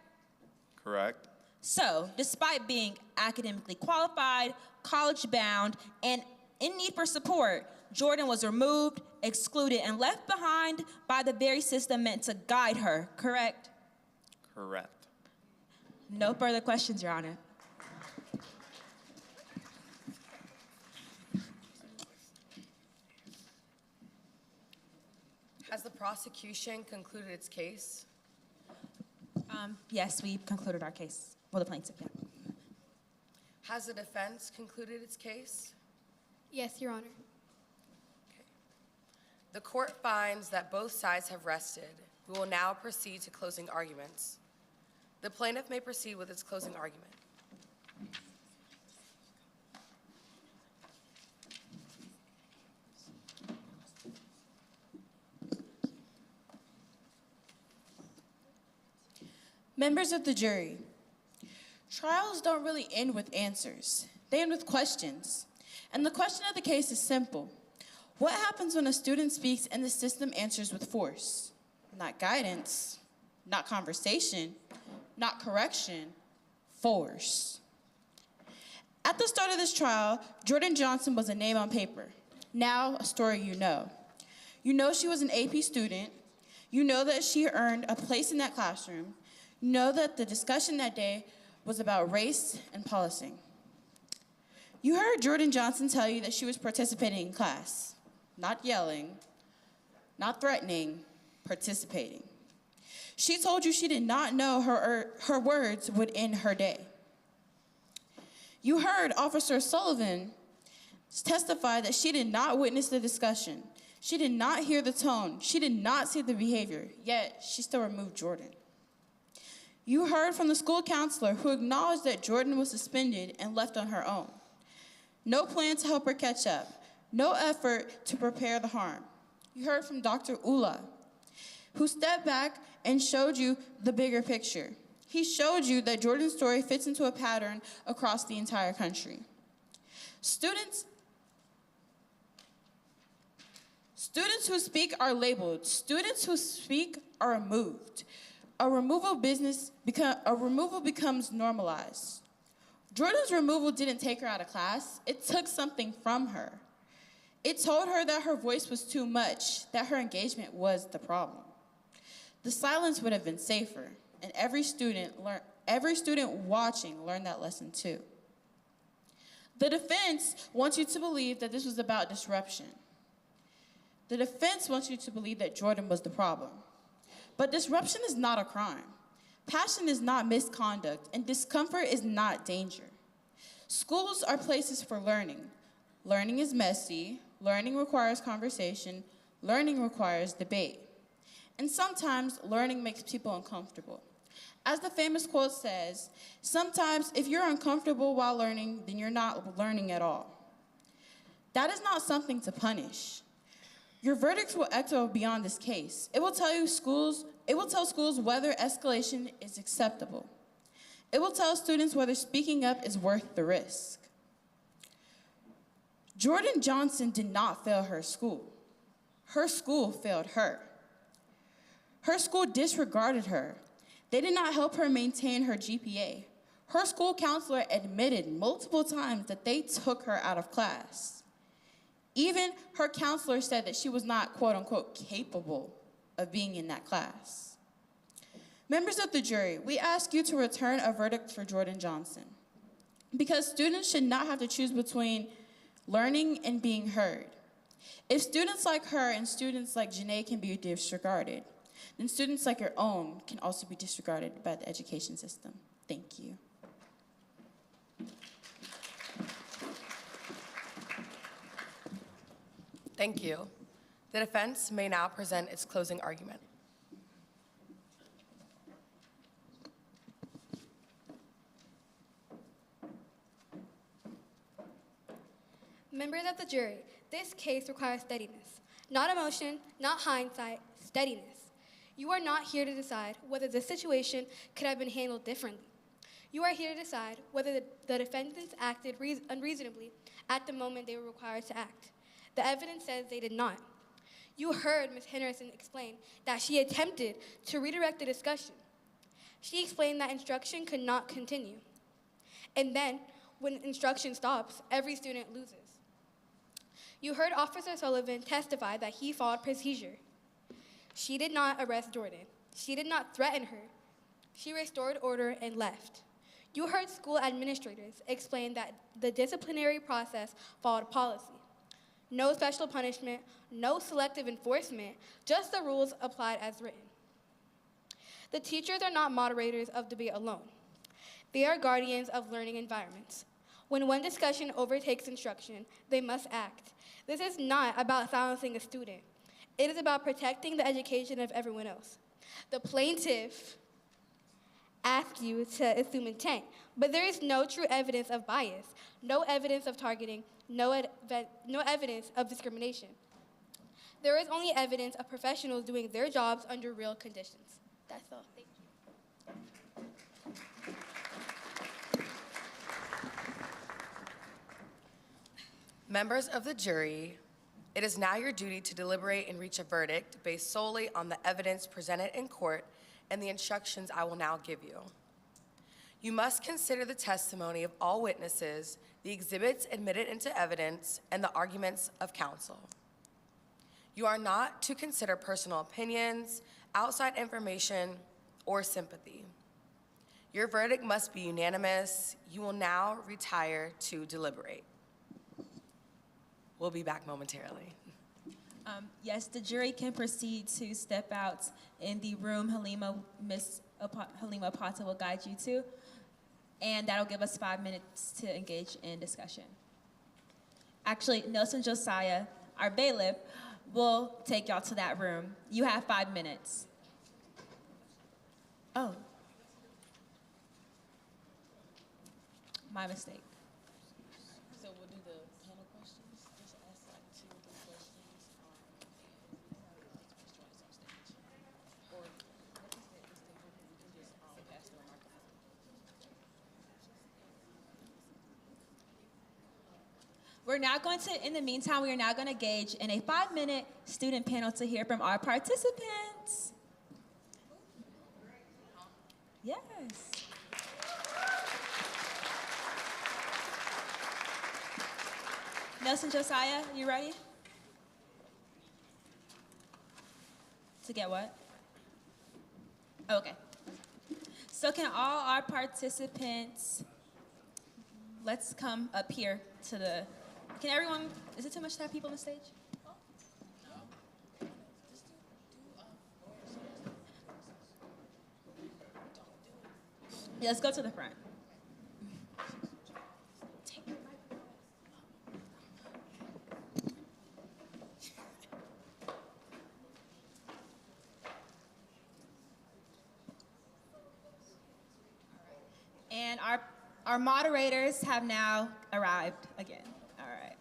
Speaker 15: Correct.
Speaker 10: So, despite being academically qualified, college-bound, and in need for support, Jordan was removed, excluded, and left behind by the very system meant to guide her, correct?
Speaker 15: Correct.
Speaker 10: No further questions, Your Honor.
Speaker 6: Has the prosecution concluded its case?
Speaker 10: Yes, we've concluded our case. Well, the plaintiff, yeah.
Speaker 6: Has the defense concluded its case?
Speaker 8: Yes, Your Honor.
Speaker 6: The court finds that both sides have rested. We will now proceed to closing arguments. The plaintiff may proceed with its closing argument.
Speaker 2: Members of the jury, trials don't really end with answers. They end with questions. And the question of the case is simple. What happens when a student speaks and the system answers with force? Not guidance, not conversation, not correction, force. At the start of this trial, Jordan Johnson was a name on paper. Now, a story you know. You know she was an AP student. You know that she earned a place in that classroom. You know that the discussion that day was about race and policing. You heard Jordan Johnson tell you that she was participating in class, not yelling, not threatening, participating. She told you she did not know her words would end her day. You heard Officer Sullivan testify that she did not witness the discussion. She did not hear the tone. She did not see the behavior, yet she still removed Jordan. You heard from the school counselor who acknowledged that Jordan was suspended and left on her own. No plan to help her catch up. No effort to prepare the harm. You heard from Dr. Ula, who stepped back and showed you the bigger picture. He showed you that Jordan's story fits into a pattern across the entire country. Students who speak are labeled. Students who speak are removed. A removal becomes normalized. Jordan's removal didn't take her out of class. It took something from her. It told her that her voice was too much, that her engagement was the problem. The silence would have been safer, and every student watching learned that lesson too. The defense wants you to believe that this was about disruption. The defense wants you to believe that Jordan was the problem. But disruption is not a crime. Passion is not misconduct, and discomfort is not danger. Schools are places for learning. Learning is messy. Learning requires conversation. Learning requires debate. And sometimes learning makes people uncomfortable. As the famous quote says, sometimes if you're uncomfortable while learning, then you're not learning at all. That is not something to punish. Your verdicts will echo beyond this case. It will tell schools whether escalation is acceptable. It will tell students whether speaking up is worth the risk. Jordan Johnson did not fail her school. Her school failed her. Her school disregarded her. They did not help her maintain her GPA. Her school counselor admitted multiple times that they took her out of class. Even her counselor said that she was not, quote unquote, capable of being in that class. Members of the jury, we ask you to return a verdict for Jordan Johnson, because students should not have to choose between learning and being heard. If students like her and students like Janae can be disregarded, then students like your own can also be disregarded by the education system. Thank you.
Speaker 6: Thank you. The defense may now present its closing argument.
Speaker 8: Members of the jury, this case requires steadiness. Not emotion, not hindsight, steadiness. You are not here to decide whether the situation could have been handled differently. You are here to decide whether the defendants acted unreasonably at the moment they were required to act. The evidence says they did not. You heard Ms. Henderson explain that she attempted to redirect the discussion. She explained that instruction could not continue. And then, when instruction stops, every student loses. You heard Officer Sullivan testify that he followed procedure. She did not arrest Jordan. She did not threaten her. She restored order and left. You heard school administrators explain that the disciplinary process followed policy. No special punishment, no selective enforcement, just the rules applied as written. The teachers are not moderators of debate alone. They are guardians of learning environments. When one discussion overtakes instruction, they must act. This is not about silencing a student. It is about protecting the education of everyone else. The plaintiff asks you to assume intent, but there is no true evidence of bias, no evidence of targeting, no evidence of discrimination. There is only evidence of professionals doing their jobs under real conditions. That's all. Thank you.
Speaker 6: Members of the jury, it is now your duty to deliberate and reach a verdict based solely on the evidence presented in court and the instructions I will now give you. You must consider the testimony of all witnesses, the exhibits admitted into evidence, and the arguments of counsel. You are not to consider personal opinions, outside information, or sympathy. Your verdict must be unanimous. You will now retire to deliberate. We'll be back momentarily.
Speaker 22: Yes, the jury can proceed to step out in the room Miss Halima Pata will guide you to, and that'll give us 5 minutes to engage in discussion. Actually, Nelson Josiah, our bailiff, will take y'all to that room. You have 5 minutes. Oh. My mistake.
Speaker 20: So we'll do the panel questions. Just ask like 2 or 3 questions. Or let us at this table, we can just pass the microphone.
Speaker 22: We're now going to, in the meantime, we are now going to engage in a 5-minute student panel to hear from our participants. Yes. Nelson Josiah, you ready? To get what? Okay. So can all our participants, let's come up here to the, can everyone, is it too much to have people on the stage? Yeah, let's go to the front. And our moderators have now arrived again. All right.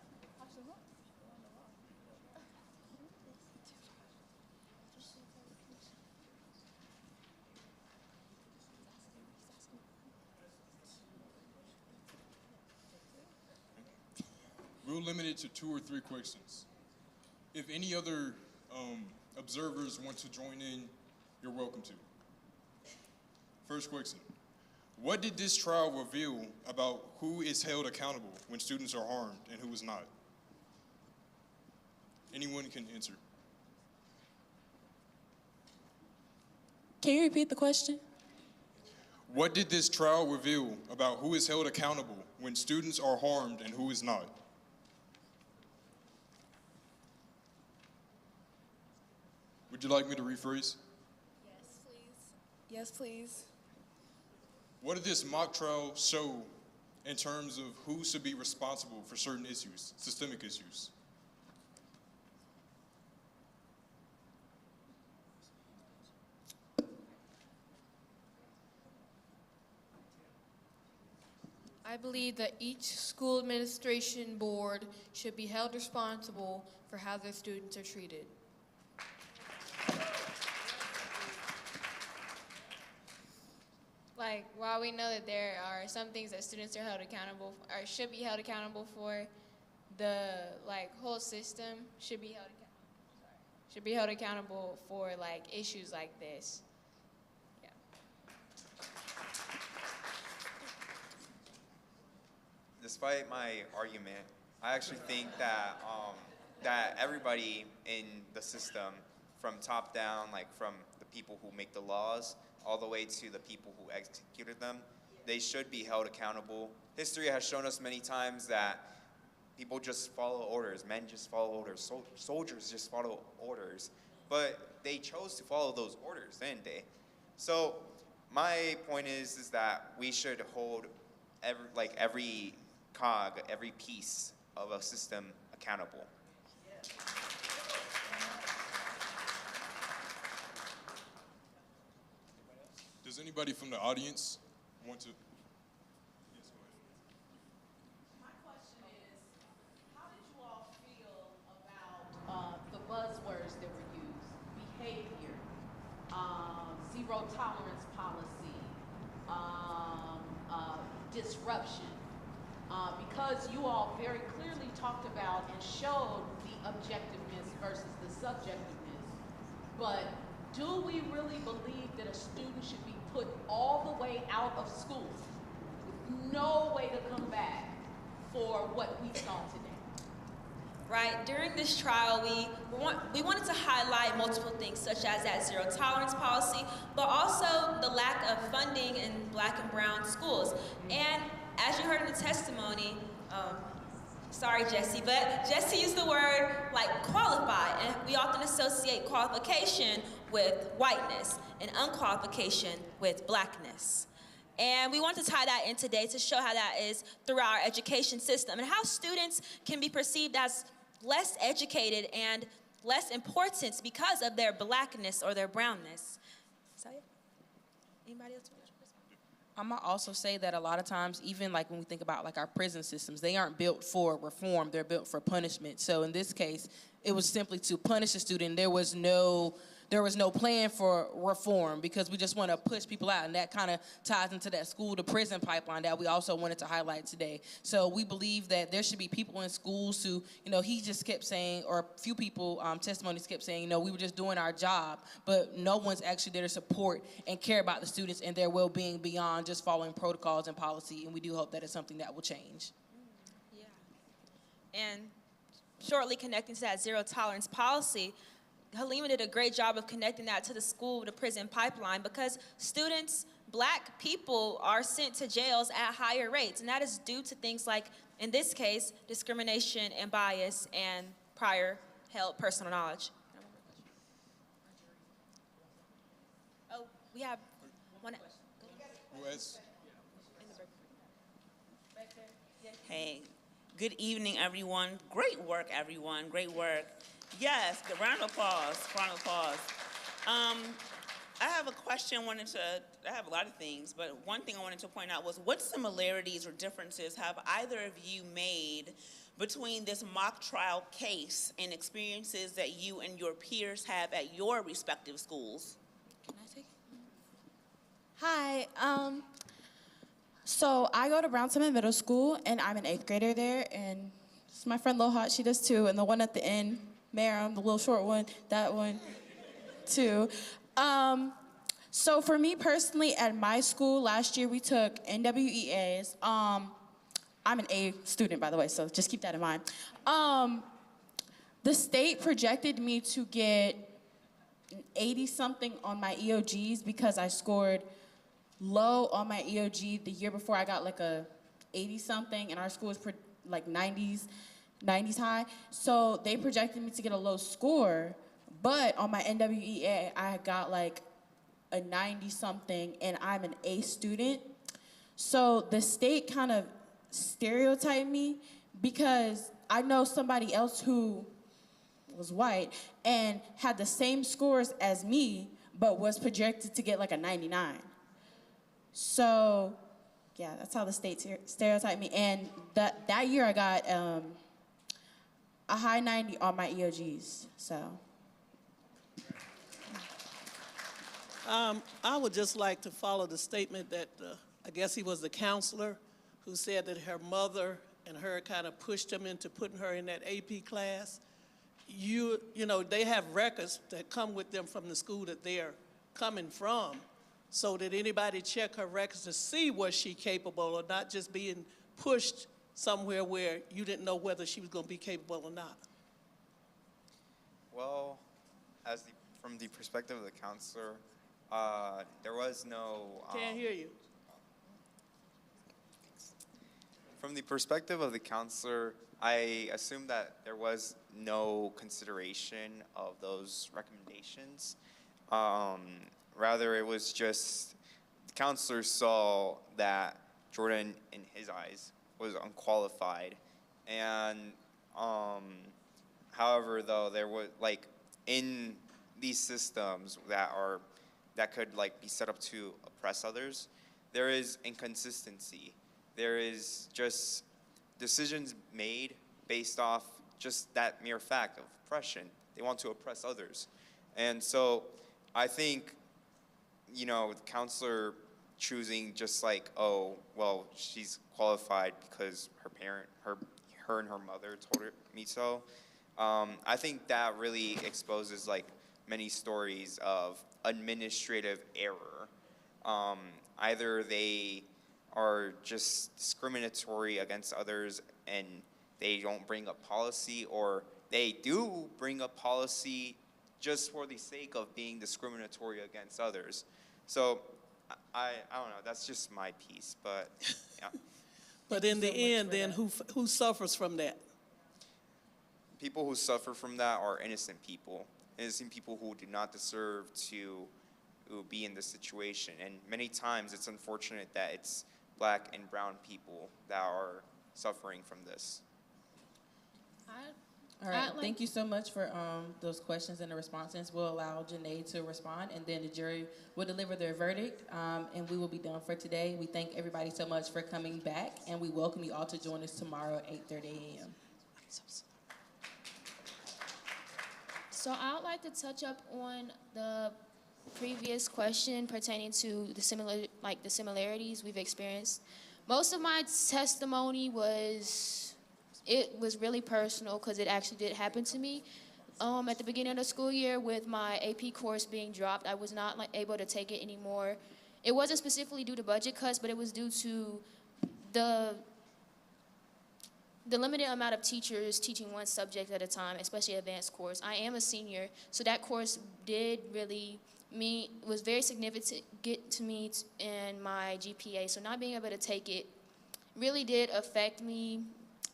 Speaker 7: We'll limit it to 2 or 3 questions. If any other observers want to join in, you're welcome to. First question. What did this trial reveal about who is held accountable when students are harmed and who is not? Anyone can answer.
Speaker 4: Can you repeat the question?
Speaker 7: What did this trial reveal about who is held accountable when students are harmed and who is not? Would you like me to rephrase?
Speaker 4: Yes, please. Yes, please.
Speaker 7: What did this mock trial show in terms of who should be responsible for certain issues, systemic issues?
Speaker 12: I believe that each school administration board should be held responsible for how their students are treated.
Speaker 1: like, while we know that there are some things that students are held accountable or should be held accountable for, the like whole system should be held accountable for like issues like this. Yeah.
Speaker 15: Despite my argument, I actually think that that everybody in the system, from top down, like from the people who make the laws, all the way to the people who executed them, they should be held accountable. History has shown us many times that people just follow orders, men just follow orders, soldiers just follow orders, but they chose to follow those orders, didn't they? So my point is that we should hold every cog, every piece of a system accountable.
Speaker 7: Does anybody from the audience want to? Yes, go ahead.
Speaker 5: My question is, how did you all feel about the buzzwords that were used? Behavior, zero tolerance policy, disruption. Because you all very clearly talked about and showed the objectiveness versus the subjectiveness, but do we really believe that a student should be put all the way out of school with no way to come back for what we saw today?
Speaker 10: Right, during this trial, we wanted to highlight multiple things, such as that zero tolerance policy, but also the lack of funding in Black and brown schools. And as you heard in the testimony, sorry Jesse, but Jesse used the word like qualified, and we often associate qualification with whiteness and unqualification with Blackness. And we want to tie that in today to show how that is throughout our education system and how students can be perceived as less educated and less important because of their Blackness or their brownness. Is that it? Anybody else?
Speaker 20: I might also say that a lot of times, even like when we think about like our prison systems, they aren't built for reform, they're built for punishment. So in this case, it was simply to punish a student. There was no plan for reform because we just want to push people out, and that kind of ties into that school to prison pipeline that we also wanted to highlight today. So we believe that there should be people in schools who, he just kept saying, or a few people, testimonies kept saying, we were just doing our job, but no one's actually there to support and care about the students and their well-being beyond just following protocols and policy, and we do hope that it's something that will change.
Speaker 10: Yeah. And shortly connecting to that zero tolerance policy, Halima did a great job of connecting that to the school to prison pipeline because students, Black people, are sent to jails at higher rates, and that is due to things like, in this case, discrimination and bias and prior held personal knowledge. Oh, we have one.
Speaker 19: Hey, good evening, everyone. Great work, everyone. Great work. Yes, the round of applause. Round of applause. I have a question. I have a lot of things, but one thing I wanted to point out was what similarities or differences have either of you made between this mock trial case and experiences that you and your peers have at your respective schools?
Speaker 10: Can I take it?
Speaker 9: Hi. So I go to Brown Summit Middle School, and I'm an 8th grader there, and it's my friend Lohat, she does too, and the one at the end, Maram, the little short one, that one too. So for me personally, at my school, last year we took NWEAs. I'm an A student, by the way, so just keep that in mind. The state projected me to get 80-something on my EOGs because I scored low on my EOG the year before. I got like a 80-something, and our school is like 90s high. So they projected me to get a low score, but on my NWEA, I got like a 90-something, and I'm an A student. So the state kind of stereotyped me because I know somebody else who was white and had the same scores as me, but was projected to get like a 99. So, yeah, that's how the state stereotyped me. And that year I got a high 90 on my EOGs, so.
Speaker 17: I would just like to follow the statement that I guess he was the counselor who said that her mother and her kind of pushed him into putting her in that AP class. You know, they have records that come with them from the school that they're coming from. So did anybody check her records to see was she capable or not, just being pushed somewhere where you didn't know whether she was going to be capable or not?
Speaker 15: Well, from the perspective of the counselor, there was no...
Speaker 17: Can't hear you.
Speaker 15: From the perspective of the counselor, I assume that there was no consideration of those recommendations. Rather, it was just the counselor saw that Jordan, in his eyes, was unqualified. And however, though, there was, like, in these systems that could, like, be set up to oppress others, there is inconsistency. There is just decisions made based off just that mere fact of oppression. They want to oppress others. And so I think, you know, the counselor choosing just like, oh, well, she's qualified because her and her mother told me so. I think that really exposes like many stories of administrative error. Either they are just discriminatory against others and they don't bring up policy, or they do bring up policy just for the sake of being discriminatory against others. So I don't know, that's just my piece, but yeah.
Speaker 17: But in the end, then who suffers from that?
Speaker 15: People who suffer from that are innocent people who do not deserve to be in this situation. And many times it's unfortunate that it's Black and brown people that are suffering from this.
Speaker 9: All right, thank you so much for those questions and the responses. We'll allow Janae to respond, and then the jury will deliver their verdict, and we will be done for today. We thank everybody so much for coming back, and we welcome you all to join us tomorrow at 8:30 a.m.
Speaker 13: So I would like to touch up on the previous question pertaining to the similarities we've experienced. Most of my testimony was really personal because it actually did happen to me. At the beginning of the school year, with my AP course being dropped, I was not able to take it anymore. It wasn't specifically due to budget cuts, but it was due to the limited amount of teachers teaching one subject at a time, especially advanced course. I am a senior, so that course was very significant to me in my GPA. So not being able to take it really did affect me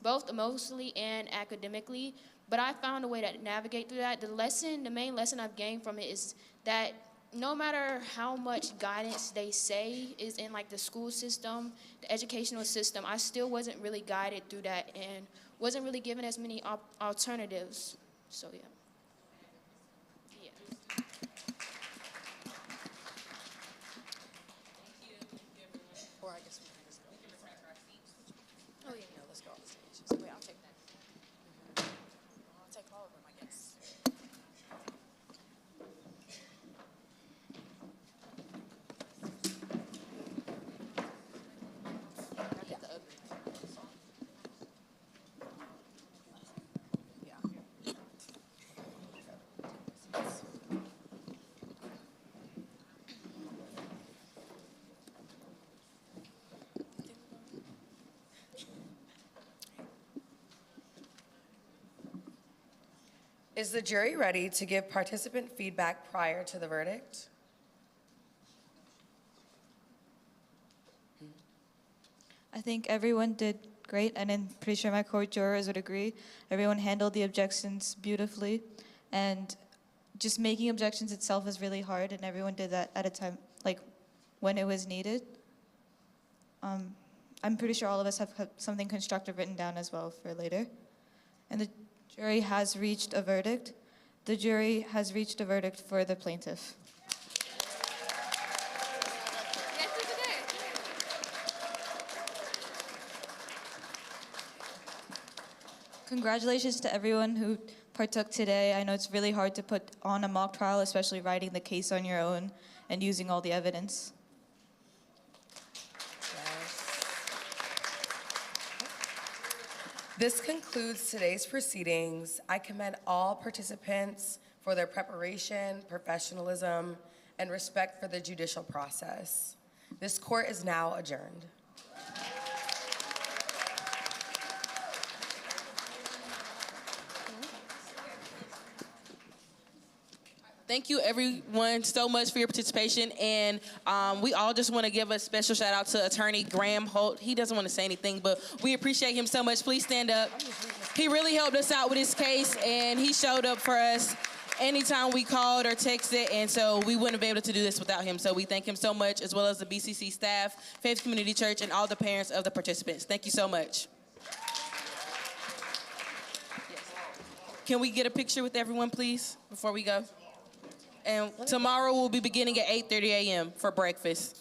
Speaker 13: both emotionally and academically, but I found a way to navigate through that. The main lesson I've gained from it is that no matter how much guidance they say is in like the school system, the educational system, I still wasn't really guided through that and wasn't really given as many alternatives. So yeah.
Speaker 5: Or I guess we can just go. Oh yeah, no, let's go on the stage. So wait, I'll take that. I'll take all of them, I guess.
Speaker 6: Is the jury ready to give participant feedback prior to the verdict?
Speaker 18: I think everyone did great, and I'm pretty sure my co-jurors would agree. Everyone handled the objections beautifully, and just making objections itself is really hard, and everyone did that at a time, like when it was needed. I'm pretty sure all of us have something constructive written down as well for later. And the jury has reached a verdict. The jury has reached a verdict for the plaintiff. Congratulations to everyone who partook today. I know it's really hard to put on a mock trial, especially writing the case on your own and using all the evidence.
Speaker 6: This concludes today's proceedings. I commend all participants for their preparation, professionalism, and respect for the judicial process. This court is now adjourned.
Speaker 20: Thank you, everyone, so much for your participation. And we all just want to give a special shout out to Attorney Graham Holt. He doesn't want to say anything, but we appreciate him so much. Please stand up. He really helped us out with his case, and he showed up for us anytime we called or texted, and so we wouldn't be able to do this without him. So we thank him so much, as well as the BCC staff, Faith Community Church, and all the parents of the participants. Thank you so much. Can we get a picture with everyone, please, before we go? And tomorrow we'll be beginning at 8:30 a.m. for breakfast.